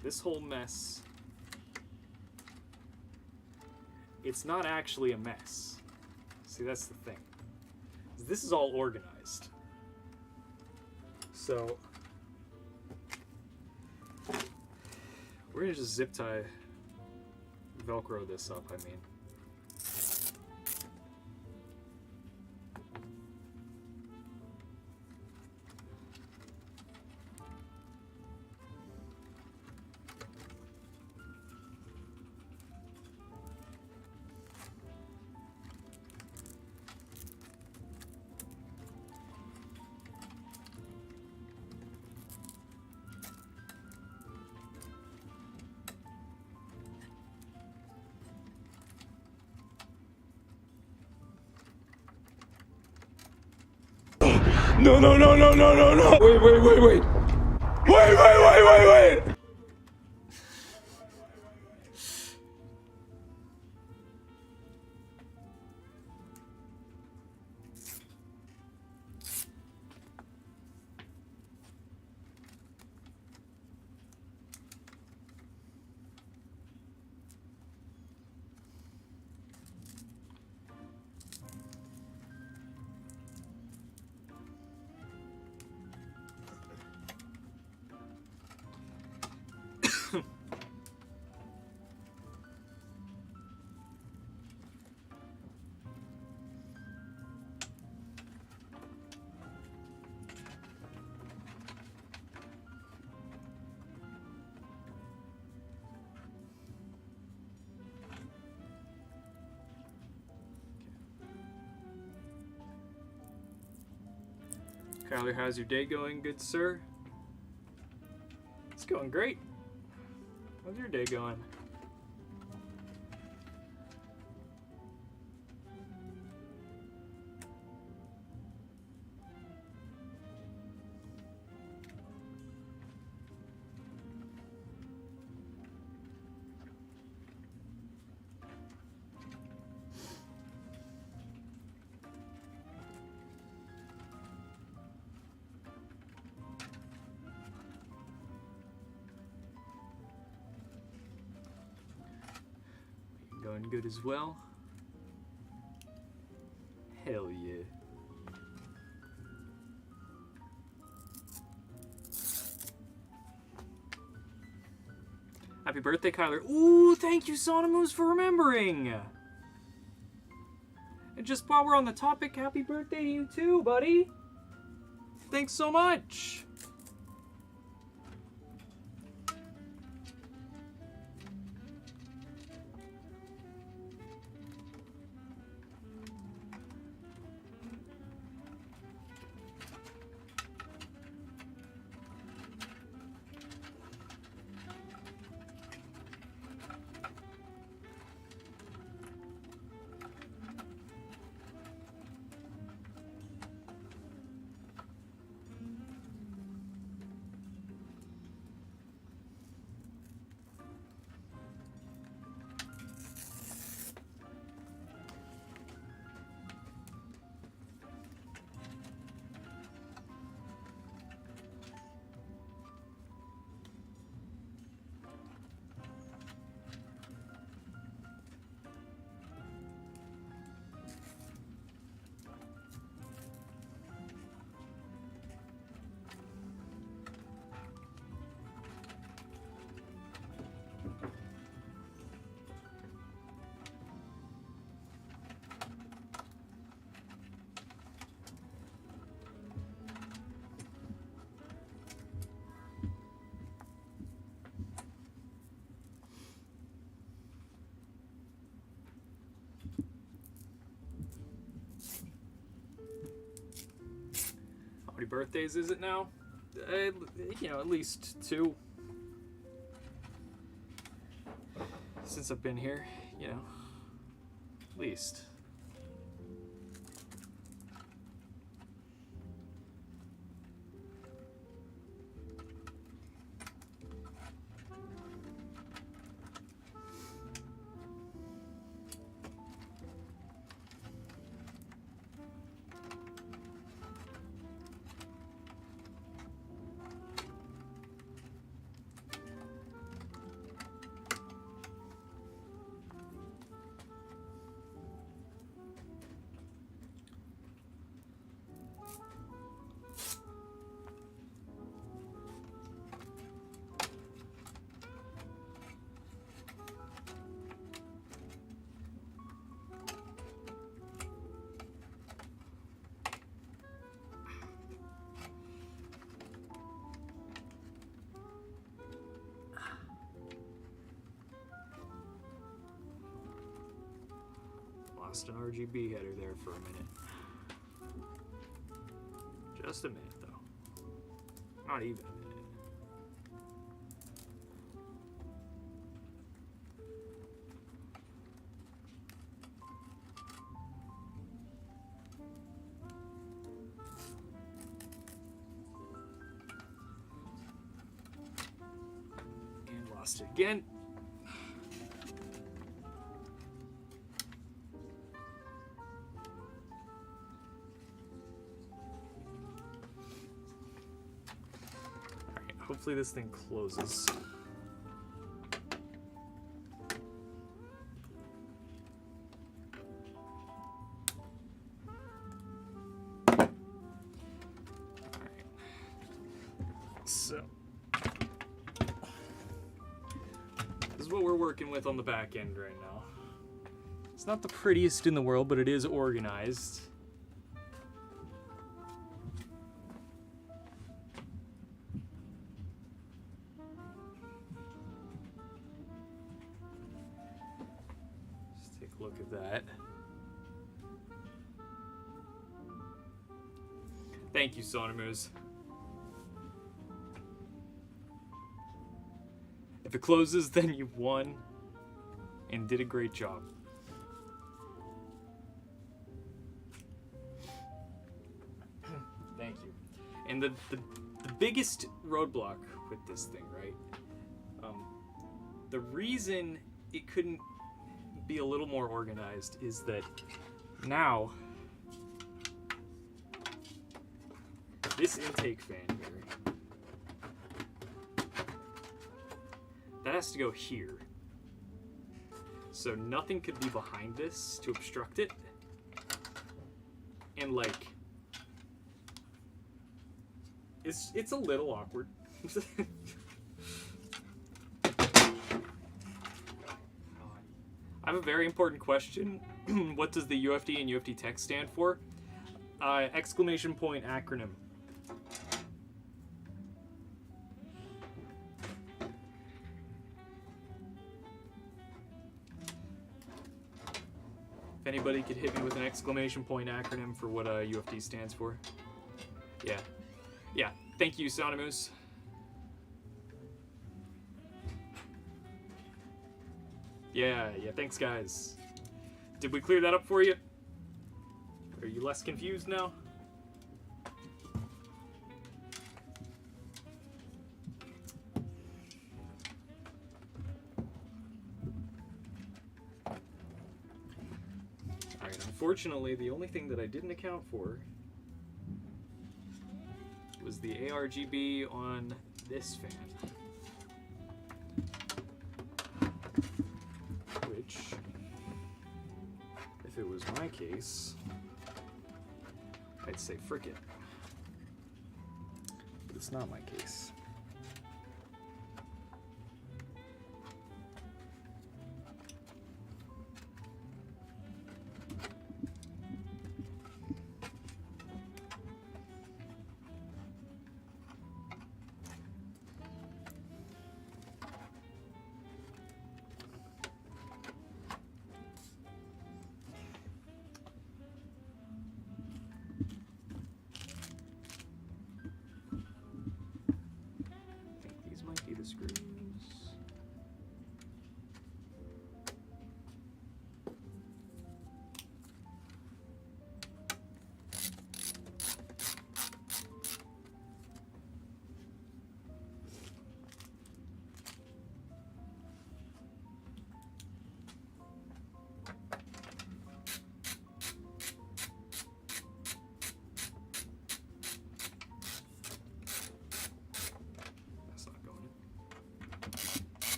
This whole mess, it's not actually a mess. See, that's the thing. This is all organized. So, we're gonna just zip tie, Velcro this up, I mean. No, no, no, no, no, no, no. Wait, wait, wait, wait. Wait, wait, wait, wait, wait. Kyler, how's your day going, good sir? It's going great. How's your day going? Going good as well. Hell yeah. Happy birthday, Kyler. Ooh, thank you, Sonomoose, for remembering. And just while we're on the topic, happy birthday to you too, buddy. Thanks so much. How many birthdays is it now? You know, at least 2. Since I've been here, you know, at least. Lost an RGB header there for a minute. Just a minute, though. Not even a minute. And lost it again. Hopefully this thing closes. Alright. So this is what we're working with on the back end right now. It's not the prettiest in the world, but it is organized. Look at that. Thank you, Sonomoose. If it closes, then you won and did a great job. Thank you. And the biggest roadblock with this thing, right? The reason it couldn't be a little more organized is that now this intake fan here, that has to go here. So nothing could be behind this to obstruct it. And like, it's a little awkward. I have a very important question. What does the UFD and UFD text stand for? Exclamation point acronym. If anybody could hit me with an exclamation point acronym for what UFD stands for. Yeah. Yeah. Thank you, Sonimus. Yeah, thanks guys. Did we clear that up for you? Are you less confused now? Alright, unfortunately, the only thing that I didn't account for was the ARGB on this fan. Which, if it was my case, I'd say frick it. But it's not my case. The screws.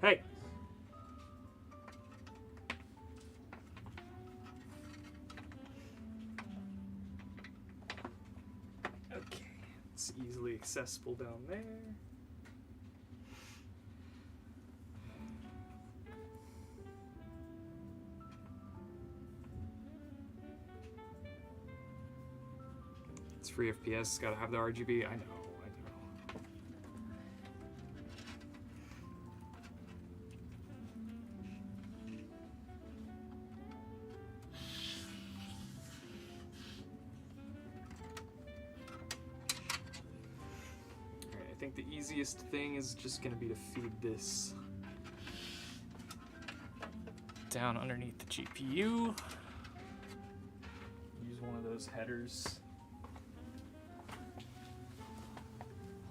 Hey! Okay, it's easily accessible down there. It's free FPS, gotta have the RGB, I know. I think the easiest thing is just going to be to feed this down underneath the GPU. Use one of those headers.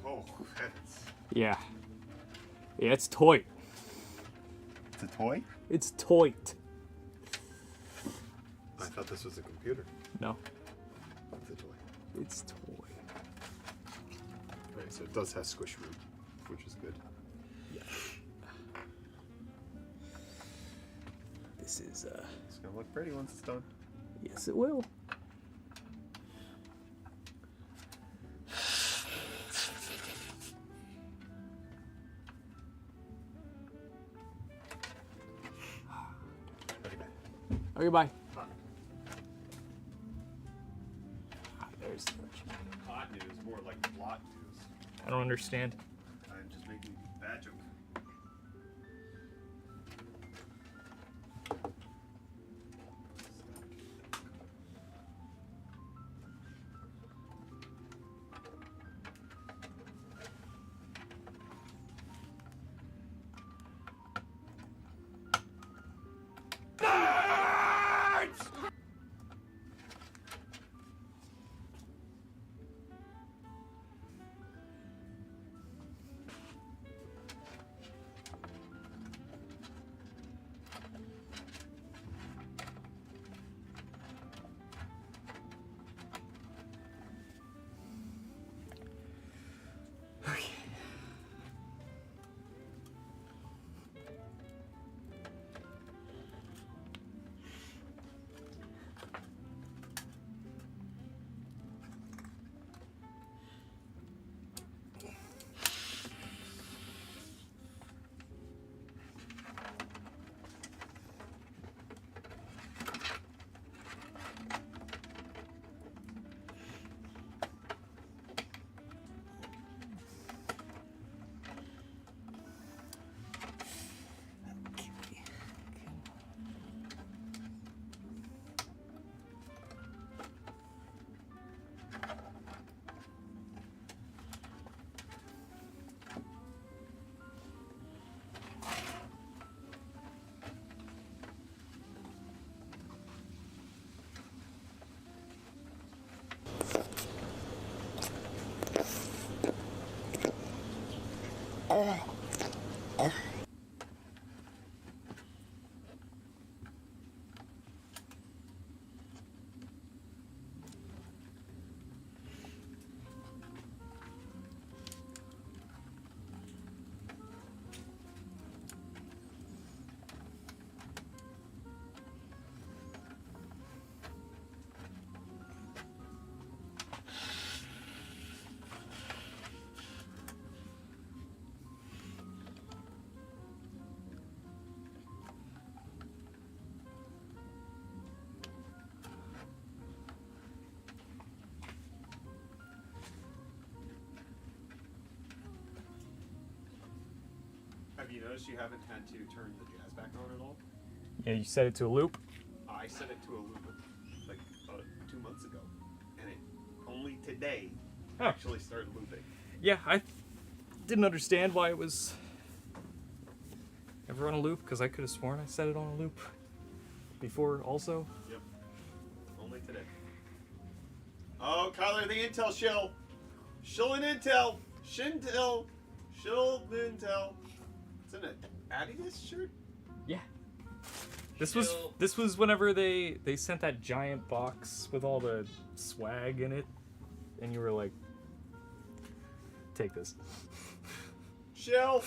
Oh, heavens. Yeah. Yeah, it's toy. It's a toy? It's toy. I thought this was a computer. No. It's a toy. It's toy. Right, so it does have squish room, which is good. Yeah. This is It's gonna look pretty once it's done. Yes, it will. Okay, bye. There's Hot news, more like plot news. I don't understand. I'm just making that joke. Have you noticed you haven't had to turn the jazz back on at all? Yeah, you set it to a loop. I set it to a loop like 2 months ago, and it only today actually started looping. Yeah, I didn't understand why it was ever on a loop, because I could have sworn I set it on a loop before also. Yep. Only today. Oh, Kyler, the Intel shill. Shill and Intel. Shintel. Shill and Intel. It's in an Adidas shirt? Yeah. This was whenever they sent that giant box with all the swag in it, and you were like, take this. Shill.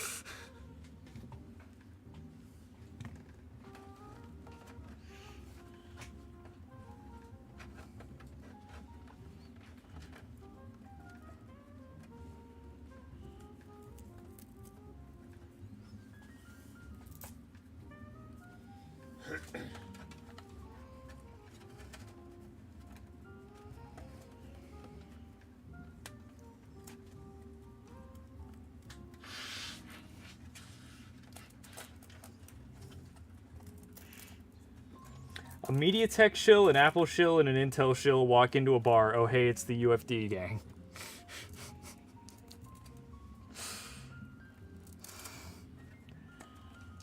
A MediaTek shill, an Apple shill, and an Intel shill walk into a bar. Oh, hey, it's the UFD gang.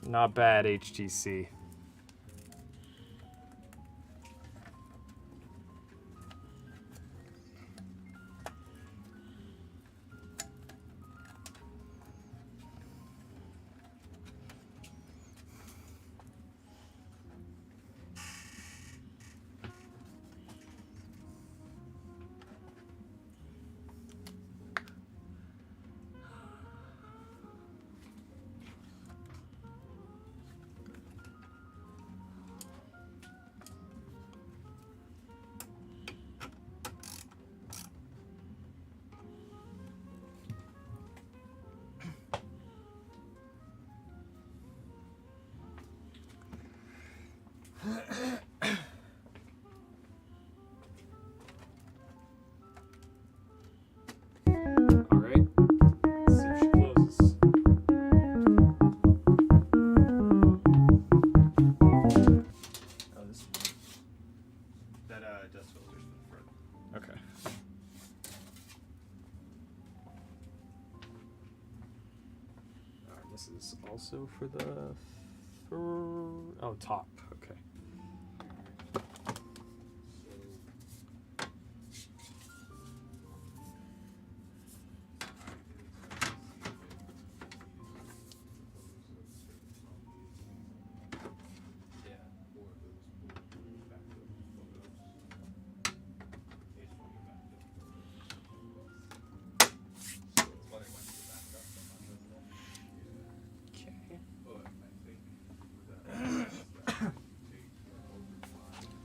Not bad, HTC. This is also for the top. Okay.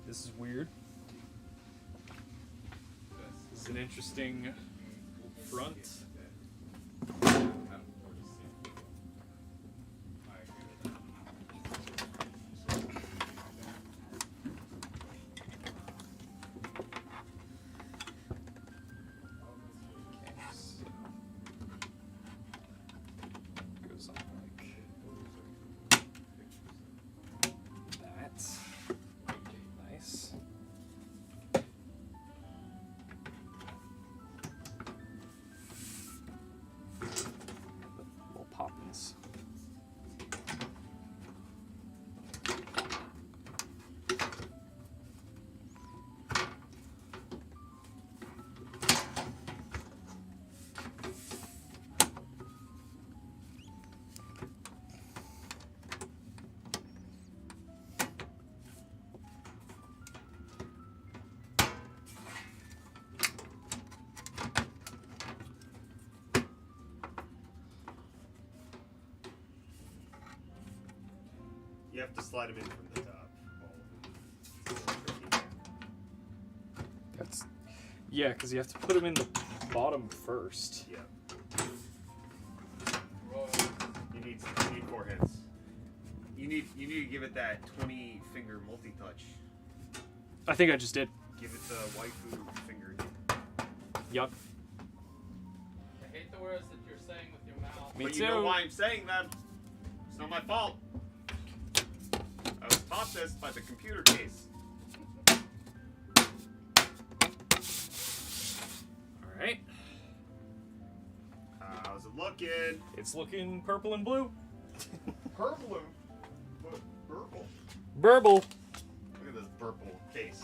This is weird. This is an interesting front. Goes on like that. Nice. You have to slide them in from the top. That's yeah, because you have to put them in the bottom first. Yeah. You need 4 hits. You need to give it that 20-finger multi-touch. I think I just did. Give it the waifu finger. Yup. I hate the words that you're saying with your mouth. Me But too. you know why I'm saying them. It's not my fault. I was taught this by the computer case. Alright. How's it looking? It's looking purple and blue. Purple. Purple. Burble. Look at this purple case.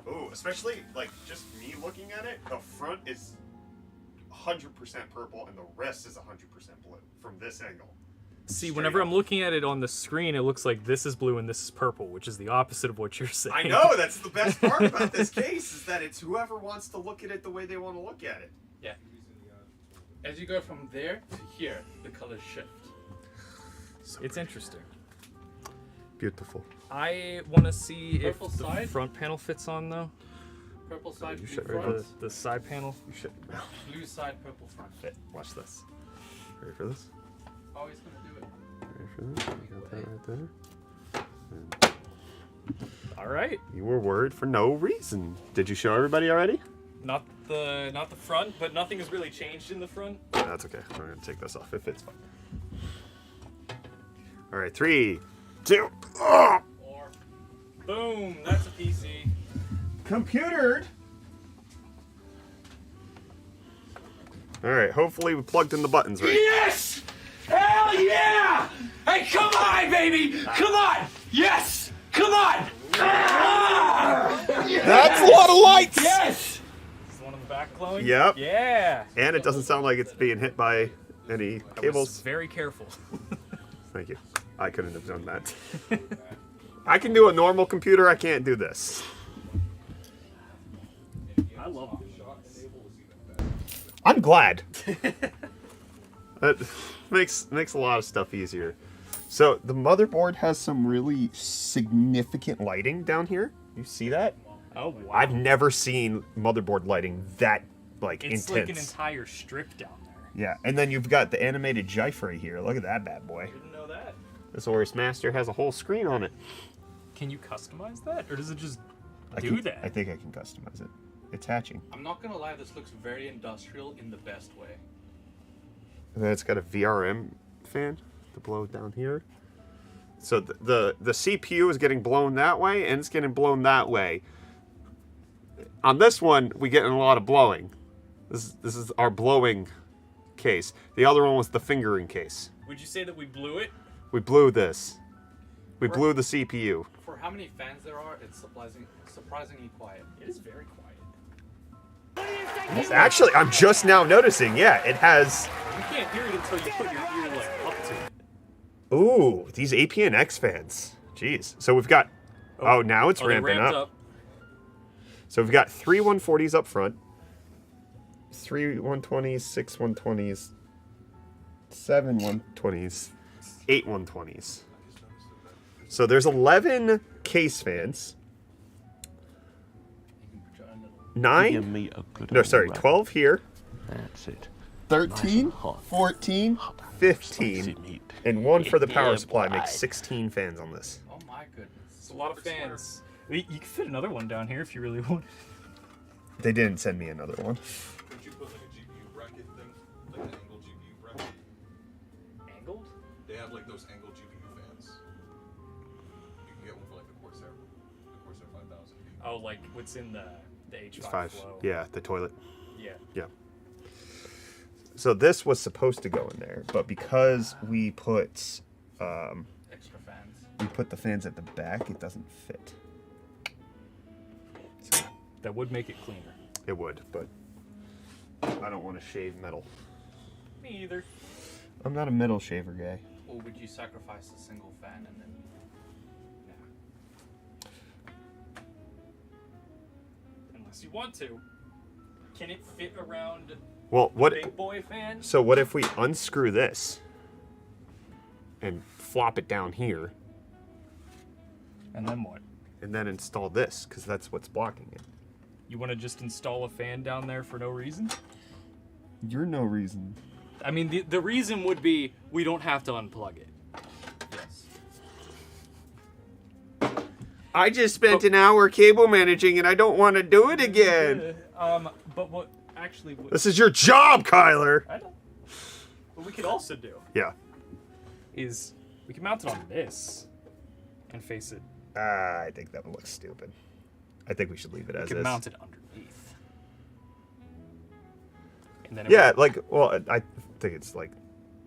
Ooh, especially like just me looking at it, the front is 100% purple and the rest is 100% blue from this angle. See, Straight whenever up. I'm looking at it on the screen, it looks like this is blue and this is purple, which is the opposite of what you're saying. I know, that's the best part about this case, is that it's whoever wants to look at it the way they want to look at it. Yeah. As you go from there to here, the colors shift. It's interesting. Beautiful. I want to see if Purple the side? front panel fits on, though. Purple side, You blue should- front. The side panel. You should. Blue side, purple front. Watch this. Ready for this? Oh, he's gonna do it. Ready for this? You got that right there. All right. You were worried for no reason. Did you show everybody already? Not the front, but nothing has really changed in the front. That's okay. I'm gonna take this off. It fits fine. All right, 3, 2. Oh! Or boom, that's a PC. Computered. All right. Hopefully we plugged in the buttons right. Yes! Hell yeah! Hey, come on, baby! Come on! Yes! Come on! Ah! That's a lot of lights. Yes! Is one on the back glowing? Yep. Yeah. And it doesn't sound like it's being hit by any I was cables. very careful. Thank you. I couldn't have done that. I can do a normal computer. I can't do this. I love it. I'm glad. That makes a lot of stuff easier. So the motherboard has some really significant lighting down here. You see that? Oh wow. I've never seen motherboard lighting that like It's intense. like an entire strip down there. Yeah, and then you've got the animated GIF right here. Look at that bad boy. Didn't know that. This Aorus Master has a whole screen on it. Can you customize that, or does it just I do can- that? I think I can customize it. It's hatching. I'm not gonna lie, this looks very industrial in the best way. And then it's got a VRM fan to blow down here. So the CPU is getting blown that way, and it's getting blown that way. On this one, we getting a lot of blowing. This is our blowing case. The other one was the fingering case. Would you say that we blew it? We blew this. We blew the CPU. For how many fans there are, it's surprisingly quiet. It is very quiet. Actually, I'm just now noticing. Yeah, it has. You can't hear it until you put your ear like up to it. Ooh, these APNX fans. Jeez. So we've got. Oh, now it's they ramping ramped up. So we've got 3 140s up front, 3 120s, 6 120s, 7 120s, 8 120s. So there's 11 case fans. 9? No, sorry, 12 here. That's it. 13, 14, 15, and 1 for the power supply makes 16 fans on this. Oh my goodness. It's a lot of fans. You could fit another one down here if you really want. They didn't send me another one. Could you put like a GPU bracket thing? Like an angled GPU bracket? Angled? They have like those angled GPU fans. You can get one for like the Corsair 5000. Oh, like what's in the H5 It's 5. Flow. Yeah, the toilet. Yeah. Yeah. So this was supposed to go in there, but because we put Extra fans. we put the fans at the back, it doesn't fit. So That would make it cleaner. it would, but I don't want to shave metal. Me either. I'm not a metal shaver guy. Or would you sacrifice a single fan and then... Unless you want to. Can it fit around Well, what? big boy fan? So what if we unscrew this and flop it down here. And then what? And then install this, because that's what's blocking it. You want to just install a fan down there for no reason? You're no reason. I mean, the reason would be we don't have to unplug it. Yes. I just spent an hour cable managing and I don't want to do it again. But what actually... This is your job, Kyler. I know. What we could also do... Yeah. Is we can mount it on this and face it. I think that would look stupid. I think we should leave it as is. We can mount it underneath. And then yeah, well, I think it's like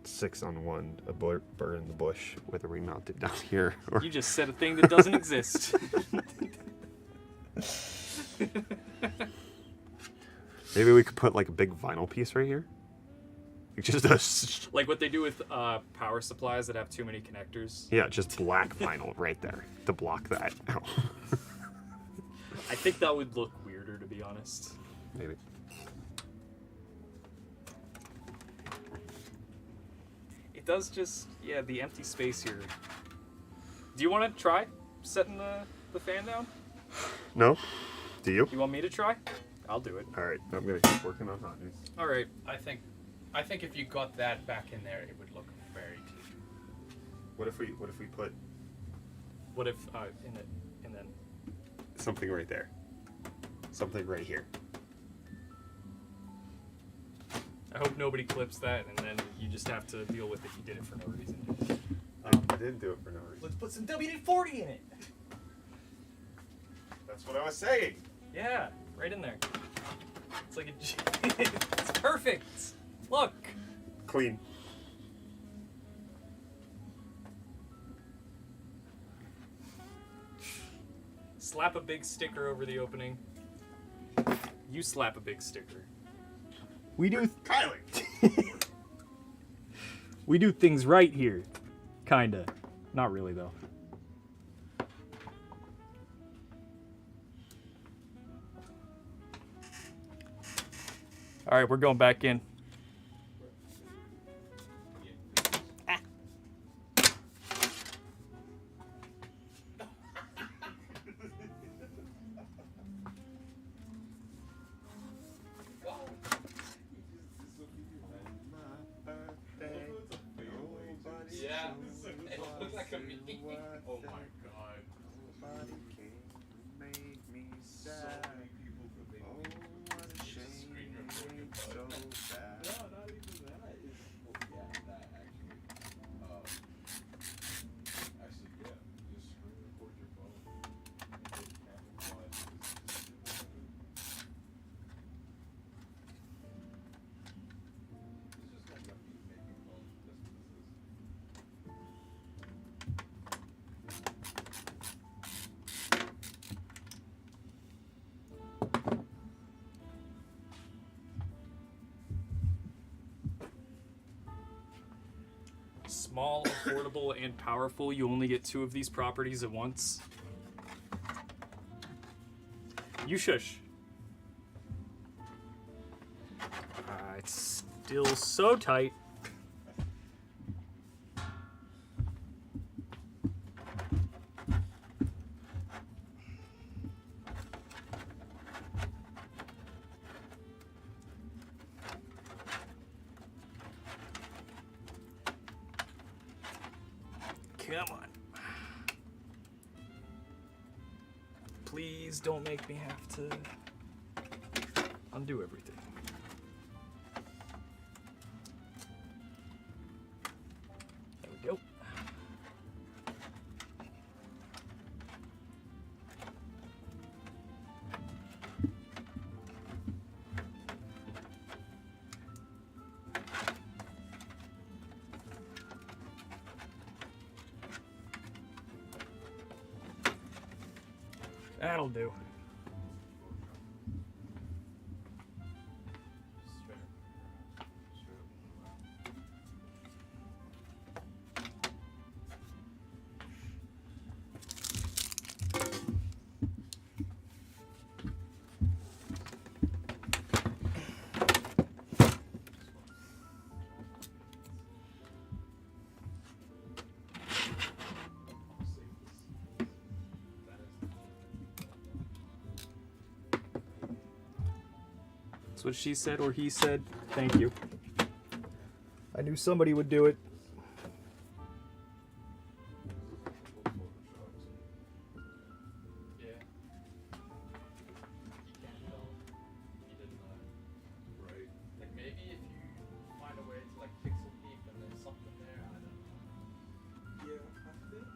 6 on 1, a bird in the bush, whether we mount it down here or... You just said a thing that doesn't exist. Maybe we could put like a big vinyl piece right here. Just like what they do with power supplies that have too many connectors. Yeah, just black vinyl right there to block that. I think that would look weirder, to be honest. Maybe. It does just, yeah, the empty space here. Do you want to try setting the fan down? No? Do you? You want me to try? I'll do it. All right, I'm going to keep working on hot news. All right. I think if you got that back in there, it would look very clean. What if we put... What if, and then... Something right there. Something right here. I hope nobody clips that, and then you just have to deal with it. You did it for no reason. I didn't do it for no reason. Let's put some WD-40 in it. That's what I was saying. Yeah, right in there. It's like a... It's perfect. Look. Clean. Slap a big sticker over the opening. You slap a big sticker. We do... Kyler! We do things right here. Kinda. Not really, though. Alright, we're going back in. Yeah, it looks like a me. Oh my god. Nobody can make me sad. So many people could make me Screen recording so No, bad. not even that. It's, well, yeah, that actually. Actually, yeah. Just screen record your phone. And then camouflage this. It's just like me making phones. That's what this is. Small, affordable, and powerful. You only get 2 of these properties at once. You shush. It's still so tight. Come on. Please don't make me have to undo everything. There we go. That'll do. what she said or he said. Thank you. I knew somebody would do it. Yeah. You can tell. You didn't know. Right. Like maybe if you find a way to like pixel peep and there's something there, I don't know. Yeah, I think.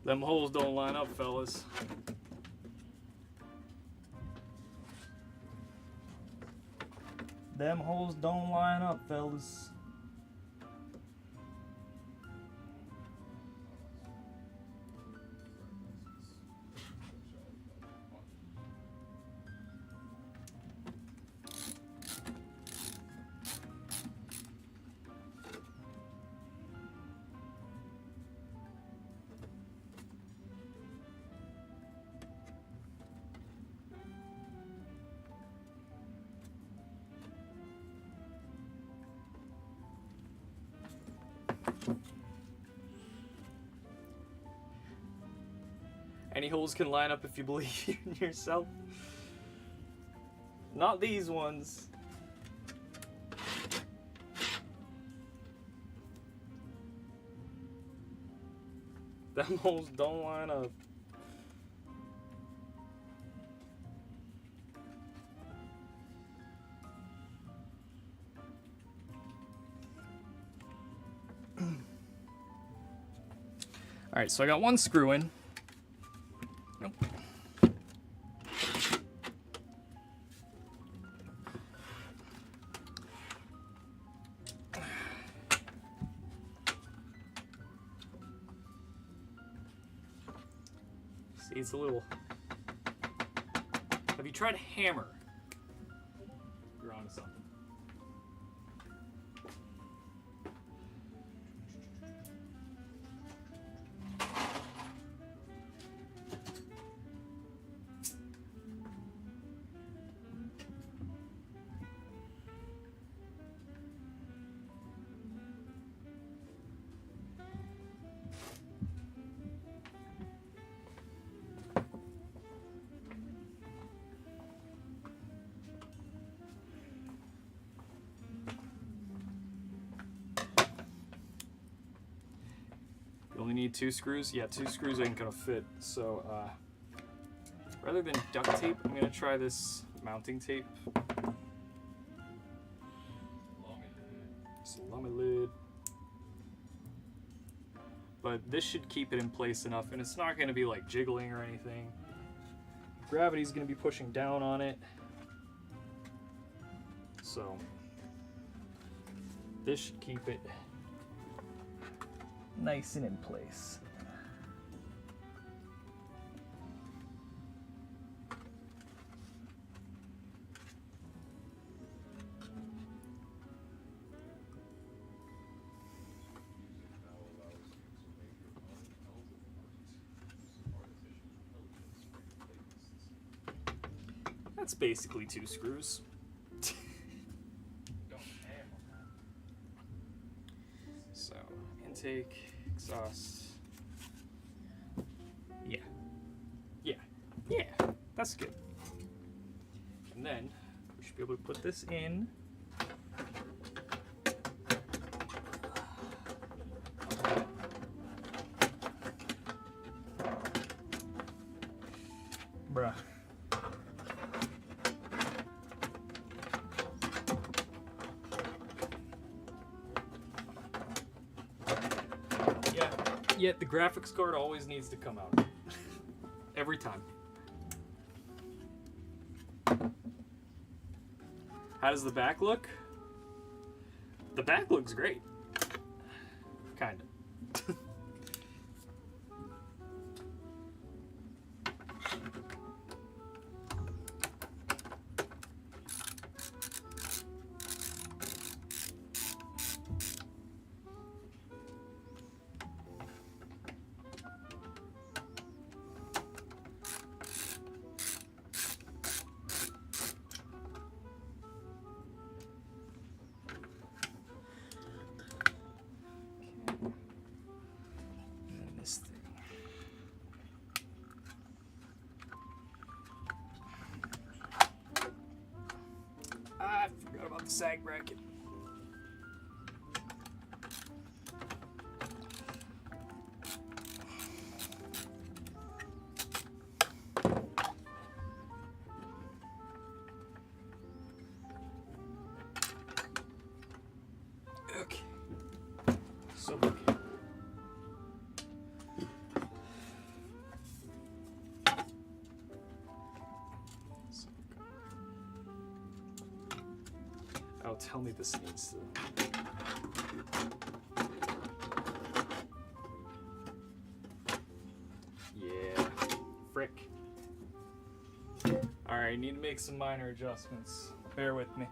Them holes don't line up, fellas. Them holes don't line up, fellas. Any holes can line up if you believe in yourself. Not these ones. Them holes don't line up. Alright, so I got one screw in. Nope. See, it's a little... Have you tried hammer? You're onto something. You only need 2 screws? Yeah, 2 screws ain't gonna fit. So, rather than duct tape, I'm gonna try this mounting tape. Salami lid. But this should keep it in place enough, and it's not gonna be like jiggling or anything. Gravity's gonna be pushing down on it. So, this should keep it nice and in place. That's basically 2 screws. So, intake, exhaust. Yeah. Yeah. Yeah. That's good. And then we should be able to put this in. Bruh. Yet the graphics card always needs to come out. Every time. How does the back look? The back looks great. Kinda. sag bracket. Okay. So okay. Oh, tell me this needs to. Yeah, frick. Alright, need to make some minor adjustments. Bear with me.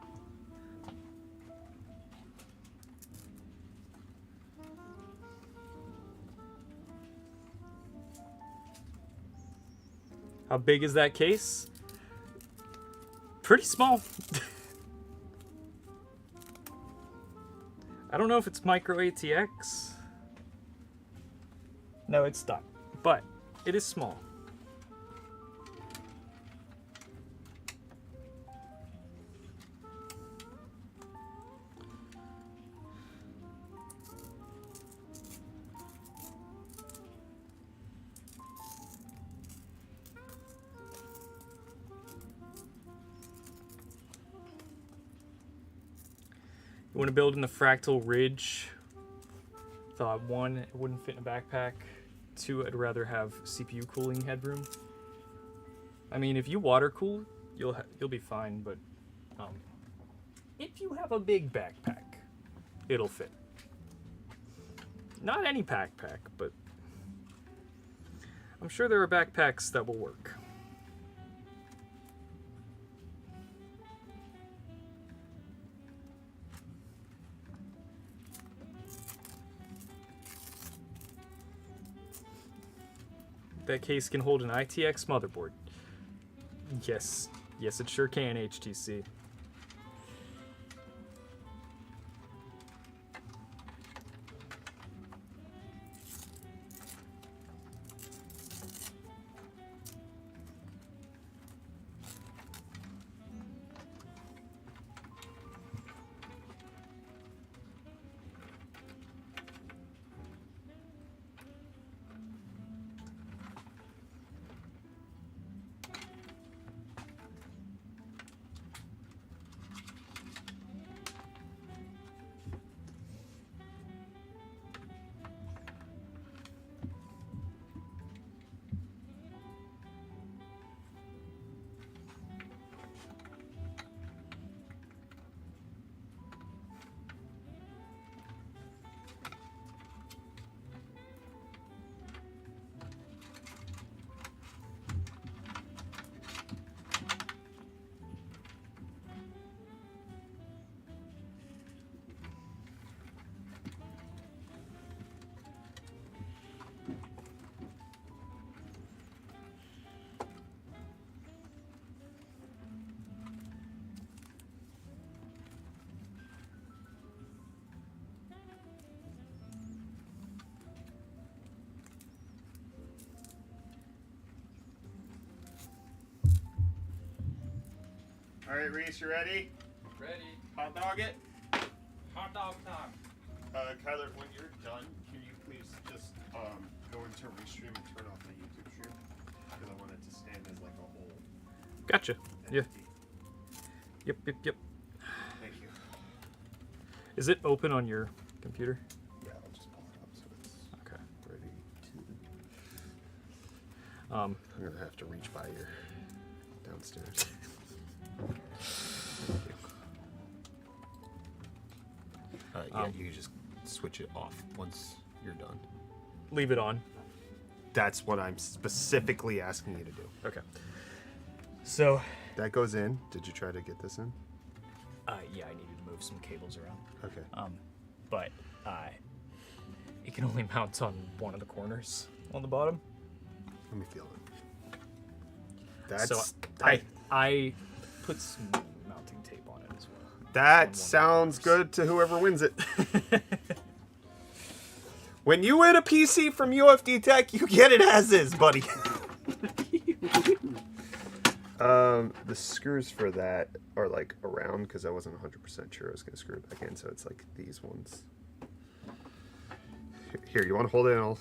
How big is that case? Pretty small. I don't know if it's micro ATX. No, it's not. But it is small. You want to build in the fractal ridge. Thought 1, it wouldn't fit in a backpack. 2, I'd rather have CPU cooling headroom. I mean, if you water cool, you'll be fine. But if you have a big backpack, it'll fit. Not any backpack, but I'm sure there are backpacks that will work. That case can hold an ITX motherboard. Yes, yes, it sure can, HTC. All right, Reese, you ready? Ready. Hot dog it. Hot dog time. Kyler, when you're done, can you please just go into Restream and turn off the YouTube stream? Because I want it to stand as like a whole. Gotcha. Yeah. entity. Yep. Thank you. Is it open on your computer? Yeah, I'll just pull it up so it's Okay. ready to. I'm gonna have to reach by your downstairs. Yeah, you can just switch it off once you're done. Leave it on. That's what I'm specifically asking you to do. Okay. So that goes in. Did you try to get this in? Yeah, I needed to move some cables around. Okay. But it can only mount on one of the corners on the bottom. Let me feel it. That's so I put some mounting tape on it as well. That sounds good to whoever wins it. When you win a PC from UFD Tech, you get it as is, buddy. The screws for that are like around because I wasn't 100% sure I was gonna screw it back in, so it's like these ones. Here, you want to hold it and I'll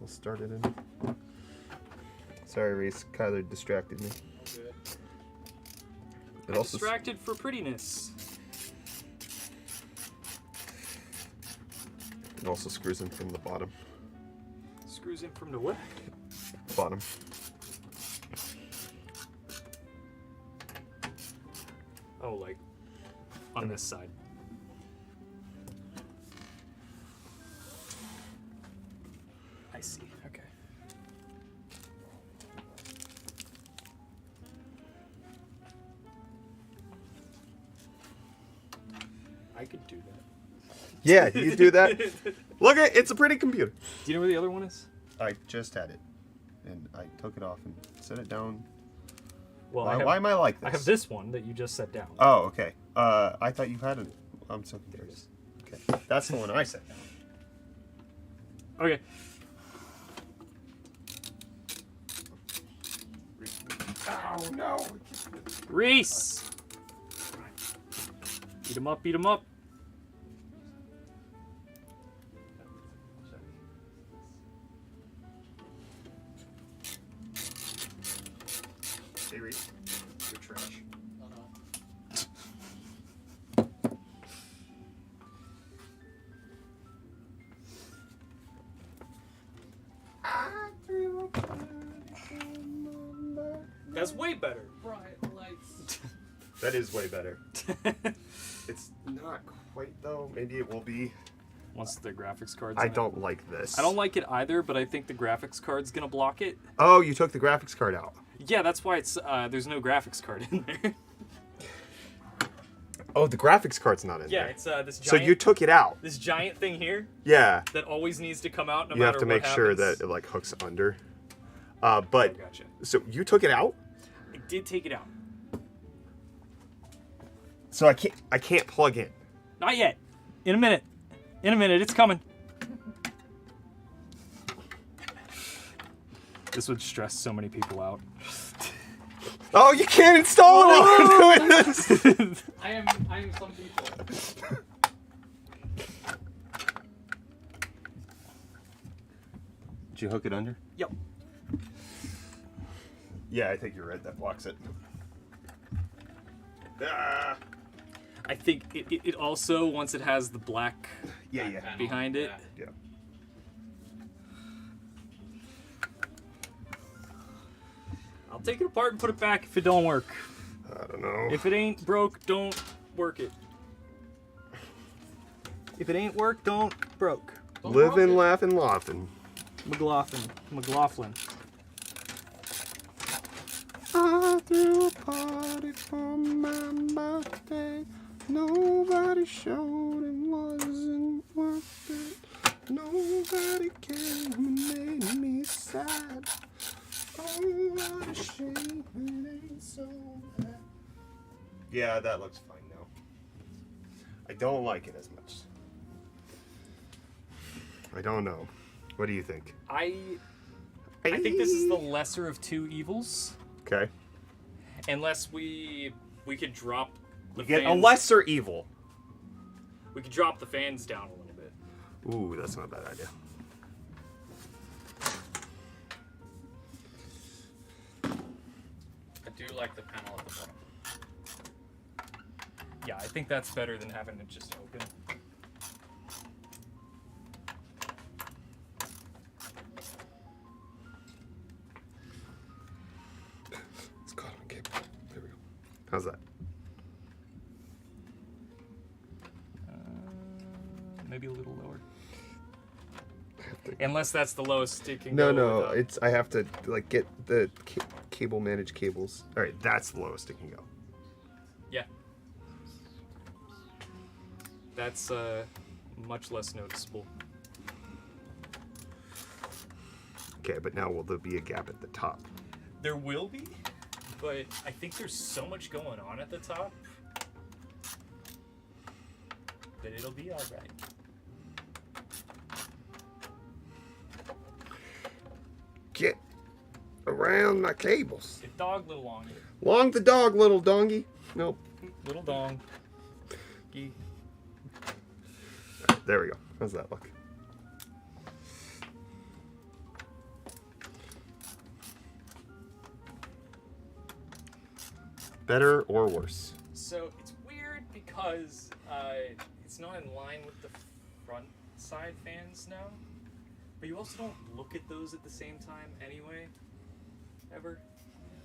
start it in. Sorry, Reese. Kyler distracted me. It also Distracted for prettiness. It also screws in from the bottom. Screws in from the what? Bottom. Oh, like on this side. I see. Okay. I could do that. Yeah, you do that. Look at it's a pretty computer. Do you know where the other one is? I just had it, and I took it off and set it down. Well, why am I like this? I have this one that you just set down. Oh, okay. I thought you had it. I'm so confused. Okay, that's the one I set down. Okay. Oh no! Reese! Beat him up, beat him up. Hey Reese, you're trash. That's way better. Bright lights. That is way better. It's not quite though. Maybe it will be. Once the graphics card's I in it. don't like this. I don't like it either, but I think the graphics card's gonna block it. Oh, you took the graphics card out. Yeah, that's why it's there's no graphics card in there. Oh, the graphics card's not in Yeah, there. it's this giant. So you took it out. This giant thing here. Yeah. That always needs to come out no You matter have to what make sure happens. that it like hooks under. But Gotcha. so you took it out. I did take it out. So I can't plug in. Not yet. In a minute. In a minute, it's coming. This would stress so many people out. Oh, you can't install it while I'm doing this. I am some people. Did you hook it under? Yep. Yeah, I think you're right. That blocks it. Ah. I think it also, once it has the black Yeah. behind it. Yeah. I'll take it apart and put it back if it don't work. I don't know. If it ain't broke, don't work it. If it ain't work, don't broke. Living, laughing, laughing. McLaughlin. I threw a party for my birthday. Nobody showed it wasn't worth it. Nobody came and made me sad. Oh, what a shame it ain't so bad. Yeah, that looks fine now. I don't like it as much. I don't know. What do you think? I think this is the lesser of two evils. Okay. Unless we could drop the We get a fans. lesser evil. We could drop the fans down a little bit. Ooh, that's not a bad idea. I do like the panel at the bottom. Yeah, I think that's better than having it just open. It's caught on cable. There we go. How's that? Maybe a little lower. Unless that's the lowest it can No, go. no, without- it's I have to like get the cable managed cables. All right, that's the lowest it can go. Yeah. That's much less noticeable. Okay, but now will there be a gap at the top? There will be, but I think there's so much going on at the top that it'll be all right. Get around. around my cables. Get dog, little longy. Long the dog, little dongy. Nope. Little dong. There we go. How's that look? Better or worse? So it's weird because it's not in line with the front side fans now. But you also don't look at those at the same time anyway. Ever.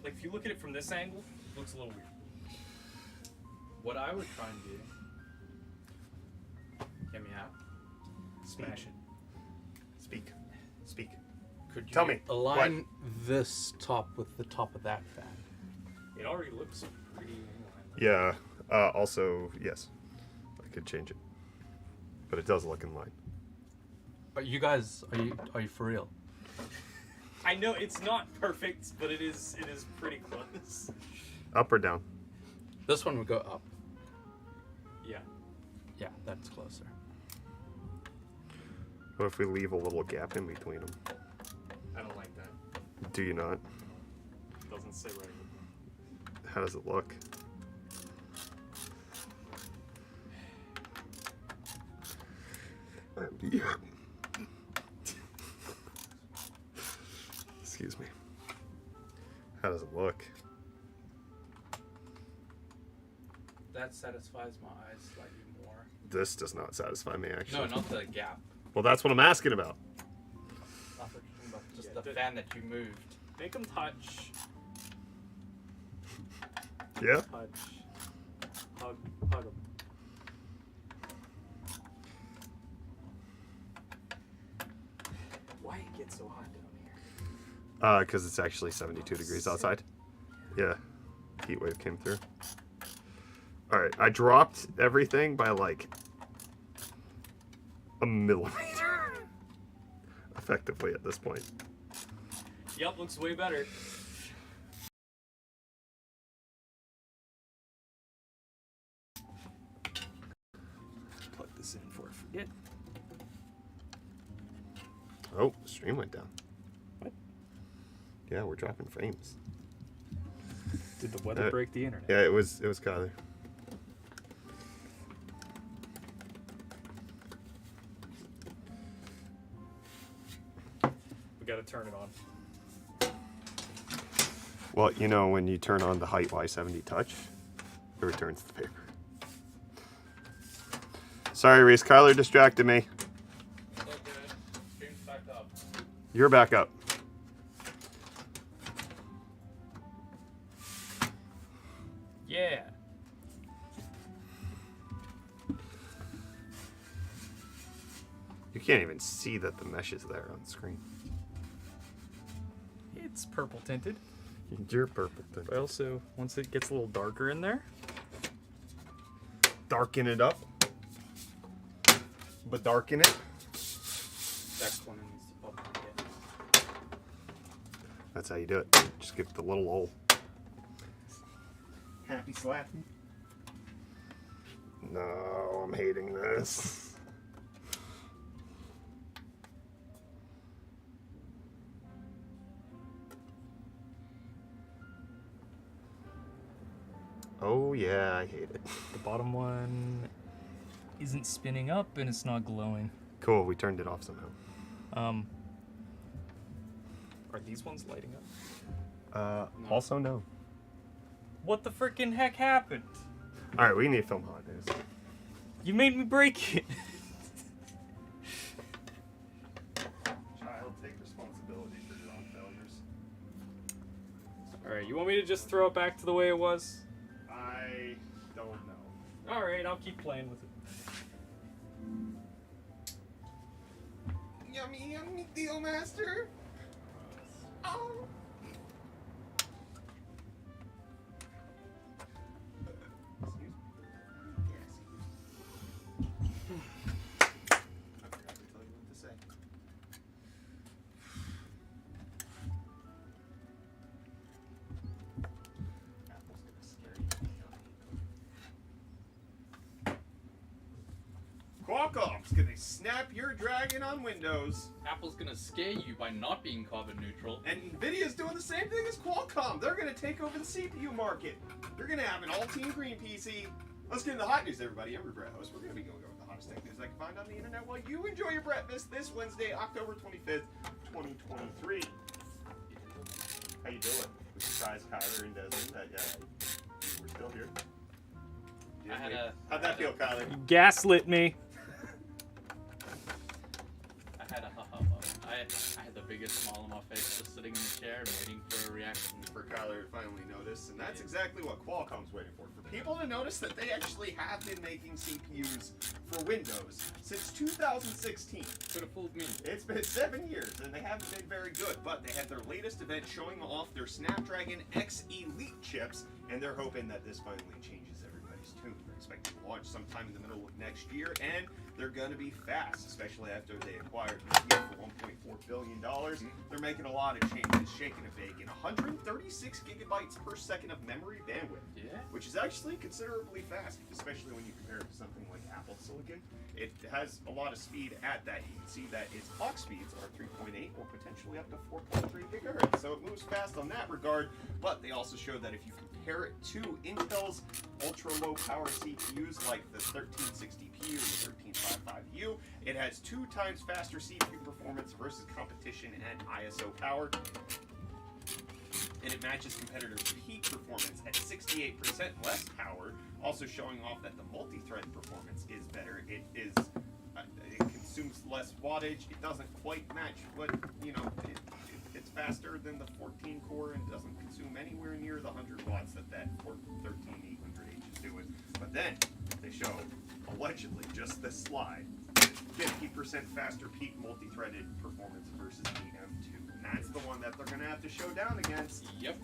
Like if you look at it from this angle, it looks a little weird. What I would try and do. Get me out. Smash it. Speak. Speak. Could you Tell me. align this top with the top of that fan? It already looks pretty in line. Yeah. Also, yes. I could change it. But it does look in line. Are you guys, are you for real? I know it's not perfect, but it is pretty close. Up or down? This one would go up. Yeah. Yeah, that's closer. What if we leave a little gap in between them? I don't like that. Do you not? Doesn't sit right. How does it look? Excuse me. How does it look? That satisfies my eyes slightly more. This does not satisfy me, actually. No, not the gap. Well, that's what I'm asking about. Not the, just the fan that you moved. Make them touch. Yeah? Touch. Hug them. Why it gets so hot down here? Because it's actually 72 degrees outside. Yeah. Heat wave came through. Alright, I dropped everything by like a millimeter. Effectively at this point. Yep, looks way better. Plug this in before I forget. Oh, the stream went down. What? Yeah, we're dropping frames. Did the weather break the internet? Yeah, it was Kyler. We gotta turn it on. Well, you know, when you turn on the height Y70 touch, it returns the paper. Sorry, Reese. Kyler distracted me. So good. Stream's back up. You're back up. Yeah. You can't even see that the mesh is there on the screen. It's purple tinted. You're purple tinted. But also, once it gets a little darker in there, darken it up. But darken it. That corner needs to pop on again. That's how you do it. Just give it the little old happy slapping. No, I'm hating this. Oh yeah, I hate it. the bottom one isn't spinning up and it's not glowing. Cool, we turned it off somehow. Are these ones lighting up? No. Also no. What the frickin' heck happened? Alright, we need to film hot news. You made me break it. Child, take responsibility for your own failures. Alright, you want me to just throw it back to the way it was? I don't know. Alright, I'll keep playing with it. Yummy, yummy deal, master. Oh. Qualcomm's gonna snap your dragon on Windows. Apple's gonna scare you by not being carbon neutral. And Nvidia's doing the same thing as Qualcomm. They're gonna take over the CPU market. They're gonna have an all-team green PC. Let's get into the hot news, everybody. I'm your Brett host. We're gonna be going over the hottest tech news I can find on the internet while you enjoy your breakfast this Wednesday, October 25th, 2023. How you doing? We surprised Kyler and Desmond that we're still here. How'd that feel, Kyler? You gaslit me. I had a I had the biggest smile on my face just sitting in the chair and waiting for a reaction. For Kyler to finally notice, and that's exactly what Qualcomm's waiting for. For people to notice that they actually have been making CPUs for Windows since 2016. Could have fooled me. It's been 7 years, and they haven't been very good, but they had their latest event showing off their Snapdragon X Elite chips, and they're hoping that this finally changes everybody's tune. They're expecting to launch sometime in the middle of next year, and they're going to be fast, especially after they acquired Nokia for $1.4 billion. They're making a lot of changes, shaking a bake, and 136 gigabytes per second of memory bandwidth, which is actually considerably fast, especially when you compare it to something like Apple Silicon. It has a lot of speed at that. You can see that its clock speeds are 3.8 or potentially up to 4.3 gigahertz, so it moves fast on that regard, but they also show that if you compare it to Intel's ultra-low power CPUs like the 1360P or the 1355U, it has 2 times faster CPU performance versus competition and ISO power. And it matches competitors' peak performance at 68% less power, also showing off that the multi-thread performance is better. It consumes less wattage. It doesn't quite match what, it's faster than the 14 core and doesn't consume anywhere near the 100 watts that 13800H is doing. But then they show, allegedly, just this slide, 50% faster peak multi-threaded performance versus the M2. And that's the one that they're going to have to show down against. Yep.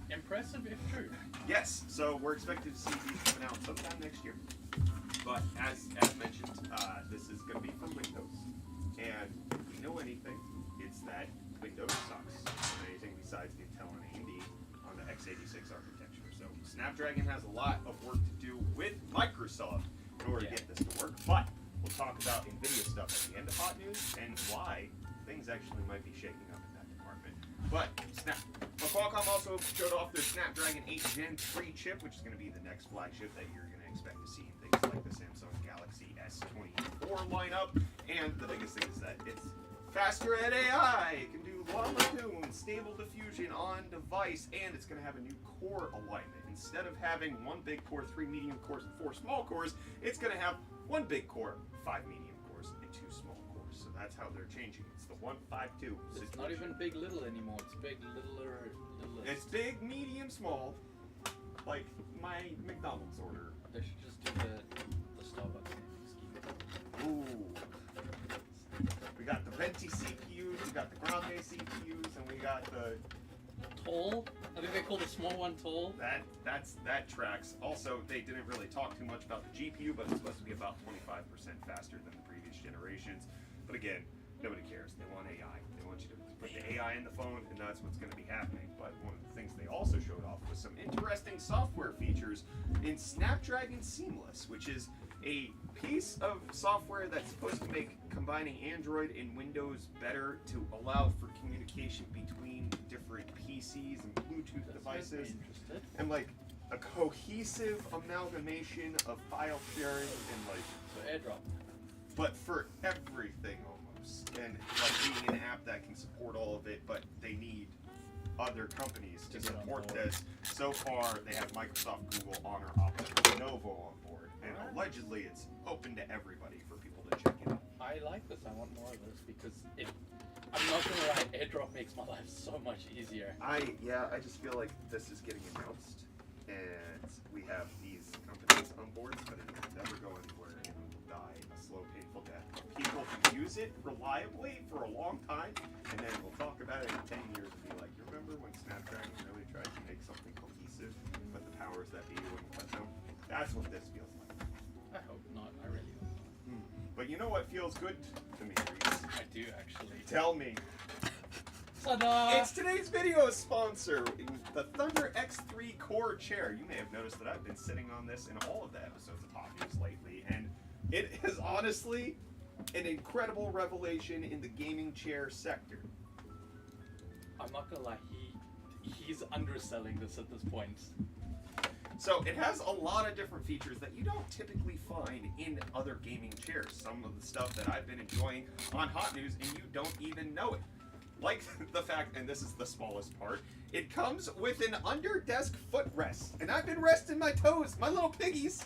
Impressive if true. Yes, so we're expected to see these coming out sometime next year. But as mentioned, this is going to be for Windows. And if we know anything, it's that Windows sucks on anything besides the Intel and AMD on the x86 architecture. So Snapdragon has a lot of work to do with Microsoft in order to get this to work. But we'll talk about NVIDIA stuff at the end of Hot News and why things actually might be shaking up in that department. But Qualcomm also showed off their Snapdragon 8 Gen 3 chip, which is going to be the next flagship that you're going to expect to see in things like the Samsung Galaxy S24 lineup. And the biggest thing is that it's faster at AI. It can do Llama 2 and stable diffusion on device, and it's going to have a new core alignment. Instead of having 1 big core, 3 medium cores, and 4 small cores, it's going to have 1 big core, 5 medium cores, and 2 small cores. So that's how they're changing. It's the 152 situation. It's not even big little anymore. It's big littler. It's big, medium, small, like my McDonald's order. They should just do the Starbucks naming scheme. Ooh. We got the Venti CPUs, we got the Grande CPUs, and we got the Toll. I think they call the small one Toll. That tracks. Also, they didn't really talk too much about the GPU, but it's supposed to be about 25% faster than the previous generations. But again, nobody cares. They want AI. They want you to put the AI in the phone, and that's what's going to be happening. But one of the things they also showed off was some interesting software features in Snapdragon Seamless, which is a piece of software that's supposed to make combining Android and Windows better to allow for communication between different PCs and Bluetooth devices, and like a cohesive amalgamation of file sharing and like AirDrop, but for everything almost, and like being an app that can support all of it, but they need other companies to support this. So far, they have Microsoft, Google, Honor, Oppo, Lenovo on board, and allegedly it's open to everybody for people to check it out. I like this. I want more of this because I'm not gonna lie, AirDrop makes my life so much easier. I just feel like this is getting announced, and we have these companies on board, but it will never go anywhere, and it will die a slow, painful death. People who use it reliably for a long time, and then we'll talk about it in 10 years and be like, you remember when Snapdragon really tried to make something cohesive, but the powers that be wouldn't let them? That's what this feels like. I hope not. I really hope not. But you know what feels good to me, Reese? I do actually. Tell me. Ta-da! It's today's video sponsor, the Thunder X3 Core chair. You may have noticed that I've been sitting on this in all of the episodes of Hot News lately, and It is honestly an incredible revelation in the gaming chair sector. I'm not gonna lie, he's underselling this at this point. So it has a lot of different features that you don't typically find in other gaming chairs. Some of the stuff that I've been enjoying on Hot News and you don't even know it. Like the fact, and this is the smallest part, it comes with an under-desk footrest. And I've been resting my toes, my little piggies.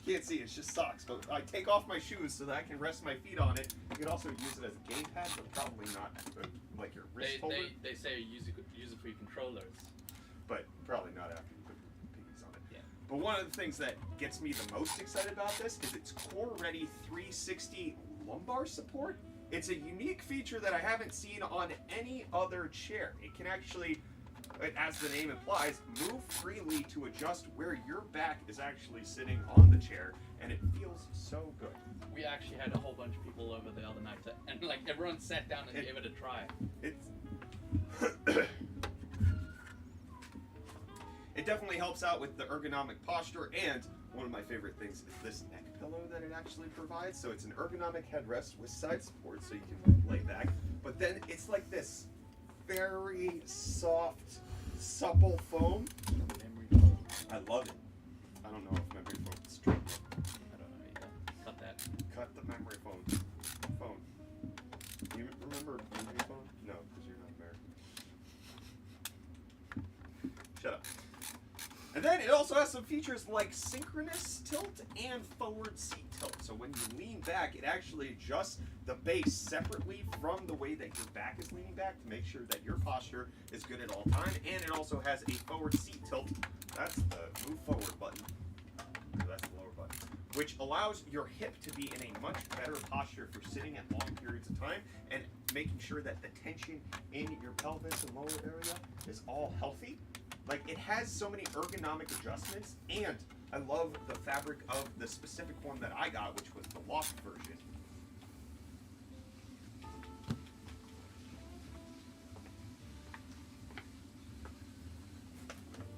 Can't see, it's just socks, but I take off my shoes so that I can rest my feet on it. You could also use it as a gamepad, but probably not like your wrist holder. They say use it for your controllers. But probably not after you put piggies on it. Yeah. But one of the things that gets me the most excited about this is its core-ready 360 lumbar support. It's a unique feature that I haven't seen on any other chair. It can actually, as the name implies, move freely to adjust where your back is actually sitting on the chair, and it feels so good. We actually had a whole bunch of people over the other night, and like everyone sat down and gave it a try. It definitely helps out with the ergonomic posture, and one of my favorite things is this neck pillow that it actually provides. So it's an ergonomic headrest with side support so you can lay back, but then it's like this very soft, supple foam. I love it. I don't know if memory foam is true. I don't know either. Cut that. Cut the memory foam. You remember memory foam? No, because you're not American. Shut up. And then it also has some features like synchronous tilt and forward seat tilt. So when you lean back, it actually adjusts the base separately from the way that your back is leaning back to make sure that your posture is good at all times. And it also has a forward seat tilt. That's the move forward button. That's the lower button. Which allows your hip to be in a much better posture for sitting at long periods of time and making sure that the tension in your pelvis and lower area is all healthy. Like, it has so many ergonomic adjustments, and I love the fabric of the specific one that I got, which was the loft version.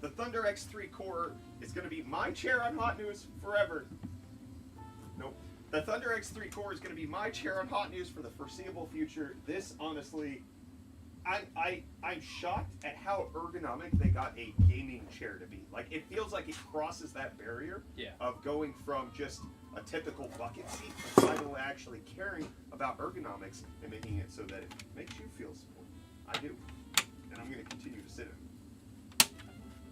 The Thunder X3 Core is going to be my chair on Hot News forever. Nope. The Thunder X3 Core is going to be my chair on Hot News for the foreseeable future. This, honestly, I'm shocked at how ergonomic they got a gaming chair to be. Like, it feels like it crosses that barrier of going from just a typical bucket seat to finally actually caring about ergonomics and making it so that it makes you feel supported. I do. And I'm going to continue to sit in it.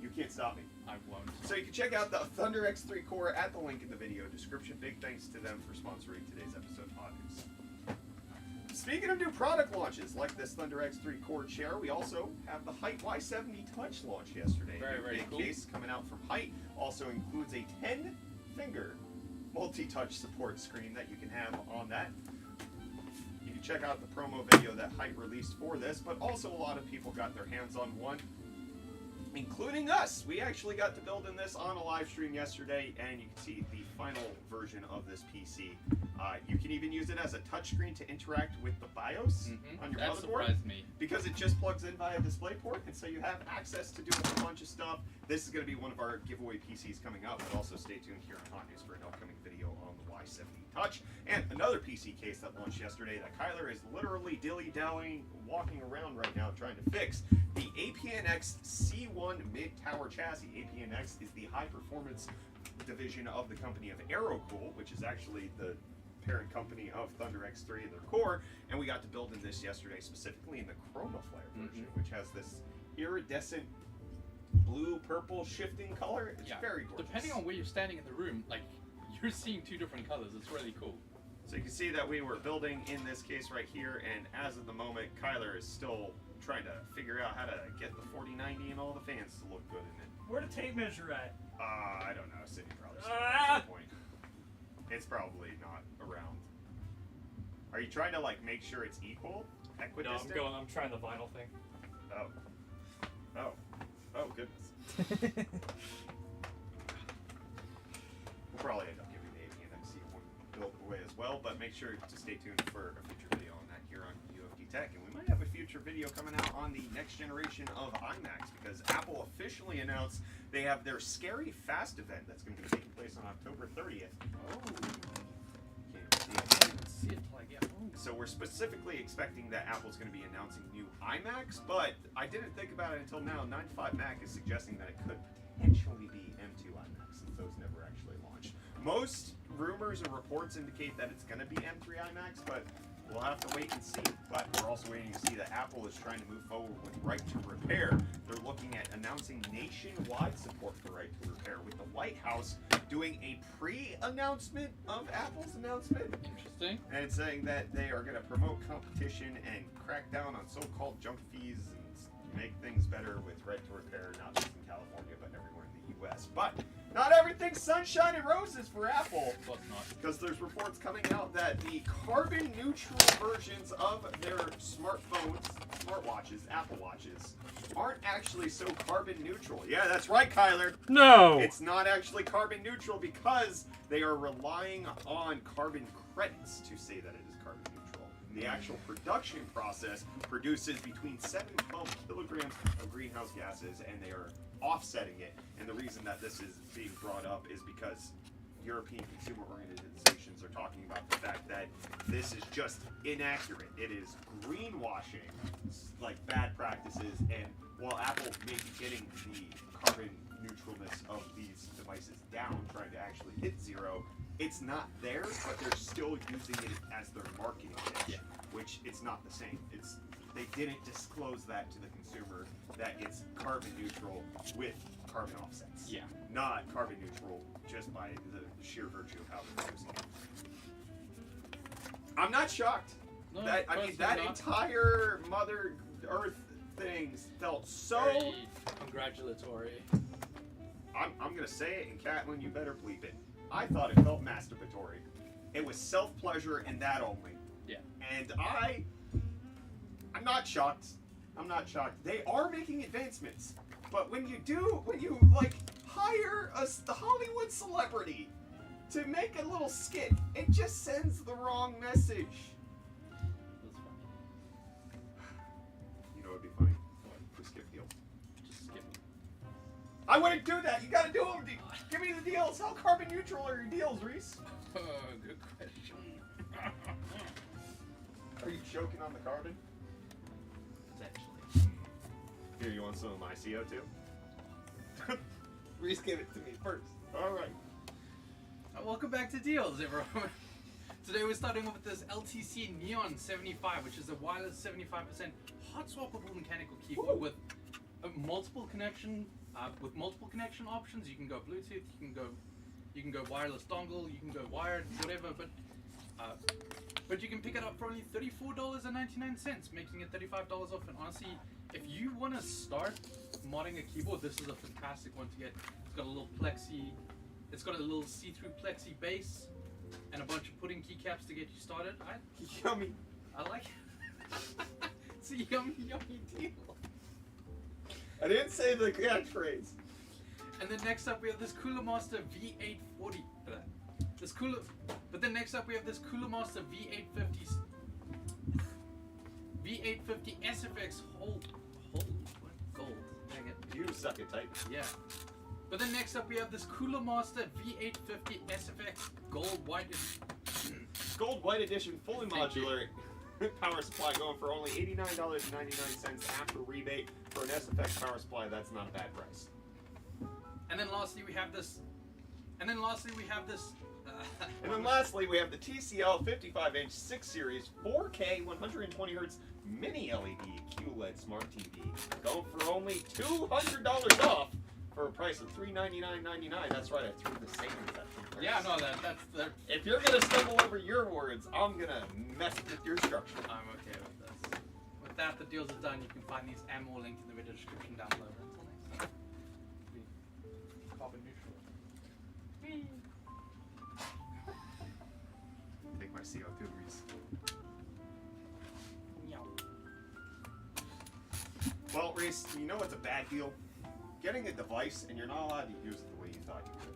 You can't stop me. I won't. So you can check out the Thunder X3 Core at the link in the video description. Big thanks to them for sponsoring today's episode of Hot News. Speaking of new product launches, like this Thunder X3 Core chair, we also have the Height Y70 Touch launch yesterday. Very big cool. case coming out from Height. Also includes a 10-finger multi-touch support screen that you can have on that. You can check out the promo video that Height released for this, but also a lot of people got their hands on one, including us. We actually got to build in this on a live stream yesterday, and you can see the final version of this PC. You can even use it as a touchscreen to interact with the BIOS on your that motherboard. surprised me. Because it just plugs in via DisplayPort, and so you have access to do a bunch of stuff. This is going to be one of our giveaway PCs coming up, but also stay tuned here on Hot News for an upcoming video on the Y70 Touch. And another PC case that launched yesterday that Kyler is literally dilly-dallying, walking around right now trying to fix. The APNX C1 mid-tower chassis. APNX is the high-performance division of the company of Aerocool, which is actually the parent company of Thunder X3 and their core, and we got to build in this yesterday, specifically in the Chroma Flare version, which has this iridescent blue-purple shifting color. It's very gorgeous. Depending on where you're standing in the room, like, you're seeing two different colors. It's really cool. So you can see that we were building in this case right here, and as of the moment, Kyler is still trying to figure out how to get the 4090 and all the fans to look good in it. Where the tape measure at? I don't know. Sydney probably saw it at some point. It's probably not around. Are you trying to like make sure it's equal? Equidistant? No, I'm trying the vinyl thing. Oh goodness. We'll probably end up giving the APNX C1 build away as well, but make sure to stay tuned for a future video on that here on UFD Tech, and we might have a future video coming out on the next generation of iMacs, because Apple officially announced they have their Scary Fast event that's going to be taking place on October 30th. we're specifically expecting that Apple's going to be announcing new iMacs, but I didn't think about it until now. 9to5Mac is suggesting that it could potentially be M2 iMacs, since those never actually launched. Most rumors and reports indicate that it's going to be M3 iMacs, but we'll have to wait and see. But we're also waiting to see that Apple is trying to move forward with right to repair. They're looking at announcing nationwide support for right to repair, with the White House doing a pre-announcement of Apple's announcement. Interesting. And saying that they are going to promote competition and crack down on so-called junk fees and make things better with right to repair, not just in California, but everywhere in the U.S. But not everything's sunshine and roses for Apple. Well, it's not. Because there's reports coming out that the carbon neutral versions of their smartphones, smartwatches, Apple Watches, aren't actually so carbon neutral. Yeah, that's right, Kyler. No! It's not actually carbon neutral because they are relying on carbon credits to say that it is carbon neutral. The actual production process produces between 7 and 12 kilograms of greenhouse gases, and they are offsetting it. And the reason that this is being brought up is because European consumer organizations are talking about the fact that this is just inaccurate. It is greenwashing, like bad practices, and while Apple may be getting the carbon neutralness of these devices down, trying to actually hit zero, it's not there, but they're still using it as their marketing pitch, which it's not the same. They didn't disclose that to the consumer that it's carbon neutral with carbon offsets. Yeah. Not carbon neutral just by the sheer virtue of how they're using it. I'm not shocked. No, That personally not. entire Mother Earth thing felt so. Very congratulatory. I'm gonna say it, and Catlin, you better bleep it. I thought it felt masturbatory. It was self-pleasure and that only. Yeah. And I'm not shocked. I'm not shocked. They are making advancements, but when you like hire the Hollywood celebrity to make a little skit, it just sends the wrong message. That's funny. You know what'd be funny? Just skip deals. Just skip. I wouldn't do that. You gotta do them. Give me the deals. How carbon neutral are your deals, Reese? Good question. Are you choking on the carbon? Potentially. Here, you want some of my CO2? Reese gave it to me first. All right. Welcome back to Deals, everyone. Today we're starting off with this LTC Neon 75, which is a wireless 75% hot swappable mechanical keyboard with multiple connection options. You can go Bluetooth, you can go wireless dongle, you can go wired, whatever. But you can pick it up for only $34.99, making it $35 off. And honestly, if you want to start modding a keyboard, this is a fantastic one to get. It's got a little plexi. It's got a little see-through plexi base and a bunch of pudding keycaps to get you started. Yummy. I like it. It's a yummy deal. I didn't say the catchphrase. And then next up we have this Cooler Master V840. But then next up we have this Cooler Master V850 SFX gold. Dang it. You suck it tight. Yeah. But then next up we have this Cooler Master V850 SFX Gold White Edition. Gold White Edition, fully Thank you. modular power supply, going for only $89.99 after rebate. For an SFX power supply, that's not a bad price. And then lastly we have this. And then lastly, we have the TCL 55-inch 6 Series 4K 120Hz Mini LED QLED Smart TV, going for only $200 off for a price of $399.99. That's right, I threw the savings at you. Yeah, no, that's the. If you're gonna stumble over your words, I'm gonna mess with your structure. I'm okay with this. With that, the deals are done. You can find these and more linked in the video description down below. Until next time, be carbon neutral. Take my CO2, Reese. Well, Reese, you know what's a bad deal? Getting a device and you're not allowed to use it the way you thought you could.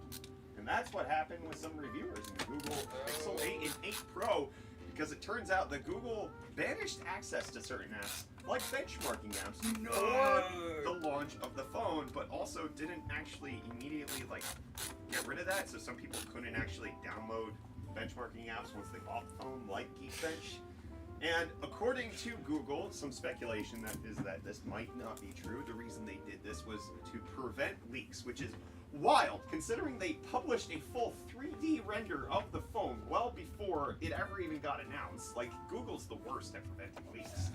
And that's what happened with some reviewers in the Google Pixel 8 and 8 Pro, because it turns out that Google banished access to certain apps, like benchmarking apps, for the launch of the phone, but also didn't actually immediately get rid of that, so some people couldn't actually download benchmarking apps once they bought the phone, like Geekbench. And according to Google, some speculation that this might not be true. The reason they did this was to prevent leaks, which is wild, considering they published a full 3D render of the phone well before it ever even got announced. Like, Google's the worst at preventing leaks.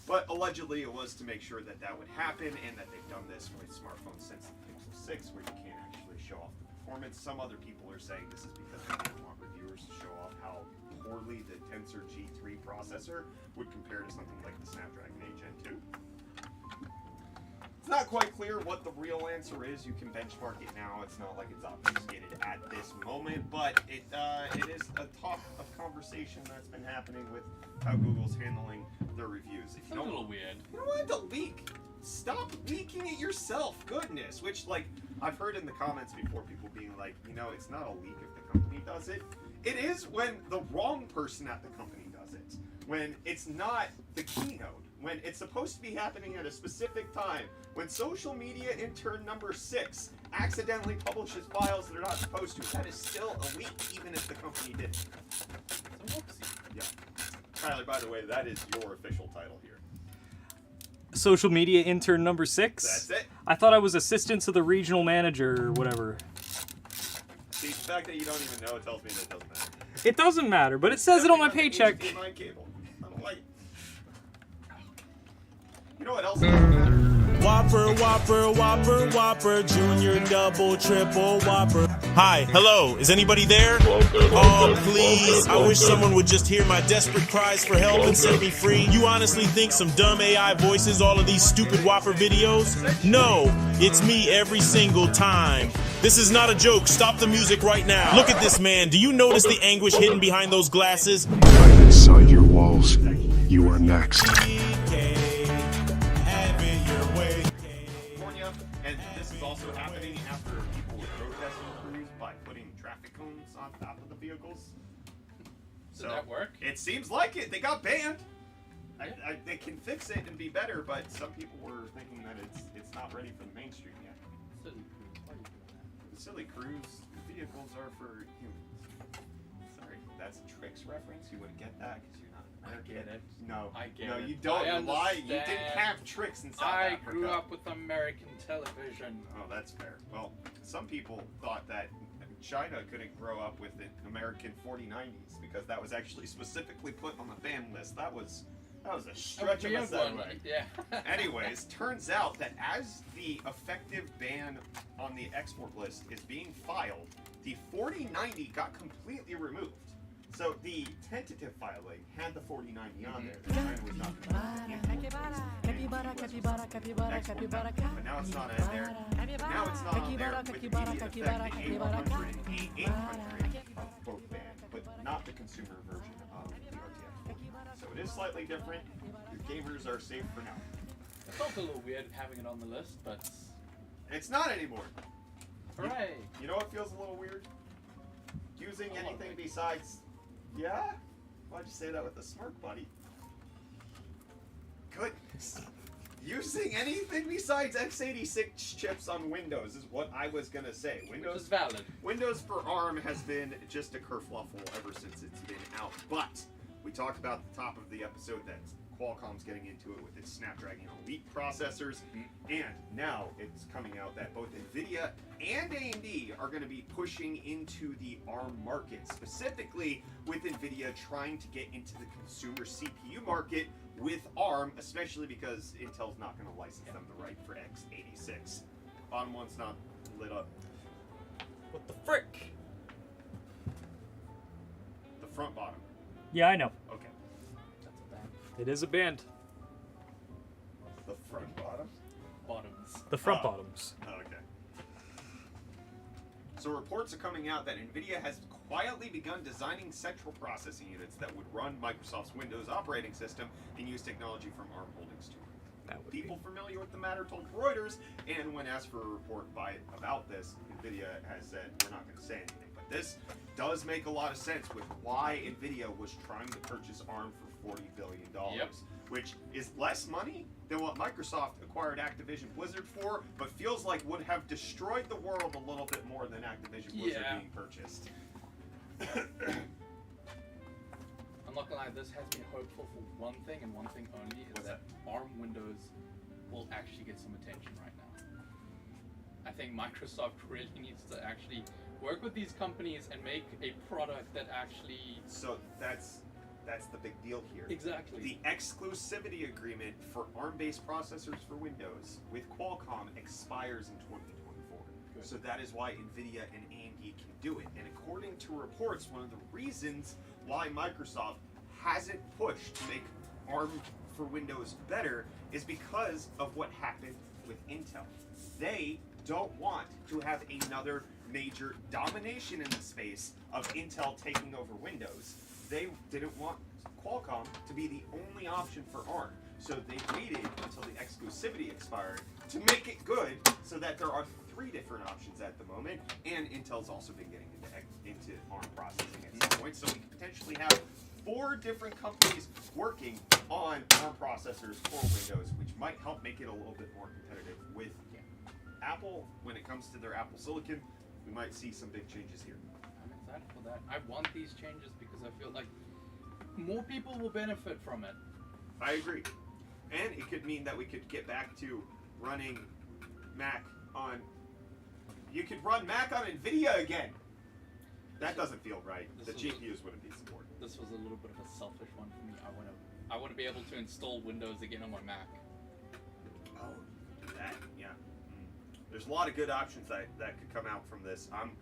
But allegedly it was to make sure that that would happen, and that they've done this with smartphones since the Pixel 6, where you can't actually show off the performance. Some other people are saying this is because they didn't want reviewers to show off how poorly the Tensor G3 processor would compare to something like the Snapdragon 8 Gen 2. It's not quite clear what the real answer is. You can benchmark it now. It's not like it's obfuscated at this moment, but it is a talk of conversation that's been happening with how Google's handling their reviews. If you don't, a little weird. You don't want it to leak. Stop leaking it yourself. Goodness. Which, like, I've heard in the comments before, people being like, you know, it's not a leak if the company does it. It is when the wrong person at the company does it. When it's not the keynote. When it's supposed to be happening at a specific time. When social media intern number 6 accidentally publishes files that are not supposed to. That is still a leak, even if the company did it. It's a whoopsie. Yeah. Tyler, by the way, that is your official title here. Social media intern number 6? That's it. I thought I was assistant to the regional manager or whatever. See, the fact that you don't even know, it tells me that it doesn't matter. It doesn't matter, but it says it on my paycheck. HDMI cable. I don't like it. You know what else? Whopper, Whopper, Whopper, Whopper, Junior, Double, Triple, Whopper. Hi, hello, is anybody there? Oh, please, I wish someone would just hear my desperate cries for help and set me free. You honestly think some dumb AI voices all of these stupid Whopper videos? No, it's me every single time. This is not a joke, stop the music right now. Look at this man, do you notice the anguish hidden behind those glasses? I'm inside your walls. You are next. And this is also happening after people were protesting crews by putting traffic cones on top of the vehicles. Did that work? It seems like it. They got banned. They can fix it and be better, but some people were thinking that it's not ready for the mainstream yet. Silly cruise vehicles are for humans. Sorry, that's a Tricks reference. You wouldn't get that because you're not American. I get it. No, I get no, it. you don't. I You lie. You didn't understand. have Tricks in South I Africa. grew up with American television. Oh, that's fair. Well, some people thought that China couldn't grow up with an American 4090s because that was actually specifically put on the ban list. That was a stretch of a segue. Yeah. Anyways, turns out that as the effective ban on the export list is being filed, the 4090 got completely removed. So the tentative filing had the 4090 on there. The China was not but now it's not in there. Now it's not on there with immediate effect. The A100 and A800 of both banned, but not the consumer version of the RTX. So it is slightly different. Your gamers are safe for now. It felt a little weird having it on the list, but It's not anymore. hooray! You know what feels a little weird? Using anything besides... Yeah? Why'd you say that with a smirk, buddy? Goodness. Using anything besides x86 chips on Windows is what I was gonna say. Windows Which is valid. Windows for ARM has been just a kerfluffle ever since it's been out. But we talked about at the top of the episode that Qualcomm's getting into it with its Snapdragon Elite processors, and now it's coming out that both NVIDIA and AMD are going to be pushing into the ARM market, specifically with NVIDIA trying to get into the consumer CPU market with ARM, especially because Intel's not going to license them the right for x86. Bottom one's not lit up. What the frick? The front bottom. Yeah, I know. Okay. It is a band. The front bottom? Bottoms. The front bottoms. Oh, okay. So reports are coming out that NVIDIA has quietly begun designing central processing units that would run Microsoft's Windows operating system and use technology from ARM Holdings too. People familiar with the matter told Reuters, and when asked for a report about this, NVIDIA has said, we're not going to say anything. But this does make a lot of sense with why NVIDIA was trying to purchase ARM for $40 billion, which is less money than what Microsoft acquired Activision Blizzard for, but feels like would have destroyed the world a little bit more than Activision Blizzard being purchased. I'm not gonna lie, this has me hopeful for one thing and one thing only, is that ARM Windows will actually get some attention right now. I think Microsoft really needs to actually work with these companies and make a product that actually... So that's the big deal here. Exactly. The exclusivity agreement for ARM-based processors for Windows with Qualcomm expires in 2024. Good. So that is why NVIDIA and AMD can do it. And according to reports, one of the reasons why Microsoft hasn't pushed to make ARM for Windows better is because of what happened with Intel. They don't want to have another major domination in the space of Intel taking over Windows. They didn't want Qualcomm to be the only option for ARM. So they waited until the exclusivity expired to make it good so that there are 3 different options at the moment. And Intel's also been getting into ARM processing at some point. So we could potentially have 4 different companies working on ARM processors for Windows, which might help make it a little bit more competitive with Apple. When it comes to their Apple Silicon, we might see some big changes here. I'm excited for that. I want these changes because I feel like more people will benefit from it. I agree. And it could mean that we could get back to running Mac on... You could run Mac on NVIDIA again! That doesn't feel right. The GPUs wouldn't be supported. This was a little bit of a selfish one for me. I want to be able to install Windows again on my Mac. Oh, that, yeah. There's a lot of good options that could come out from this. I'm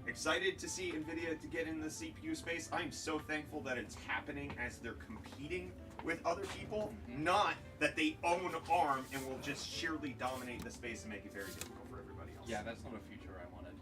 excited to see NVIDIA to get in the CPU space. I'm so thankful that it's happening as they're competing with other people, not that they own ARM and will just sheerly dominate the space and make it very difficult for everybody else. Yeah, that's not a future I wanted.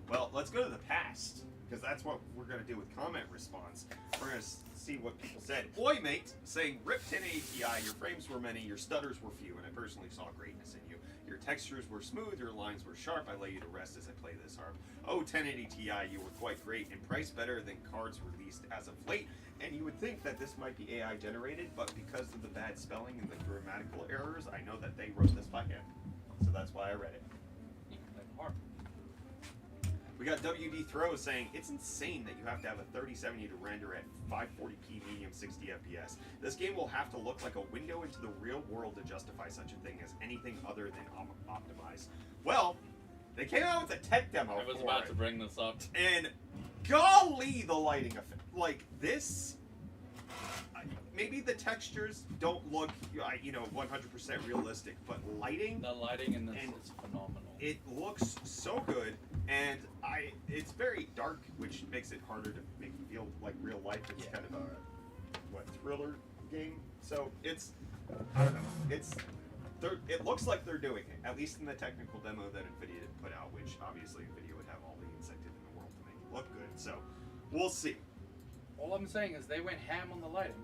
Well, let's go to the past, because that's what we're going to do with comment response. We're going to see what people said. Oi, mate, saying, RIP 1080 Ti, your frames were many, your stutters were few, and I personally saw greatness in you. Your textures were smooth, your lines were sharp, I lay you to rest as I play this harp. Oh, 1080 Ti, you were quite great, and priced better than cards released as of late. And you would think that this might be AI generated, but because of the bad spelling and the grammatical errors, I know that they wrote this by hand. So that's why I read it. You can play the harp. We got WD Throw saying, it's insane that you have to have a 3070 to render at 540p medium 60 FPS. This game will have to look like a window into the real world to justify such a thing as anything other than optimized. Well, they came out with a tech demo I was about to bring this up. and golly, the lighting effect. Like, this... Maybe the textures don't look, 100% realistic, but lighting... The lighting in this is phenomenal. It looks so good, and it's very dark, which makes it harder to make you feel like real life. It's kind of a thriller game. So it's, I don't know. It looks like they're doing it, at least in the technical demo that NVIDIA put out, which obviously NVIDIA would have all the incentive in the world to make it look good. So we'll see. All I'm saying is they went ham on the lighting.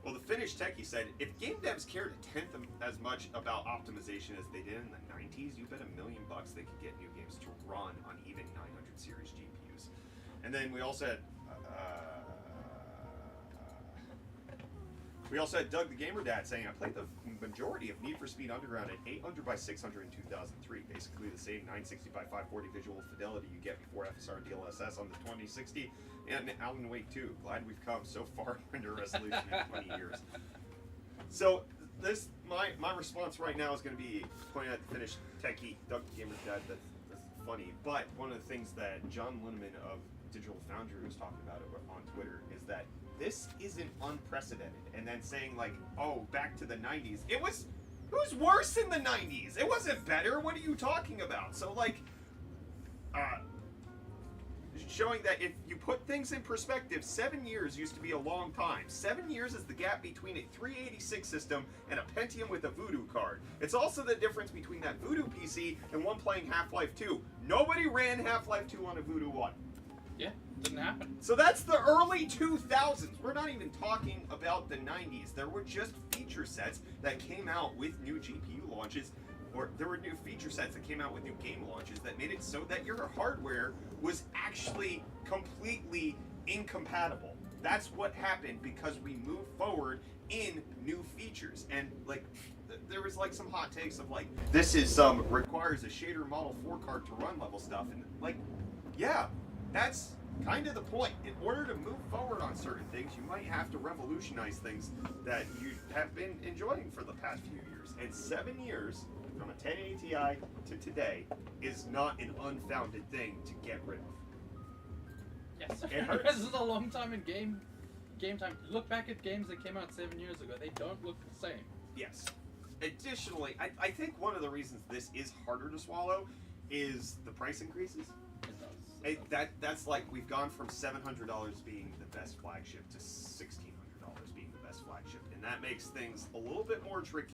Well, the Finnish techie said, if game devs cared a tenth as much about optimization as they did in the 90s, you bet $1 million they could get new games to run on even 900 series GPUs. And then we also had Doug the Gamer Dad saying, I played the majority of Need for Speed Underground at 800 by 600 in 2003, basically the same 960 by 540 visual fidelity you get before FSR and DLSS on the 2060. And Alan Wake 2. Glad we've come so far under resolution in 20 years. So my response right now is going to be pointing at the Finnish techie, Doug the Gamer's Dad. That's funny. But one of the things that John Linneman of Digital Foundry was talking about on Twitter is that this isn't unprecedented. And then saying like, oh, back to the 90s. It was worse in the 90s. It wasn't better. What are you talking about? So like, showing that if you put things in perspective, 7 years used to be a long time. 7 years is the gap between a 386 system and a Pentium with a Voodoo card. It's also the difference between that Voodoo PC and one playing Half-Life 2. Nobody ran Half-Life 2 on a Voodoo 1. Yeah, didn't happen. So that's the early 2000s. We're not even talking about the 90s. There were just feature sets that came out with new GPU launches, or there were new feature sets that came out with new game launches that made it so that your hardware was actually completely incompatible. That's what happened because we moved forward in new features. And like, there was like some hot takes of like, this is requires a shader Model 4 card to run level stuff. And like, yeah, that's kind of the point. In order to move forward on certain things, you might have to revolutionize things that you have been enjoying for the past few years. And 7 years from a 1080 Ti to today is not an unfounded thing to get rid of. Yes, It hurts. this is a long time in game time. Look back at games that came out 7 years ago. They don't look the same. Yes. Additionally, I think one of the reasons this is harder to swallow is the price increases. It does. That's like we've gone from $700 being the best flagship to $1,600 being the best flagship, and that makes things a little bit more tricky.